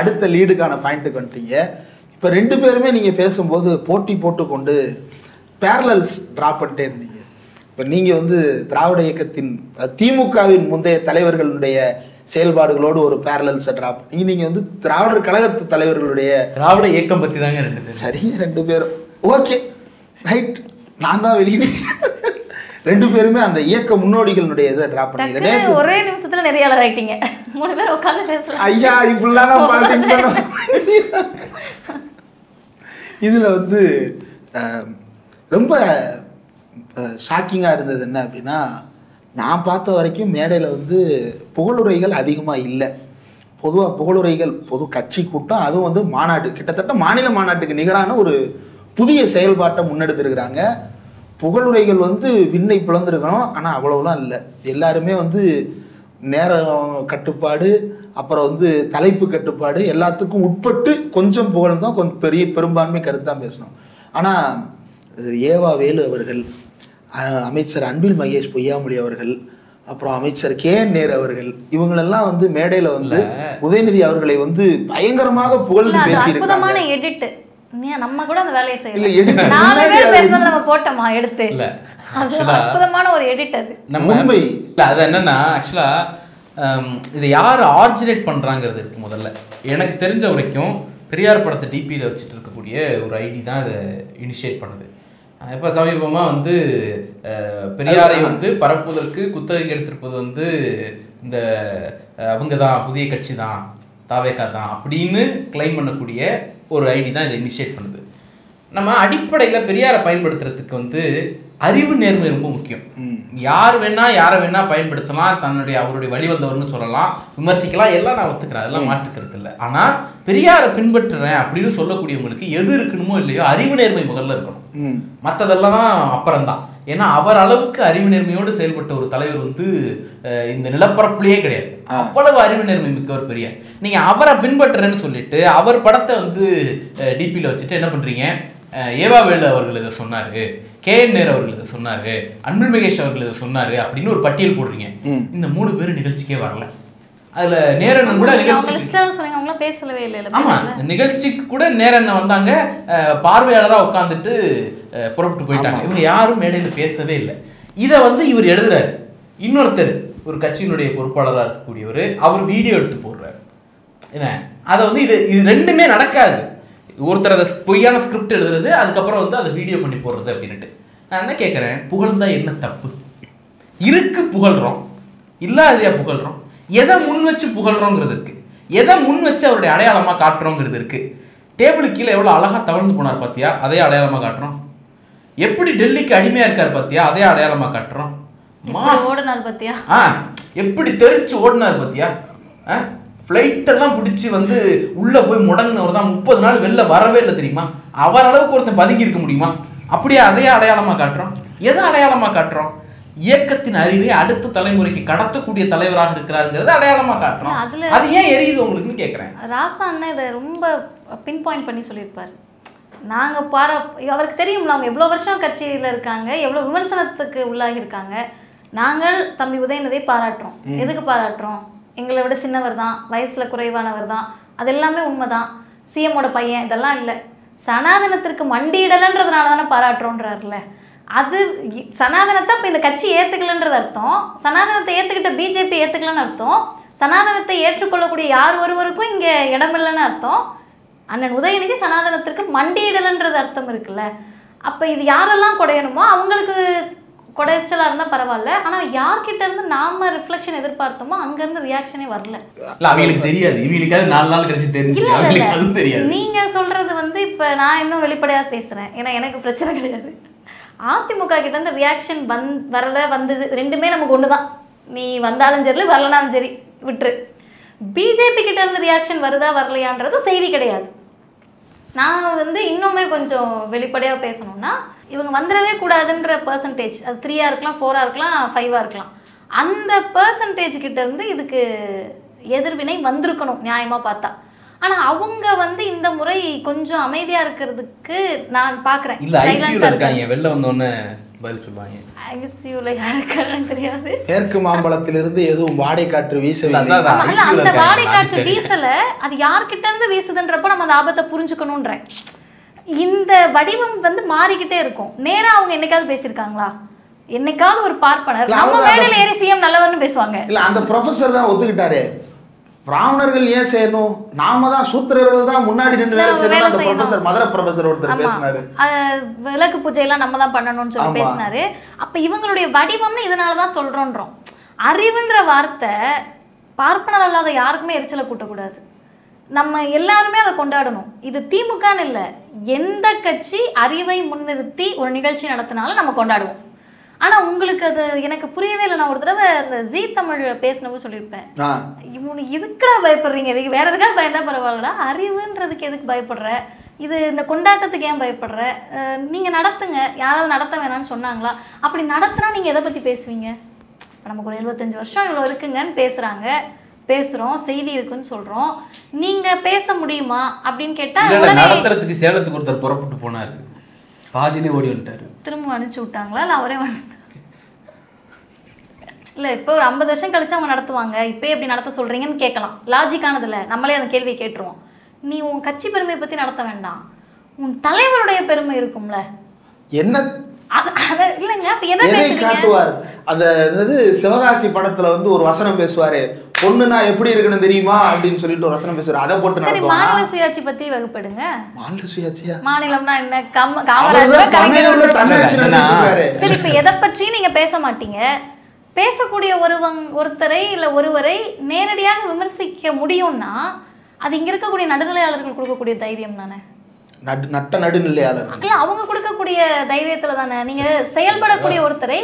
அடுத்த லீடுக்கான பாயிண்ட்டுக்கு வந்துட்டீங்க. இப்போ 2 பேருமே நீங்கள் பேசும்போது போட்டி போட்டுக்கொண்டு பேரலல்ஸ் ட்ராப் பண்ணிட்டே இருந்தீங்க. இப்போ நீங்கள் வந்து திராவிட இயக்கத்தின் திமுகவின் முந்தைய தலைவர்களுடைய செயல்பாடுகளோடு ஒரு பேரலல்ஸை ட்ராப் பண்ணி நீங்கள் வந்து திராவிடர் கழகத்து தலைவர்களுடைய திராவிட இயக்கம் பற்றி தாங்க 2 பேரும். சரி 2 பேரும் ஓகே ரைட். நான் தான் வெளியே 2 பேருமே அந்த இயக்க முன்னோடிகளுடைய இதை டிராப் பண்ணிக்கிறேன். ஒரே நிமிஷத்துல நிறைய ஆயிட்டீங்க. 3 பேர் உட்கார்ந்து பேசலாம். ஐயா இப்படிலாம் நான் பாலிடிக்ஸ் பண்ண. இதுல வந்து ரொம்ப ஷாக்கிங்காக இருந்தது என்ன அப்படின்னா, நான் பார்த்த வரைக்கும் மேடையில் வந்து புகழுரைகள் அதிகமாக இல்லை. பொதுவாக புகழுரைகள் பொது கட்சி கூட்டம், அதுவும் வந்து மாநாடு, கிட்டத்தட்ட மாநில மாநாட்டுக்கு நிகரான ஒரு புதிய செயல்பாட்டை முன்னெடுத்திருக்கிறாங்க. புகழுரைகள் வந்து விண்ணை பிளந்திருக்கணும், ஆனால் அவ்வளவுலாம் இல்லை. எல்லாருமே வந்து நேரம் கட்டுப்பாடு, அப்புறம் வந்து தலைப்பு கட்டுப்பாடு எல்லாத்துக்கும் உட்பட்டு கொஞ்சம் புகழ்ந்தான், கொஞ்சம் பெரும்பான்மை கருத்தான் பேசணும். ஆனால் ஏவா வேலு அவர்கள், அமைச்சர் அன்பில் மகேஷ் பொய்யாமொழி அவர்கள், அப்புறம் அமைச்சர் KN நேரு அவர்கள், இவங்களெல்லாம் வந்து மேடையில வந்து உதயநிதி அவர்களை வந்து பயங்கரமாக புகழ்ந்து பேசியிருக்காங்க. நம்ம கூட அந்த வேலையை செய்யல. 4 பேர் பேசுனது நம்ம போட்டோமா எடுத்து? இல்ல, அற்புதமான ஒரு எடிட் அது. மும்பை அது என்னன்னா, ஆக்சுவலா இதை யார் ஆர்ஜினேட் பண்றாங்கிறது இருக்கு. முதல்ல எனக்கு தெரிஞ்ச வரைக்கும் பெரியார் படத்தை டிபியில் வச்சுட்டு இருக்கக்கூடிய ஒரு ஐடி தான் இதை இனிஷியேட் பண்ணுது. இப்போ சமீபமாக வந்து பெரியாரை வந்து பரப்புவதற்கு குத்தகைக்கு எடுத்திருப்பது வந்து இந்த அவங்க தான், புதிய கட்சி தான், தாவேகா தான் அப்படின்னு கிளைம் பண்ணக்கூடிய ஒரு ஐடி தான் இதை இனிஷியேட் பண்ணுது. நம்ம அடிப்படையில் பெரியாரை பயன்படுத்துறதுக்கு வந்து அறிவு நேர்மை ரொம்ப முக்கியம். யார் வேணா யாரை வேணா பயன்படுத்தலாம், அவருடைய வழிவந்தவர்னு சொல்லலாம், விமர்சிக்கலாம், எல்லாம் நான் ஒத்துக்கிறேன், அதெல்லாம் மாற்றுக்கிறது இல்லை. ஆனால் பெரியாரை பின்பற்றுறேன் அப்படின்னு சொல்லக்கூடியவங்களுக்கு எது இருக்கணுமோ இல்லையோ அறிவு நேர்மை முதல்ல இருக்கணும். மற்றதெல்லாம் தான் அப்புறம்தான். ஏன்னா அவர் அளவுக்கு அறிவு நேர்மையோடு செயல்பட்ட ஒரு தலைவர் வந்து இந்த நிலப்பரப்புலேயே கிடையாது. அவ்வளவு அறிவு நேர்மை மிக்கவர் பெரியார். நீங்க அவரை பின்பற்றுறேன்னு சொல்லிட்டு அவர் படத்தை வந்து டிபியில் வச்சுட்டு என்ன பண்றீங்க, ஏவா வேலு அவர்கள் இதை சொன்னாரு, KN நேரு அவர்கள் இதை சொன்னாரு, அன்பில் மகேஷ் அவர்கள் இதை சொன்னாரு அப்படின்னு ஒரு பட்டியல் போடுறீங்க. இந்த 3 பேர் நிகழ்ச்சிக்கே வரல. அதுல நேரண்ணன் கூட பேசவே இல்லை. ஆமா, நிகழ்ச்சிக்கு கூட நேரண்ணன் வந்தாங்க, பார்வையாளரா உட்காந்துட்டு புறப்பட்டு போயிட்டாங்க. இவங்க யாரும் மேடையில் பேசவே இல்லை. இதை வந்து இவர் எழுதுறாரு. இன்னொருத்தர் ஒரு கட்சியினுடைய பொறுப்பாளராக இருக்கக்கூடியவர், அவர் வீடியோ எடுத்து போடுறாரு. என்ன அதை வந்து இது 2மே நடக்காது. ஒருத்தர் அதை பொய்யான ஸ்கிரிப்ட் எழுதுறது, அதுக்கப்புறம் வந்து அதை வீடியோ பண்ணி போடுறது அப்படின்ட்டு. நான் என்ன கேட்குறேன், புகழ்ந்தா என்ன தப்பு இருக்கு? புகழ்றோம், இல்லாததையா புகழ்றோம்? எதை முன் வச்சு புகழ்றோங்கிறது இருக்கு, எதை முன் வச்சு அவருடைய அடையாளமா காட்டுறோங்கிறது இருக்கு. டேபிளுக்கு கீழே எவ்வளவு அழகா தவழ்ந்து போனார் பாத்தியா, அதே அடையாளமா காட்டுறோம். எப்படி டெல்லிக்கு அடிமையா இருக்காரு பாத்தியா, அதே அடையாளமா காட்டுறோம். ஓடுனார் பாத்தியா, எப்படி தெரிச்சு ஓடினார் பாத்தியா, ஃப்ளைட் எல்லாம் பிடிச்சி வந்து உள்ள போய் முடங்கினவர் தான் 30 நாள் வெளில வரவே இல்லை தெரியுமா. அவர் அளவுக்கு ஒருத்தன் பதுங்கி இருக்க முடியுமா? அப்படியே அதே அடையாளமா காட்டுறோம். எதை அடையாளமா காட்டுறோம்? இயக்கத்தின் அறிவை அடுத்த தலைமுறைக்கு கடத்தக்கூடிய தலைவராக இருக்கிறாருங்கிறது அடையாளமா காட்டுறோம். அது ஏன் எரியுது உங்களுக்குன்னு கேட்கிறேன். ராசா அண்ணன் இதை ரொம்ப பின் பாயிண்ட் பண்ணி சொல்லியிருப்பாரு. நாங்க அவருக்கு தெரியும்ல அவங்க எவ்வளவு வருஷம் கட்சியில இருக்காங்க, எவ்வளவு விமர்சனத்துக்கு உள்ளாகி இருக்காங்க. நாங்கள் தம்பி உதயநிதியை பாராட்டுறோம். எதுக்கு பாராட்டுறோம்? எங்களை விட சின்னவர் தான், வயசுல குறைவானவர் தான், அது எல்லாமே உண்மைதான். சிஎம்மோட பையன் இதெல்லாம் இல்லை, சனாதனத்திற்கு மண்டியிடலன்றதுனால தானே பாராட்டுறோன்றாருல. அது சனாதனத்தை இப்போ இந்த கட்சி ஏற்றுக்கலன்றது அர்த்தம், சனாதனத்தை ஏற்றுக்கிட்ட பிஜேபி ஏற்றுக்கலன்னு அர்த்தம், சனாதனத்தை ஏற்றுக்கொள்ளக்கூடிய யார் ஒருவருக்கும் இங்கே இடமில்லைன்னு அர்த்தம். அண்ணன் உதயநிதி சனாதனத்திற்கு மண்டியிடலன்றது அர்த்தம் இருக்குல்ல. அப்போ இது யாரெல்லாம் குடையணுமோ அவங்களுக்கு குடைச்சலாக இருந்தால் பரவாயில்ல. ஆனால் யார்கிட்ட இருந்து நாம ரிஃப்ளெக்ஷன் எதிர்பார்த்தோமோ அங்கேருந்து ரியாக்ஷனே வரல. அவங்களுக்கு தெரியாது, இவங்களுக்காவது 4 நாள் கழிச்சு தெரிஞ்சு. நீங்கள் சொல்கிறது வந்து இப்போ நான் இன்னும் வெளிப்படையாக பேசுகிறேன், ஏன்னா எனக்கு பிரச்சனை கிடையாது. அதிமுக கிட்ட இருந்து ரியாக்ஷன் வரல வந்தது ரெண்டுமே நமக்கு ஒன்று தான். நீ வந்தாலும் சரி வரலனாலும் சரி விட்டுரு. பிஜேபி கிட்ட இருந்து ரியாக்ஷன் வருதா வரலையான்றது செய்தி கிடையாது. நான் வந்து இன்னுமே கொஞ்சம் வெளிப்படையாக பேசணும்னா, இவங்க வந்துடவே கூடாதுன்ற பர்சன்டேஜ், அது 3-ஆ இருக்கலாம், 4-ஆ இருக்கலாம், 5-ஆ இருக்கலாம், அந்த பர்சன்டேஜ் கிட்ட இருந்து இதுக்கு எதிர்வினை வந்திருக்கணும் நியாயமாக பார்த்தா. ஆனால் அவங்க வந்து இந்த முறை கொஞ்சம் அமைதியாக இருக்கிறதுக்கு நான் பார்க்குறேன். இல்லை ஐசியூல இருக்காங்க, வெளில வந்தோன்னு பதில் சொல்லுவாங்க. ஐசியூல யாருக்கான்னு தெரியாது. மேற்கு மாம்பழத்திலிருந்து எதுவும் வாடை காற்று வீசல. அந்த வாடை காற்று வீசல, அது யார்கிட்ட இருந்து வீசுதுன்றப்போ நம்ம அந்த ஆபத்தை புரிஞ்சுக்கணும்ன்றேன். இந்த வடிவம் வந்து மாறிக்கிட்டே இருக்கும். நேரா அவங்க என்னைக்காவது பேசியிருக்காங்களா? என்னைக்காவது ஒரு பார்ப்பனர் நம்ம மேடையில் ஏறி சிஎம் நல்லவர்னு பேசுவாங்க. இல்ல அந்த ப்ரொஃபசர் தான் ஒத்துக்கிட்டாரு, பிராமணர்கள் ஏன் செய்யணும், நாம தான் சூத்திரர்கள் தான் முன்னாடி நின்று வேலை செய்யணும். அந்த ப்ரொஃபசர் மதுரை ப்ரொஃபசர் ஒருத்தர் பேசினாரு, விளக்கு பூஜை எல்லாம் நம்ம தான் பண்ணணும்னு சொல்லி பேசினாரு. அப்ப இவங்களுடைய வடிவம்னு இதனாலதான் சொல்றோன்றோம். அறிவுன்ற வார்த்தை பார்ப்பனர் அல்லாத யாருக்குமே எரிச்சலை கூட்டக்கூடாது. நம்ம எல்லாருமே அதை கொண்டாடணும். இது திமுகன்னு இல்லை, எந்த கட்சி அறிவை முன்னிறுத்தி ஒரு நிகழ்ச்சி நடத்தினாலும் நம்ம கொண்டாடுவோம். ஆனால் உங்களுக்கு அது எனக்கு புரியவே இல்லை. நான் ஒரு தடவை அந்த ஜீ தமிழ் பேசினப்போ சொல்லியிருப்பேன், இவனு இதுக்குடா பயப்படுறீங்க, இதுக்கு வேற எதுக்காக பயந்தா பரவாயில்லடா, அறிவுன்றதுக்கு எதுக்கு பயப்படுற, இது இந்த கொண்டாட்டத்துக்கு ஏன் பயப்படுற, நீங்கள் நடத்துங்க, யாராவது நடத்த வேணான்னு சொன்னாங்களா? அப்படி நடத்தினா நீங்கள் எதை பற்றி பேசுவீங்க? நமக்கு ஒரு 75 வருஷம் இவ்வளோ இருக்குங்கன்னு பேசுகிறாங்க, பேசுகிறோம், செய்தி இருக்குன்னு சொல்கிறோம், நீங்கள் பேச முடியுமா அப்படின்னு கேட்டால் நடத்துறதுக்கு சேலத்துக்கு ஒருத்தர் புறப்பட்டு போனார், பாதிலே ஓடி வந்துட்டாரு, திரும்ப அனுப்பிச்சி விட்டாங்களா இல்லை அவரே இல்லை? இப்போ ஒரு 50 வருஷம் கழிச்சு அவங்க நடத்துவாங்க, இப்போ எப்படி நடத்த சொல்கிறீங்கன்னு கேட்கலாம். லாஜிக்கானது இல்லை, நம்மளே அந்த கேள்வியை கேட்டுருவோம். நீ உன் கட்சி பெருமையை பற்றி நடத்த வேண்டாம், உன் தலைவருடைய பெருமை இருக்கும்ல, என்ன அது இல்லைங்க. அப்போ எதை காட்டுவார்? அந்த சிவகாசி படத்துல வந்து ஒரு வசனம் பேசுவாரு, பொண்ணுனா எப்படி இருக்குன்னு தெரியுமா அப்படின்னு சொல்லிட்டு ஒரு வசனம் பேசுவாரு, அதை போட்டு சரி. மாநில சுயாட்சி பத்தி வகுப்படுங்க. மாநில சுயாட்சியா? மாநிலம்னா என்ன? காமராஜர். சரி, இப்ப எதை பற்றி நீங்க பேச மாட்டீங்க, பேசக்கூடிய ஒருத்தரை இல்ல ஒருவரை நேரடியாக விமர்சிக்க முடியும்னா அது இங்க இருக்கக்கூடிய நடுநிலையாளர்கள் கொடுக்கக்கூடிய தைரியம் தானே. நட்ட நடுநிலையாளர் இல்ல, அவங்க கொடுக்கக்கூடிய தைரியத்துல தானே. நீங்க செயல்படக்கூடிய ஒருத்தரை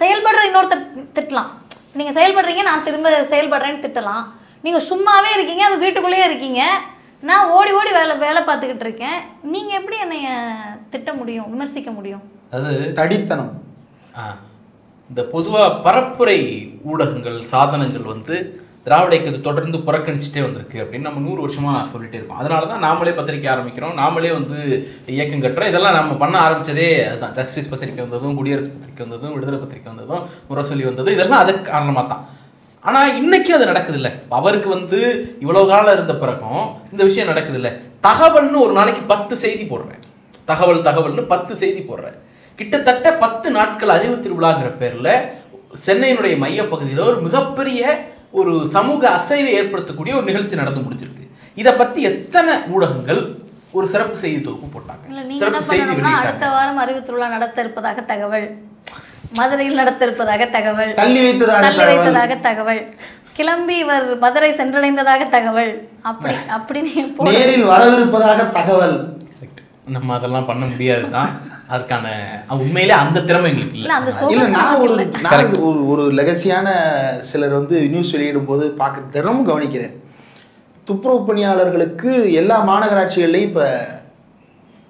செயல்படுற இன்னொருத்தர் திட்டலாம், நீங்க செயல்படுறீங்க நான் திரும்ப செயல்படுறேன்னு திட்டலாம். நீங்க சும்மாவே இருக்கீங்க, அது வீட்டுக்குள்ளேயே இருக்கீங்க, நான் ஓடி ஓடி வேலை பார்த்துக்கிட்டு இருக்கேன், நீங்க எப்படி என்னைய திட்ட முடியும், விமர்சிக்க முடியும்? அது தடித்தனம். இந்த பொதுவா பரப்புரை ஊடகங்கள் சாதனங்கள் வந்து திராவிட இயக்கத்தை தொடர்ந்து புறக்கணிச்சுட்டே வந்திருக்கு அப்படின்னு நம்ம 100 வருஷமா சொல்லிட்டே இருக்கோம். அதனால தான் நாமளே பத்திரிக்கை ஆரம்பிக்கிறோம், நாமளே வந்து இயக்கம் கட்டுறோம். இதெல்லாம் நம்ம பண்ண ஆரம்பிச்சதே அதுதான். ஜஸ்டிஸ் பத்திரிக்கை வந்ததும், குடியரசு பத்திரிக்கை வந்ததும், விடுதலை பத்திரிக்கை வந்ததும், முரசொலி வந்ததும், இதெல்லாம் அதுக்கு காரணமாக தான். ஆனால் இன்னைக்கு அது நடக்குது இல்லை. அவருக்கு வந்து இவ்வளோ காலம் இருந்த பிறகும் இந்த விஷயம் நடக்குது இல்லை. தகவல்னு ஒரு நாளைக்கு 10 செய்தி போடுறேன், தகவல்னு 10 செய்தி போடுறேன். கிட்டத்தட்ட 10 நாட்கள் அறிவு திருவிழாங்கிற பேரில் சென்னையினுடைய மையப்பகுதியில் ஒரு மிகப்பெரிய ஒரு சமூக அசைவை ஏற்படுத்தக்கூடிய ஒரு நிகழ்ச்சி நடந்து முடிஞ்சிருக்கு. இதை பற்றி எத்தனை ஊடகங்கள் ஒரு சிறப்பு செய்தி தொகுப்பு போட்டாங்க. இல்ல நீங்க என்ன பண்ணணும்னா அடுத்த வாரம் அறிவு திருவிழா நடத்த இருப்பதாக தகவல், மதுரையில் நடத்த இருப்பதாக தகவல், தள்ளி வைத்ததாக தகவல், கிளம்பி இவர் மதுரை சென்றடைந்ததாக தகவல், அப்படி நேரில் வரவிருப்பதாக தகவல். நம்ம அதெல்லாம் பண்ண முடியாதுதான். அதுக்கான உண்மையிலே அந்த திறமை எங்களுக்கு இல்ல. நான் ஒரு லெகசியான சிலர் வந்து நியூஸ் வெளியிடும் போது பார்க்க தினமும் கவனிக்கிறேன். துப்புரவு பணியாளர்களுக்கு எல்லா மாநகராட்சிகள்லையும் இப்ப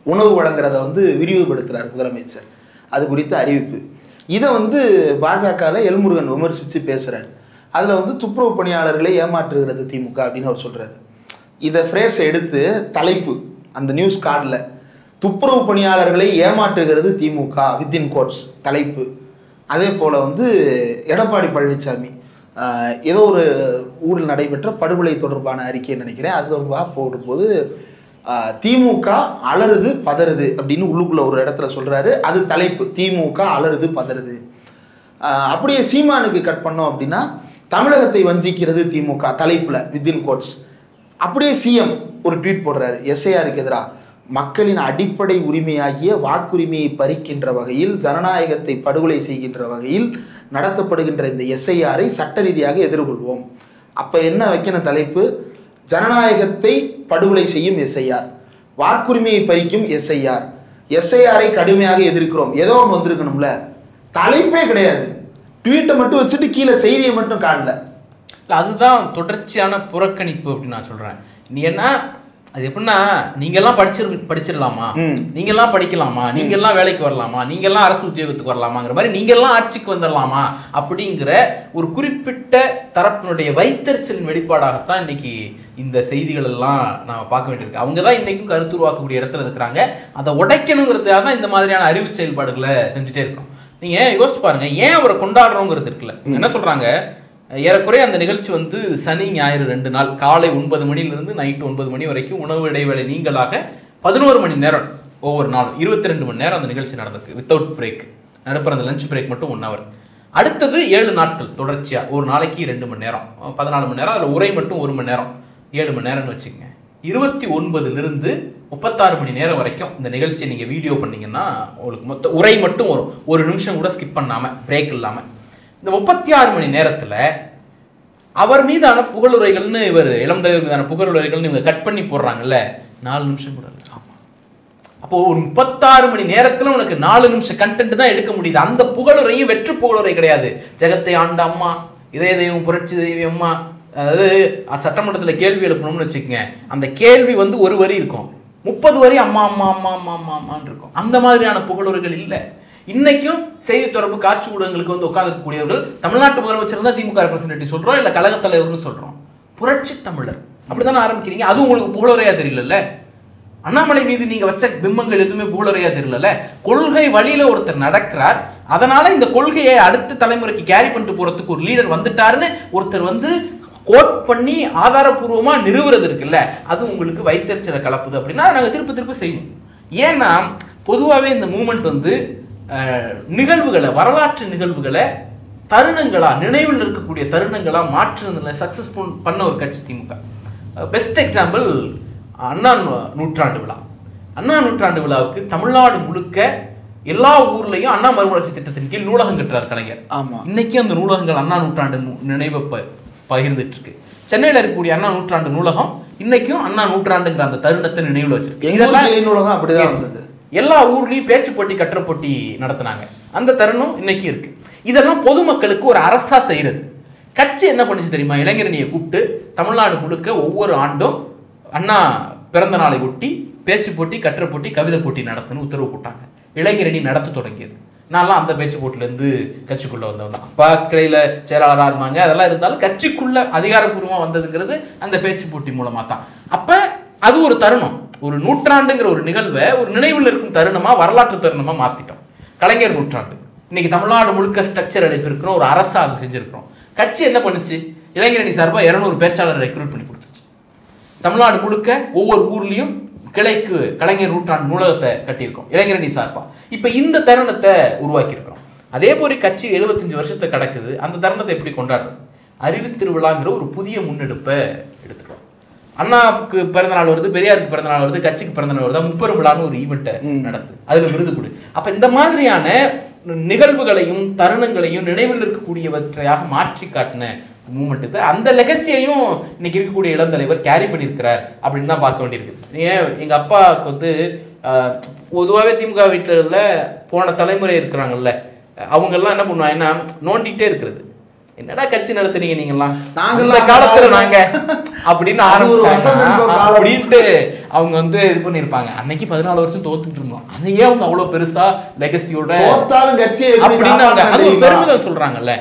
உணவு வழங்குறத வந்து விரிவுபடுத்துறார் முதலமைச்சர். அது குறித்த அறிவிப்பு. இதை வந்து பாஜகவில் எல்முருகன் விமர்சித்து பேசுகிறார். அதில் வந்து துப்புரவு பணியாளர்களை ஏமாற்றுகிறது திமுக அப்படின்னு அவர் சொல்கிறார். இதை ஃப்ரேஸை எடுத்து தலைப்பு அந்த நியூஸ் கார்டில் துப்புரவு பணியாளர்களை ஏமாற்றுகிறது திமுக வித்தின் கோட்ஸ் தலைப்பு. அதே போல் வந்து எடப்பாடி பழனிசாமி ஏதோ ஒரு ஊரில் நடைபெற்ற படுகொலை தொடர்பான அறிக்கையை நினைக்கிறேன், அது தொடர்பாக போடும்போது திமுக அலறுது பதறுது அப்படின்னு உள்ளுக்குள்ள ஒரு இடத்துல சொல்றாரு. அது தலைப்பு, திமுக அலறுது பதறுது. அப்படியே சீமானுக்கு கட் பண்ணோம் அப்படின்னா தமிழகத்தை வஞ்சிக்கிறது திமுக தலைப்புல வித்தின் கோட்ஸ். அப்படியே சிஎம் ஒரு ட்வீட் போடுறாரு எஸ்ஐஆருக்கு எதிராக. மக்களின் அடிப்படை உரிமையாகிய வாக்குரிமையை பறிக்கின்ற வகையில், ஜனநாயகத்தை படுகொலை செய்கின்ற வகையில் நடத்தப்படுகின்ற இந்த எஸ்ஐஆரை சட்ட ரீதியாக எதிர்கொள்வோம். அப்ப என்ன வைக்கணும் தலைப்பு? ஜனநாயகத்தை படுகொலை செய்யும் எஸ்ஐஆர், வாக்குரிமையை பறிக்கும் எஸ்ஐஆர், எஸ்ஐஆரை கடுமையாக எதிர்க்கிறோம். ஏதோ ஒன்று வந்திருக்கணும்ல. தலைப்பே கிடையாது, ட்வீட்டை மட்டும் வச்சுட்டு கீழே செய்தியை மட்டும் காணல. அதுதான் தொடர்ச்சியான புறக்கணிப்பு அப்படின்னு நான் சொல்றேன். நீ என்ன அது எப்படின்னா, நீங்கெல்லாம் படிச்சிடலாமா, நீங்கெல்லாம் படிக்கலாமா, நீங்கெல்லாம் வேலைக்கு வரலாமா, நீங்கெல்லாம் அரசு உத்தியோகத்துக்கு வரலாமாங்கிற மாதிரி நீங்கெல்லாம் ஆட்சிக்கு வந்துடலாமா அப்படிங்கிற ஒரு குறிப்பிட்ட தரப்பினுடைய வைத்தறிச்சலின் வெளிப்பாடாகத்தான் இன்னைக்கு இந்த செய்திகள் எல்லாம் நாம பார்க்க வேண்டியிருக்கு. அவங்க தான் இன்னைக்கும் கருத்து உருவாக்கக்கூடிய இடத்துல இருக்கிறாங்க. அதை உடைக்கணுங்கிறதுக்காக தான் இந்த மாதிரியான அறிவு செயல்பாடுகளை செஞ்சுட்டே இருக்கோம். நீங்க யோசிச்சு பாருங்க, ஏன் அவரை கொண்டாடுறோங்கிறது இருக்குல்ல. என்ன சொல்றாங்க, ஏறக்குறைய அந்த நிகழ்ச்சி வந்து சனி ஞாயிறு 2 நாள் காலை 9 மணிலிருந்து நைட்டு 9 மணி வரைக்கும் உணவு இடைவேளை நீங்களாக 11 மணி நேரம் ஒவ்வொரு நாளும் 22 மணி நேரம் அந்த நிகழ்ச்சி நடந்திருக்கு வித்தவுட் பிரேக். நடுப்புற அந்த லஞ்ச் பிரேக் மட்டும் 1 ஹவர். அடுத்தது 7 நாட்கள் தொடர்ச்சியா ஒரு நாளைக்கு 2 மணி நேரம் 14 மணி நேரம், அதில் உரை மட்டும் 1 மணி நேரம் 7 மணி நேரம்னு வச்சுக்கோங்க. 29லிருந்து 36 மணி நேரம் வரைக்கும் இந்த நிகழ்ச்சியை நீங்க வீடியோ பண்ணீங்கன்னா உங்களுக்கு மொத்த உரை மட்டும் வரும், 1 நிமிஷம் கூட ஸ்கிப் பண்ணாம பிரேக் இல்லாம. இந்த 36 மணி நேரத்துல அவர் மீதான புகழுரைகள்னு இவர் இளம் தலைவர் மீதான புகழுரைகள்னு இவங்க கட் பண்ணி போடுறாங்கல்ல, 4 நிமிஷம் கூட. அப்போ ஒரு 36 மணி நேரத்துல உனக்கு 4 நிமிஷம் கண்டென்ட் தான் எடுக்க முடியுது. அந்த புகழுரையும் வெற்று புகழுரை கிடையாது. ஜெகத்தை ஆண்ட அம்மா, இதய தெய்வம், புரட்சி தெய்வம் அம்மா, அதாவது சட்டமன்றத்தில் கேள்வி எழுப்பணும்னு வச்சுக்கோங்க, அந்த கேள்வி வந்து ஒரு வரி இருக்கும், 30 வரி அம்மா அம்மா அம்மா அம்மா அம்மா அம்மான்னு இருக்கும். அந்த மாதிரியான புகழுரைகள் இல்லை. இன்னைக்கும் செய்தி தொடர்பு காட்சி ஊடகங்களுக்கு வந்து உட்கார்ந்துக்கூடியவர்கள் தமிழ்நாட்டு முதலமைச்சர் தான் திமுக ரெப்ரசன்டேட்டிவ் சொல்றோம், இல்ல கழக தலைவர்னு சொல்றோம். புரட்சி தமிழர் அப்படித்தானே ஆரம்பிக்கிறீங்க. அது உங்களுக்கு புகழுரையா தெரியல. அண்ணாமலை மீது நீங்க வச்ச பிம்பங்கள் எதுவுமே புகழுரையா தெரியல. கொள்கை வழியில ஒருத்தர் நடக்கிறார், அதனால இந்த கொள்கையை அடுத்த தலைமுறைக்கு கேரி பண்ணிட்டு போறதுக்கு ஒரு லீடர் வந்துட்டாருன்னு ஒருத்தர் வந்து கோட் பண்ணி ஆதாரபூர்வமா நிறுவுறது இருக்குல்ல, அது உங்களுக்கு வைத்தறிச்சலை கலப்புது அப்படின்னா நாங்க திருப்ப செய்யணும். ஏன்னா பொதுவாகவே இந்த மூமெண்ட் வந்து நிகழ்வுகளை, வரலாற்று நிகழ்வுகளை தருணங்களா, நினைவில் இருக்கக்கூடிய தருணங்களா மாற்றுறதுல சக்சஸ்ஃபுல் பண்ண ஒரு கட்சி திமுக. பெஸ்ட் எக்ஸாம்பிள் அண்ணா நூற்றாண்டு விழா. அண்ணா நூற்றாண்டு விழாவுக்கு தமிழ்நாடு முழுக்க எல்லா ஊர்லயும் அண்ணா மறுமலர்ச்சி திட்டத்தின் கீழ் நூலகம் கட்டுறாரு கலைஞர். ஆமா, இன்னைக்கு அந்த நூலகங்கள் அண்ணா நூற்றாண்டு நினைவை பகிர்ந்துட்டு இருக்கு. சென்னையில இருக்கக்கூடிய அண்ணா நூற்றாண்டு நூலகம் இன்னைக்கும் அண்ணா நூற்றாண்டுங்கிற அந்த தருணத்தை நினைவுல வச்சிருக்கு. நூலகம் அப்படிதான் இருந்தது. எல்லா ஊர்லயும் பேச்சு போட்டி, கட்டுரை போட்டி நடத்தினாங்க. அந்த தருணம் இன்னைக்கு இருக்கு. இதெல்லாம் பொதுமக்களுக்கு ஒரு அரசா செய்யறது. கட்சி என்ன பண்ணுச்சு தெரியுமா? இளைஞரணியை கூப்பிட்டு தமிழ்நாடு முழுக்க ஒவ்வொரு ஆண்டும் அண்ணா பிறந்த நாளை ஒட்டி பேச்சு போட்டி, கட்டுரை போட்டி, கவிதை போட்டி நடத்துன்னு உத்தரவு போட்டாங்க. இளைஞரணி நடத்த தொடங்கியது. நான்லாம் அந்த பேச்சு போட்டிலேருந்து கட்சிக்குள்ள வந்தவன் தான். அப்பா கிளையில செயலாளராக இருந்தாங்க. அதெல்லாம் இருந்தாலும் கட்சிக்குள்ள அதிகாரப்பூர்வமா வந்ததுங்கிறது அந்த பேச்சு போட்டி மூலமா தான். அப்ப அது ஒரு தருணம், ஒரு நூற்றாண்டுங்கிற ஒரு நிகழ்வை ஒரு நினைவில் இருக்கும் தருணமா, வரலாற்று தருணமா மாத்திட்டோம். கலைஞர் நூற்றாண்டு இன்னைக்கு தமிழ்நாடு முழுக்க ஸ்ட்ரக்சர் அடைப்பு இருக்கிறோம், ஒரு அரசா அதை செஞ்சிருக்கிறோம். கட்சி என்ன பண்ணுச்சு? இளைஞரணி சார்பா 200 பேச்சாளர் ரெக்ரூட் பண்ணி கொடுத்துச்சு. தமிழ்நாடு முழுக்க ஒவ்வொரு ஊர்லயும் கிளைக்கு கலைஞர் நூற்றாண்டு நூலகத்தை கட்டியிருக்கோம் இளைஞரணி சார்பா. இப்ப இந்த தருணத்தை உருவாக்கி இருக்கிறோம். அதே போல கட்சி 75 வருஷத்தை கடக்குது. அந்த தருணத்தை எப்படி கொண்டாடுறது? அறிவு திருவிழாங்கிற ஒரு புதிய முன்னெடுப்பை எடுத்துக்கிறோம். அண்ணாவுக்கு பிறந்த நாள் வருது, பெரியாருக்கு பிறந்த நாள் வருது, கட்சிக்கு பிறந்த நாள் வருது, முப்பெரும் விழான்னு ஒரு ஈவெண்ட்டை நடத்து, அதுல விருது கொடு. அப்ப இந்த மாதிரியான நிகழ்வுகளையும் தருணங்களையும் நினைவில் இருக்கக்கூடியவற்றையாக மாற்றி காட்டின மூமெண்ட்டு, அந்த லெகசியையும் இன்னைக்கு இருக்கக்கூடிய இளந்தலைவர் கேரி பண்ணியிருக்கிறார் அப்படின்னு தான் பார்க்க வேண்டியிருக்கு. ஏன் எங்க அப்பாவுக்கு வந்து பொதுவாகவே திமுக வீட்டில் போன தலைமுறை இருக்கிறாங்கல்ல, அவங்கெல்லாம் என்ன பண்ணுவாங்கன்னா நோண்டிகிட்டே இருக்கிறது. என்னடா கட்சி நடத்துறீங்க நீங்கெல்லாம், நாங்கள் காலத்துல நாங்க அப்படின்னு அப்படின்ட்டு அவங்க வந்து இது பண்ணிருப்பாங்க. அன்னைக்கு 14 வருஷம் தோத்துட்டு இருந்தோம், அதையே அவங்க அவ்வளவு பெருசா லெகசியோட அப்படின்னு அது ஒரு பெருமிதம் சொல்றாங்கல்ல.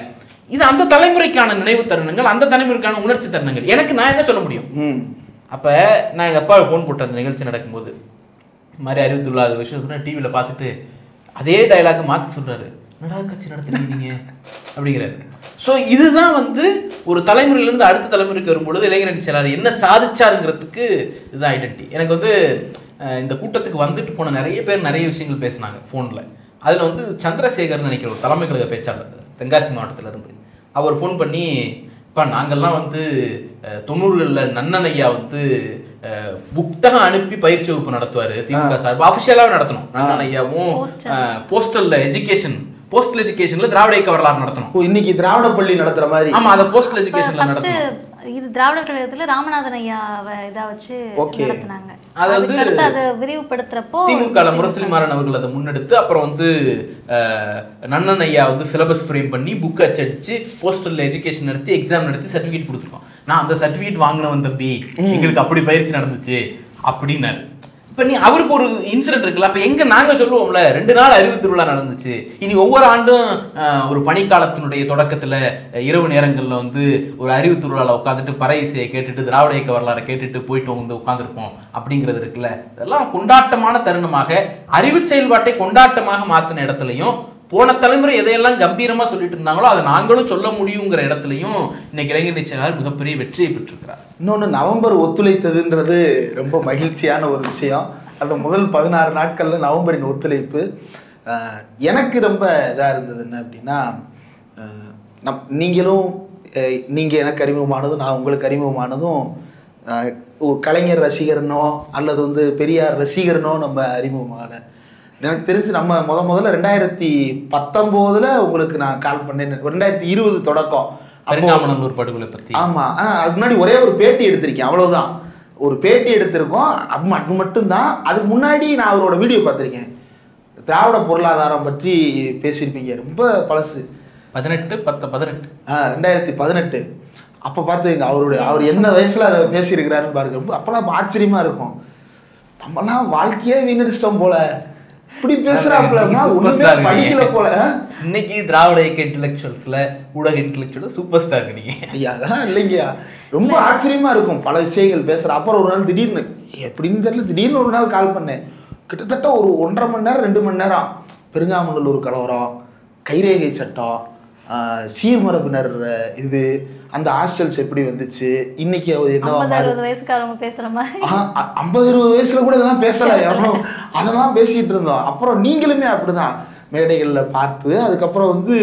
இது அந்த தலைமுறைக்கான நினைவு தருணங்கள், அந்த தலைமுறைக்கான உணர்ச்சி தருணங்கள். எனக்கு நான் என்ன சொல்ல முடியும்? அப்ப நான் எங்க அப்பா ஃபோன் போட்டு அந்த நிகழ்ச்சி நடக்கும்போது இந்த மாதிரி அறிவித்துள்ள விஷயம் டிவியில் பார்த்துட்டு அதே டைலாக மாற்றி சொல்றாரு, என்னடா கட்சி நடத்துறீங்க அப்படிங்கிறாரு. ஸோ இதுதான் வந்து ஒரு தலைமுறையிலேருந்து அடுத்த தலைமுறைக்கு வரும்பொழுது இளைஞரணி செயலாளர் என்ன சாதிச்சாருங்கிறதுக்கு இதுதான் ஐடென்டிட்டி. எனக்கு வந்து இந்த கூட்டத்துக்கு வந்துட்டு போன நிறைய பேர் நிறைய விஷயங்கள் பேசினாங்க ஃபோனில். அதில் வந்து சந்திரசேகர்னு நினைக்கிற ஒரு தலைமை கழக பேச்சாளர் தென்காசி மாவட்டத்திலேருந்து அவர் ஃபோன் பண்ணி, இப்போ நாங்கள்லாம் வந்து 90களில் நன்னன் ஐயா வந்து புத்தகம் அனுப்பி பயிற்சி வகுப்பு நடத்துவார் திமுக சார்பு, அஃபிஷியலாகவே நடத்தணும். நன்னன் ஐயாவும் போஸ்டல் எஜுகேஷன்ல திராவிட இயக்க வரலாறு நடத்தணும். இன்னைக்கு திராவிட பள்ளி நடத்துற மாதிரி. ஆமா, அதை போஸ்டல் எஜுகேஷன்ல நடத்தணும். இது திராவிடர் கழகத்துல ராமநாதன் ஐயாவை இதா வச்சு நடத்துனாங்க. அதாவது அதை விரிவுபடுத்துறப்போ திமுக முரசொலி மாறன் அவர்கள் அதை முன்னெடுத்து அப்புறம் வந்து நன்னன் ஐயா வந்து சிலபஸ் ஃப்ரேம் பண்ணி புக் அச்சடிச்சு போஸ்டல் எஜுகேஷன் நடத்தி எக்ஸாம் நடத்தி சர்டிஃபிகேட் கொடுத்துருக்கோம். நான் அந்த சர்டிஃபிகேட் வாங்கினவன் தம்பி, எங்களுக்கு அப்படி பயிற்சி நடந்துச்சு அப்படின்னாரு. இப்போ நீ அவருக்கு ஒரு இன்சிடென்ட் இருக்குல்ல, அப்போ எங்கே நாங்கள் சொல்லுவோம்ல 2 நாள் அறிவு திருவிழா நடந்துச்சு. இனி ஒவ்வொரு ஆண்டும் ஒரு பனிக்காலத்தினுடைய தொடக்கத்தில் இரவு நேரங்களில் வந்து ஒரு அறிவு திருவிழாவில் உட்காந்துட்டு பறை இசையை கேட்டுட்டு திராவிட இயக்க வரலாறை கேட்டுட்டு போயிட்டு வந்து உட்காந்துருப்போம் அப்படிங்கிறது இருக்குல்ல. இதெல்லாம் கொண்டாட்டமான தருணமாக அறிவு செயல்பாட்டை கொண்டாட்டமாக மாற்றின இடத்துலையும் போன தலைமுறை எதையெல்லாம் கம்பீரமாக சொல்லிட்டு இருந்தாங்களோ அதை நாங்களும் சொல்ல முடியுங்கிற இடத்துலையும் இன்னைக்கு இளைஞரணி செயலாளர் மிகப்பெரிய வெற்றியை பெற்றிருக்கிறார். இன்னொன்று நவம்பர் ஒத்துழைத்ததுன்றது ரொம்ப மகிழ்ச்சியான ஒரு விஷயம். அந்த முதல் 16 நாட்களில் நவம்பரின் ஒத்துழைப்பு எனக்கு ரொம்ப இதாக இருந்தது. என்ன அப்படின்னா, நீங்கள் எனக்கு அறிமுகமானதும் நான் உங்களுக்கு அறிமுகமானதும் ஒரு கலைஞர் ரசிகர்னோ அல்லது வந்து பெரியார் ரசிகர்னோ நம்ம அறிமுகமான. எனக்கு தெரிஞ்சு நம்ம முதல்ல 2019 உங்களுக்கு நான் கால் பண்ணேன். 2020 தொடக்கம் பெருங்காமநல்லூர் படுகொலை பற்றி. ஆமாம், அதுக்கு முன்னாடி ஒரே ஒரு பேட்டி எடுத்திருக்கேன், அவ்வளோதான். ஒரு பேட்டி எடுத்திருக்கோம், அது மட்டும்தான். அதுக்கு முன்னாடி நான் அவரோட வீடியோ பார்த்துருக்கேன். திராவிட பொருளாதாரம் பற்றி பேசியிருப்பீங்க, ரொம்ப பழசு, 2018. அப்போ பார்த்துங்க அவர் என்ன வயசில் அதை பேசியிருக்கிறாருன்னு பாருங்க. அப்போலாம் ஆச்சரியமாக இருக்கும். நம்மலாம் வாழ்க்கையே வீணடிச்சிட்டோம் போல, இப்படி பேசுறாப்ல படிக்கல போல. இன்னைக்கு திராவிட இயக்க இன்டெலெக்சுவல்ஸ்ல ஊடக இன்டெலெக்சுவல் சூப்பர் ஸ்டார் நீங்க. ஐயா அதெல்லாம் இல்லைங்கய்யா, ரொம்ப ஆச்சரியமா இருக்கும் பல விஷயங்கள் பேசுற. அப்புறம் ஒரு நாள் திடீர்னு எப்படின்னு தெரியல, திடீர்னு ஒரு நாள் கால் பண்ணேன். கிட்டத்தட்ட ஒரு 1.5 மணி நேரம் 2 மணி நேரம் பெருங்காமநல்லூர் கலவரம், கைரேகை சட்டம், சீர்மரபினர் இது, அந்த ஹாஸ்டல்ஸ் எப்படி வந்துச்சு, இன்னைக்கு என்ன 50-60 வயசுக்காரங்க பேசுற மாதிரி 50-60 வயசுல கூட இதெல்லாம் பேசல, அதெல்லாம் பேசிட்டு இருந்தோம். அப்புறம் நீங்களுமே அப்படிதான் மேடைகளில் பார்த்து அதுக்கப்புறம் வந்து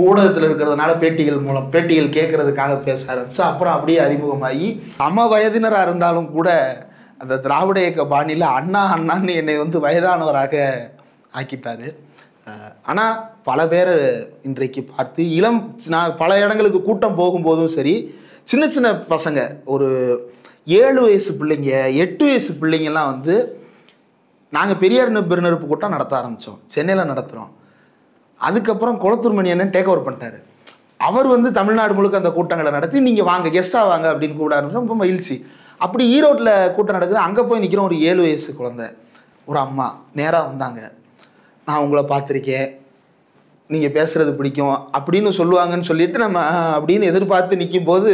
ஊடகத்தில் இருக்கிறதுனால பேட்டிகள் கேட்கறதுக்காக பேச ஆரம்பிச்சு அப்புறம் அப்படியே அறிமுகமாகி வயதினராக இருந்தாலும் கூட அந்த திராவிட இயக்க பாணியில் அண்ணான்னு என்னை வந்து வயதானவராக ஆக்கிட்டாரு. ஆனால் பல பேர் இன்றைக்கு பார்த்து நான் பல இடங்களுக்கு கூட்டம் போகும்போதும் சரி, சின்ன சின்ன பசங்க ஒரு 7 வயசு பிள்ளைங்க 8 வயசு பிள்ளைங்கள்லாம் வந்து நாங்கள் பெரியார் பெருநெருப்பு கூட்டம் நடத்த ஆரம்பித்தோம், சென்னையில் நடத்துகிறோம். அதுக்கப்புறம் குளத்தூர் மணி அண்ணன் டேக் ஓவர் பண்ணிட்டாரு. அவர் வந்து தமிழ்நாடு முழுக்க அந்த கூட்டங்களை நடத்தி நீங்கள் வாங்க கெஸ்ட்டாக வாங்க அப்படின்னு கூட ஆரம்பிச்சோம். ரொம்ப மகிழ்ச்சி. அப்படி ஈரோட்டில் கூட்டம் நடக்குது, அங்கே போய் நிற்கிறோம். ஒரு 7 வயசு குழந்தை ஒரு அம்மா நேராக வந்தாங்க. நான் உங்களை பார்த்துருக்கேன், நீங்கள் பேசுகிறது பிடிக்கும் அப்படின்னு சொல்லுவாங்கன்னு சொல்லிட்டு நம்ம அப்படின்னு எதிர்பார்த்து நிற்கும்போது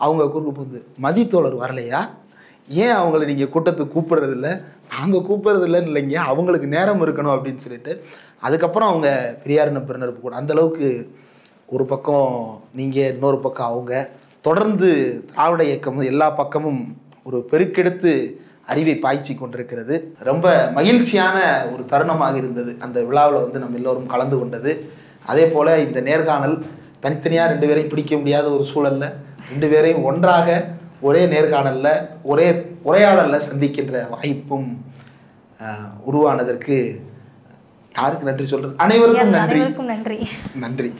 அவங்க குறுக்கு போகுது, மதித்தோழர் வரலையா, ஏன் அவங்கள நீங்கள் கூட்டத்துக்கு கூப்பிட்றதில்ல, நாங்கள் கூப்பிட்றதில்லன்னு இல்லைங்க, அவங்களுக்கு நேரம் இருக்கணும் அப்படின்னு சொல்லிட்டு அதுக்கப்புறம் அவங்க பெரியார் பெருநெருப்பு கூட அந்தளவுக்கு ஒரு பக்கம் நீங்கள் இன்னொரு பக்கம் அவங்க தொடர்ந்து திராவிட இயக்கம் எல்லா பக்கமும் ஒரு பெருக்கெடுத்து அறிவை பாய்ச்சி கொண்டிருக்கிறது. ரொம்ப மகிழ்ச்சியான ஒரு தருணமாக இருந்தது அந்த விழாவில் வந்து நம்ம எல்லோரும் கலந்து கொண்டது. அதே போல் இந்த நேர்காணல் தனித்தனியாக 2 பேரையும் பிடிக்க முடியாத ஒரு சூழலில் 2 பேரையும் ஒன்றாக ஒரே நேர்காணல்ல ஒரே உரையாடல்ல சந்திக்கின்ற வாய்ப்பும் உருவானதற்கு யாருக்கு நன்றி சொல்றது? அனைவருக்கும் நன்றி. நன்றி. நன்றி.